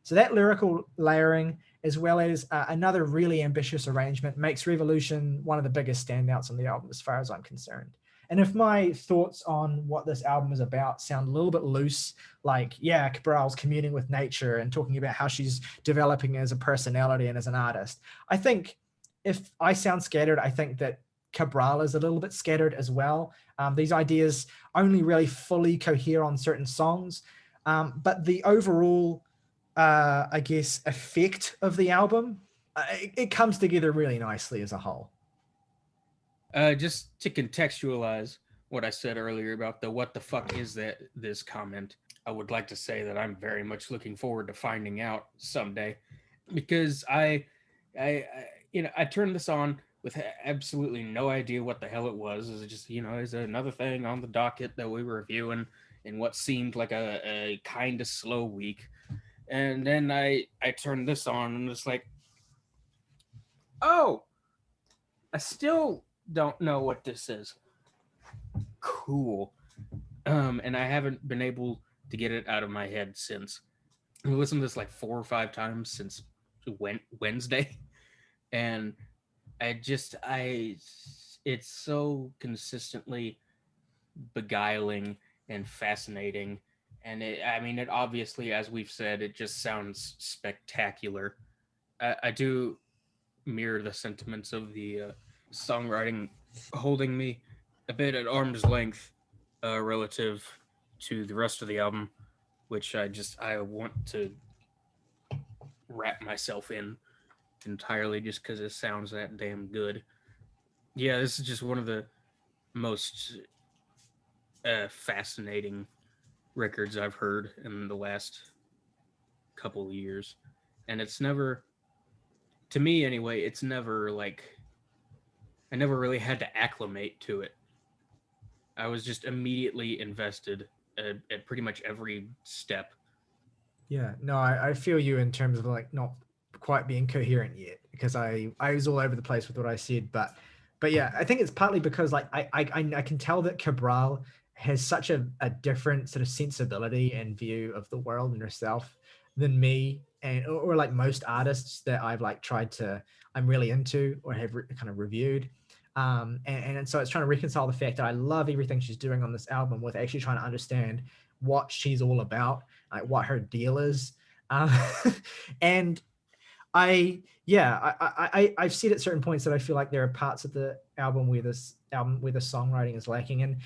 So that lyrical layering, as well as another really ambitious arrangement, makes Revolution one of the biggest standouts on the album as far as I'm concerned. And if my thoughts on what this album is about sound a little bit loose, like, yeah, Cabral's communing with nature and talking about how she's developing as a personality and as an artist, I think if I sound scattered, I think that Cabral is a little bit scattered as well. These ideas only really fully cohere on certain songs, but the overall, I guess, effect of the album, it comes together really nicely as a whole. Just to contextualize what I said earlier about the what the fuck is that this comment, I would like to say that I'm very much looking forward to finding out someday, because I turned this on with absolutely no idea what the hell it was. It was just, it's another thing on the docket that we were reviewing in what seemed like a kind of slow week. And then I turned this on and it's like, oh, I still don't know what this is. Cool. And I haven't been able to get it out of my head since. I listened to this like 4 or 5 times since Wednesday. And it's so consistently beguiling and fascinating. And it obviously, as we've said, it just sounds spectacular. I do mirror the sentiments of the songwriting holding me a bit at arm's length relative to the rest of the album, which I want to wrap myself in entirely just because it sounds that damn good. Yeah, this is just one of the most fascinating records I've heard in the last couple of years. And it's never, to me anyway, it's never like, I never really had to acclimate to it. I was just immediately invested at pretty much every step. Yeah, no, I feel you in terms of like not quite being coherent yet, because I was all over the place with what I said, but yeah, I think it's partly because like I can tell that Cabral has such a different sort of sensibility and view of the world and herself than me or like most artists that I've like I'm really into or have kind of reviewed. And so it's trying to reconcile the fact that I love everything she's doing on this album with actually trying to understand what she's all about, like what her deal is. And I've said at certain points that I feel like there are parts of the album where the songwriting is lacking, and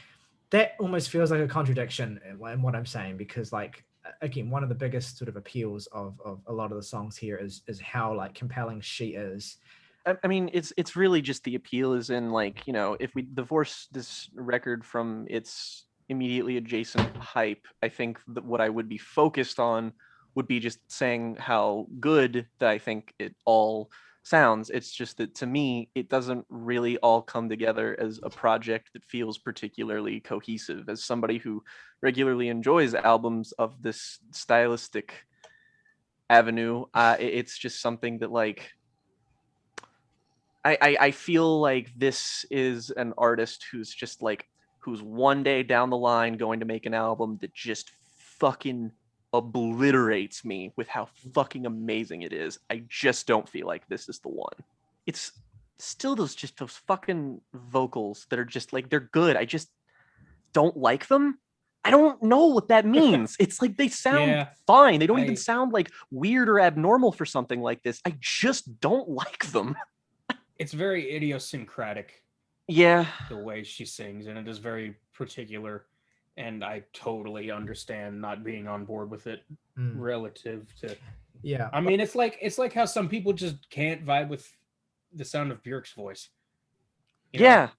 that almost feels like a contradiction in what I'm saying, because like again, one of the biggest sort of appeals of a lot of the songs here is how like compelling she is. I mean, it's really just the appeal is in like, you know, if we divorce this record from its immediately adjacent hype, I think that what I would be focused on would be just saying how good that I think it all sounds. It's just that to me, it doesn't really all come together as a project that feels particularly cohesive. As somebody who regularly enjoys albums of this stylistic avenue, it's just something that like, I feel like this is an artist who's just like, who's one day down the line going to make an album that just fucking obliterates me with how fucking amazing it is. I just don't feel like this is the one. It's still those fucking vocals that are just like, they're good. I just don't like them. I don't know what that means. It's like they sound fine. They don't even sound like weird or abnormal for something like this. I just don't like them. It's very idiosyncratic. Yeah. The way she sings, and it is very particular. And I totally understand not being on board with it relative to. Yeah. I mean, it's like how some people just can't vibe with the sound of Björk's voice. Yeah.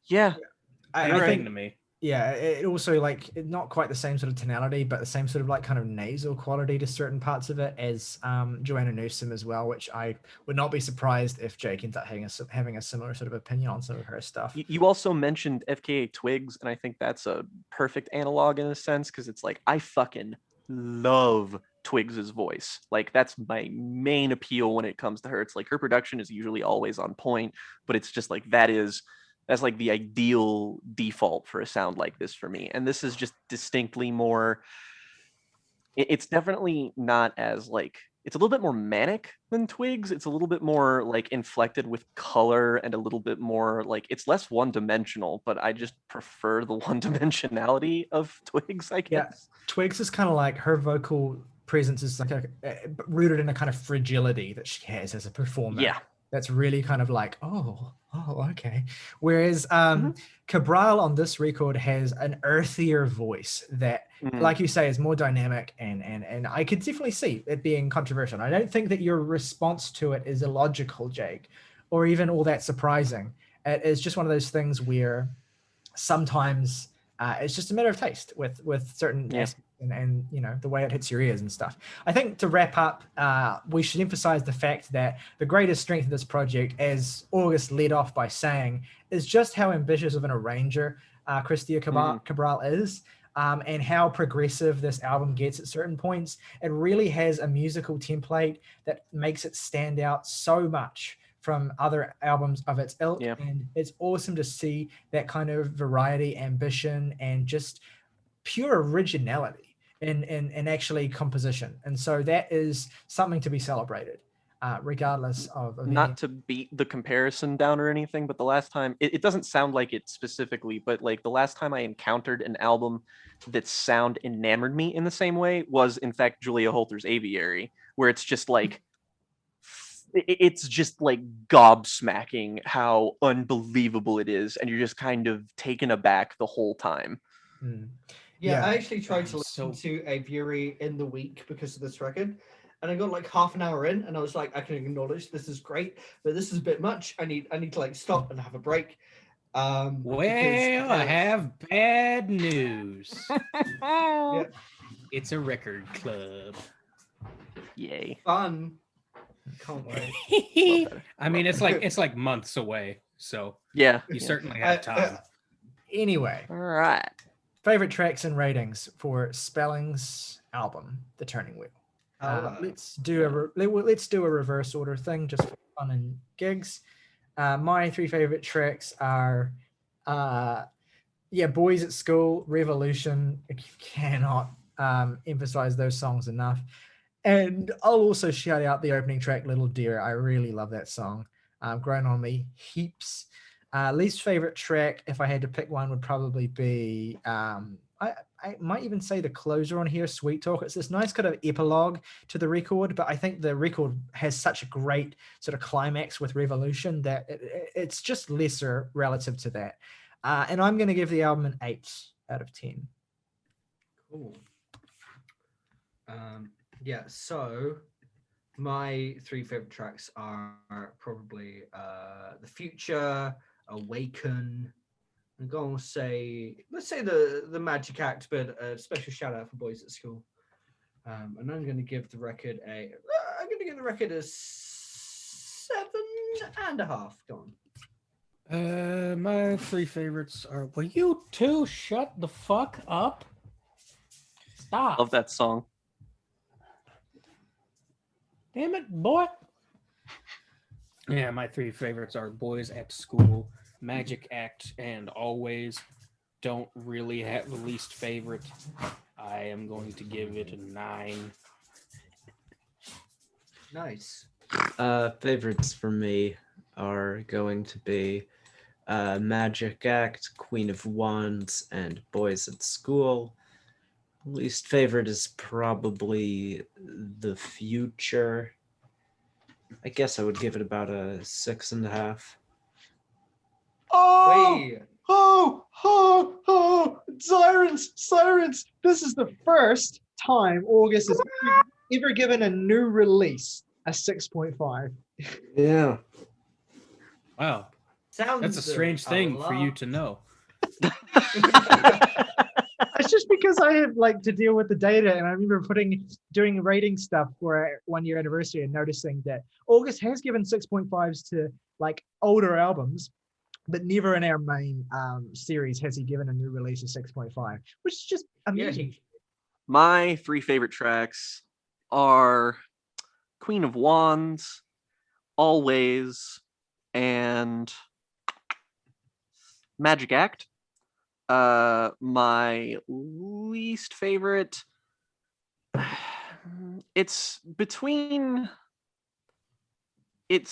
I think to me. Yeah, it also like not quite the same sort of tonality, but the same sort of like kind of nasal quality to certain parts of it as Joanna Newsom as well, which I would not be surprised if Jake ends up having a similar sort of opinion on some of her stuff. You also mentioned FKA Twigs, and I think that's a perfect analog in a sense, because it's like, I fucking love Twigs's voice. Like, that's my main appeal when it comes to her. It's like her production is usually always on point, but it's just like that's like the ideal default for a sound like this for me. And this is just distinctly more, it's definitely not as like, it's a little bit more manic than Twigs. It's a little bit more like inflected with color and a little bit more like, it's less one-dimensional, but I just prefer the one-dimensionality of Twigs, I guess. Yeah, Twigs is kind of like her vocal presence is like rooted in a kind of fragility that she has as a performer. Yeah. That's really kind of like, oh, okay. Whereas Cabral on this record has an earthier voice that, like you say, is more dynamic, and I could definitely see it being controversial. I don't think that your response to it is illogical, Jake, or even all that surprising. It is just one of those things where sometimes it's just a matter of taste with certain aspects and you know the way it hits your ears and stuff. I think to wrap up, we should emphasize the fact that the greatest strength of this project, as August led off by saying, is just how ambitious of an arranger Cristia Cabral is, and how progressive this album gets at certain points. It really has a musical template that makes it stand out so much from other albums of its ilk, and it's awesome to see that kind of variety, ambition, and just pure originality in actually composition. And so that is something to be celebrated, regardless of not to beat the comparison down or anything, but the last time, it doesn't sound like it specifically, but like the last time I encountered an album that sound enamored me in the same way was in fact Julia Holter's Aviary, where it's just like gobsmacking how unbelievable it is, and you're just kind of taken aback the whole time. Yeah, I actually tried to listen to Aviary in the week because of this record, and I got like half an hour in, and I was like, I can acknowledge this is great, but this is a bit much. I need to like stop and have a break. Well, I have bad news. Yeah. It's a record club. Yay. Fun. Can't wait. I mean, it's like months away, so you certainly have time. Anyway, all right. Favorite tracks and ratings for Spelling's album, The Turning Wheel. Let's do a reverse order thing just for fun and gigs. My three favorite tracks are Boys at School, Revolution. I cannot emphasize those songs enough. And I'll also shout out the opening track, Little Deer. I really love that song. Grown on me heaps. Least favorite track, if I had to pick one, would probably be, I might even say the closer on here, Sweet Talk. It's this nice kind of epilogue to the record, but I think the record has such a great sort of climax with Revolution that it's just lesser relative to that. And I'm going to give the album an 8 out of 10. Cool. Yeah, so my 3 favorite tracks are probably The Future, Awaken. I'm going to say, let's say the Magic Act, but a special shout out for Boys at School. And I'm going to give the record a 7.5. Go on. My 3 favorites are. Will you two shut the fuck up? Stop. Love that song. Damn it, boy. Yeah, my 3 favorites are Boys at School, Magic Act, and Always. Don't really have the least favorite. I am going to give it a 9. Nice. Favorites for me are going to be Magic Act, Queen of Wands, and Boys at School. Least favorite is probably The Future. I guess I would give it about a 6.5. Oh, sirens. This is the first time August has ever given a new release a 6.5. Yeah. Wow. Sounds That's a strange thing for you to know. It's just because I have to deal with the data, and I remember doing rating stuff for a 1-year anniversary and noticing that August has given 6.5s to older albums, but never in our main series has he given a new release a 6.5, which is just amazing. My 3 favorite tracks are Queen of Wands, Always, and Magic Act. My least favorite, it's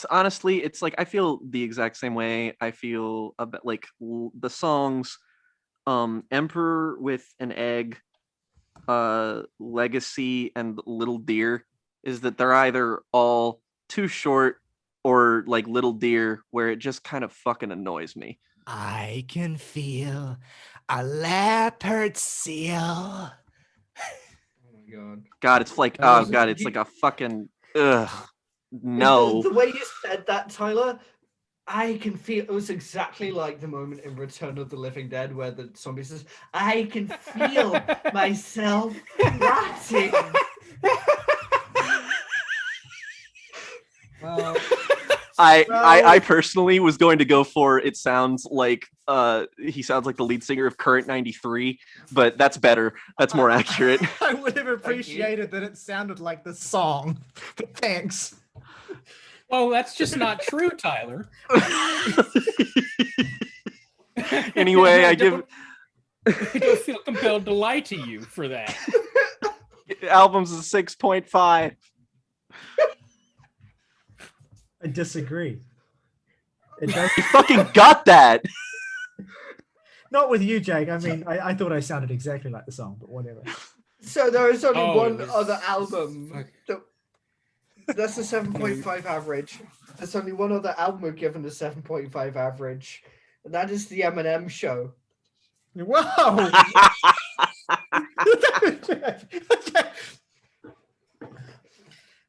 honestly, I feel the exact same way. I feel about the songs Emperor with an Egg, Legacy, and Little Deer, is that they're either all too short or Little Deer, where it just kind of fucking annoys me. I can feel a leopard seal. Oh my god. God, it's it's like a fucking ugh. No. The way you said that, Tyler, I can feel it was exactly like the moment in Return of the Living Dead where the zombie says, I can feel myself rotting. Well, I personally was going to go for it sounds like he sounds like the lead singer of Current 93, but that's better. That's more accurate. I would have appreciated that it sounded like the song, but thanks. Well, that's just not true, Tyler. Anyway, I don't feel compelled to lie to you for that. Album's a 6.5. I disagree. It does. You fucking got that. Not with you, Jake. I mean, I thought I sounded exactly like the song, but whatever. So there is only one other album that's a 7.5 average. There's only one other album we've given a 7.5 average, and that is the Eminem Show. Whoa!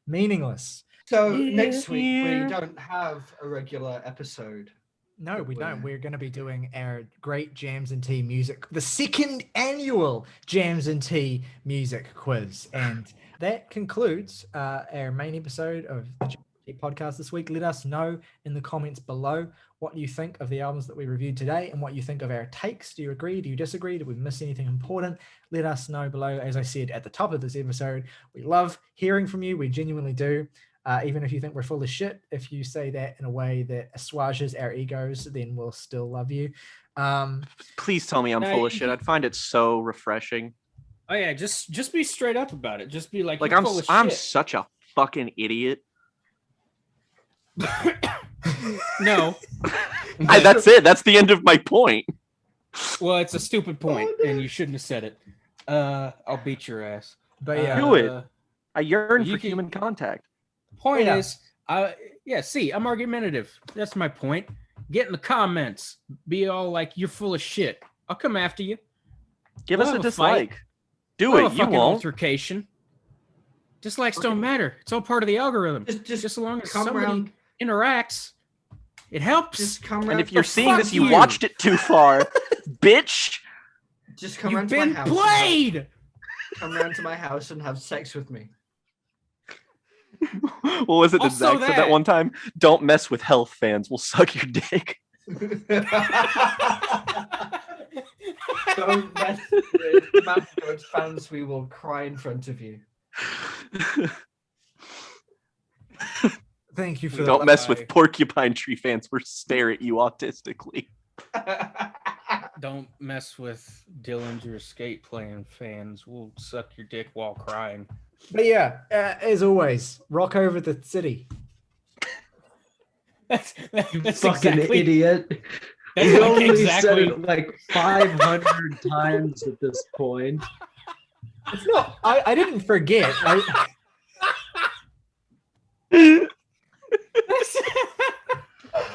Meaningless. So next week we don't have a regular episode. No, we don't. We're going to be doing our great Jams and Tea music, the 2nd annual Jams and Tea music quiz. And that concludes our main episode of the Jams and Tea podcast this week. Let us know in the comments below what you think of the albums that we reviewed today and what you think of our takes. Do you agree? Do you disagree? Did we miss anything important? Let us know below. As I said at the top of this episode, we love hearing from you. We genuinely do. Even if you think we're full of shit, if you say that in a way that assuages our egos, then we'll still love you. Please tell me I'm full of shit. I'd find it so refreshing. Oh yeah, just be straight up about it. Just be like Like you're I'm full of I'm shit. such a fucking idiot. No. That's it. That's the end of my point. Well, it's a stupid point, and you shouldn't have said it. I'll beat your ass. But yeah, Do it. I yearn you for can- human contact. Point Yeah. is, see, I'm argumentative. That's my point. Get in the comments. Be all like, you're full of shit. I'll come after you. Give We'll us a have a fight. dislike. Do We'll it. have a You fucking won't. altercation. Dislikes don't matter. It's all part of the algorithm. Just Just as long as come somebody around. interacts, it helps. Just come around. And if you're the seeing fuck this, you you. watched it too far, bitch. Just come You've around to my been house. played. Come around to my house and have sex with me. What was it that Also Zach said that- that one time? Don't mess with health fans. We'll suck your dick. Don't mess with Mount George fans. We will cry in front of you. thank you for Don't that. mess with porcupine tree fans. We'll stare at you autistically. Don't mess with Dillinger skate playing fans. We'll suck your dick while crying. But yeah, as always, rock over the city. You That's fucking exactly, idiot. That's You like only said exactly. it like 500 times at this point. It's not. I didn't forget.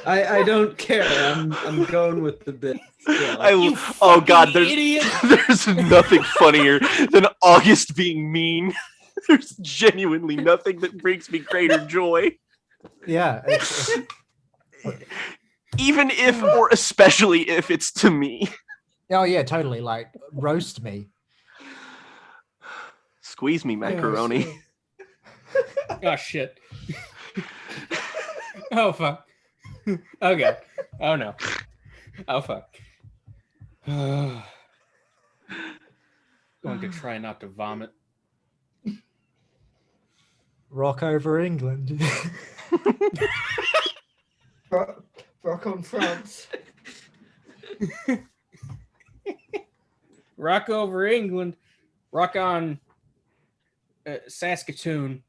I don't care. I'm going with the bit. Yeah. You Oh God, fucking idiot. there's nothing funnier than August being mean. There's genuinely nothing that brings me greater joy. Yeah. Even if, or especially if it's to me. Oh yeah, totally. Like roast me. Squeeze me, macaroni. Oh shit. Oh fuck. Okay. Oh no. Oh fuck. Going to try not to vomit. Rock over England. Rock on France. Rock over England. Rock on Saskatoon.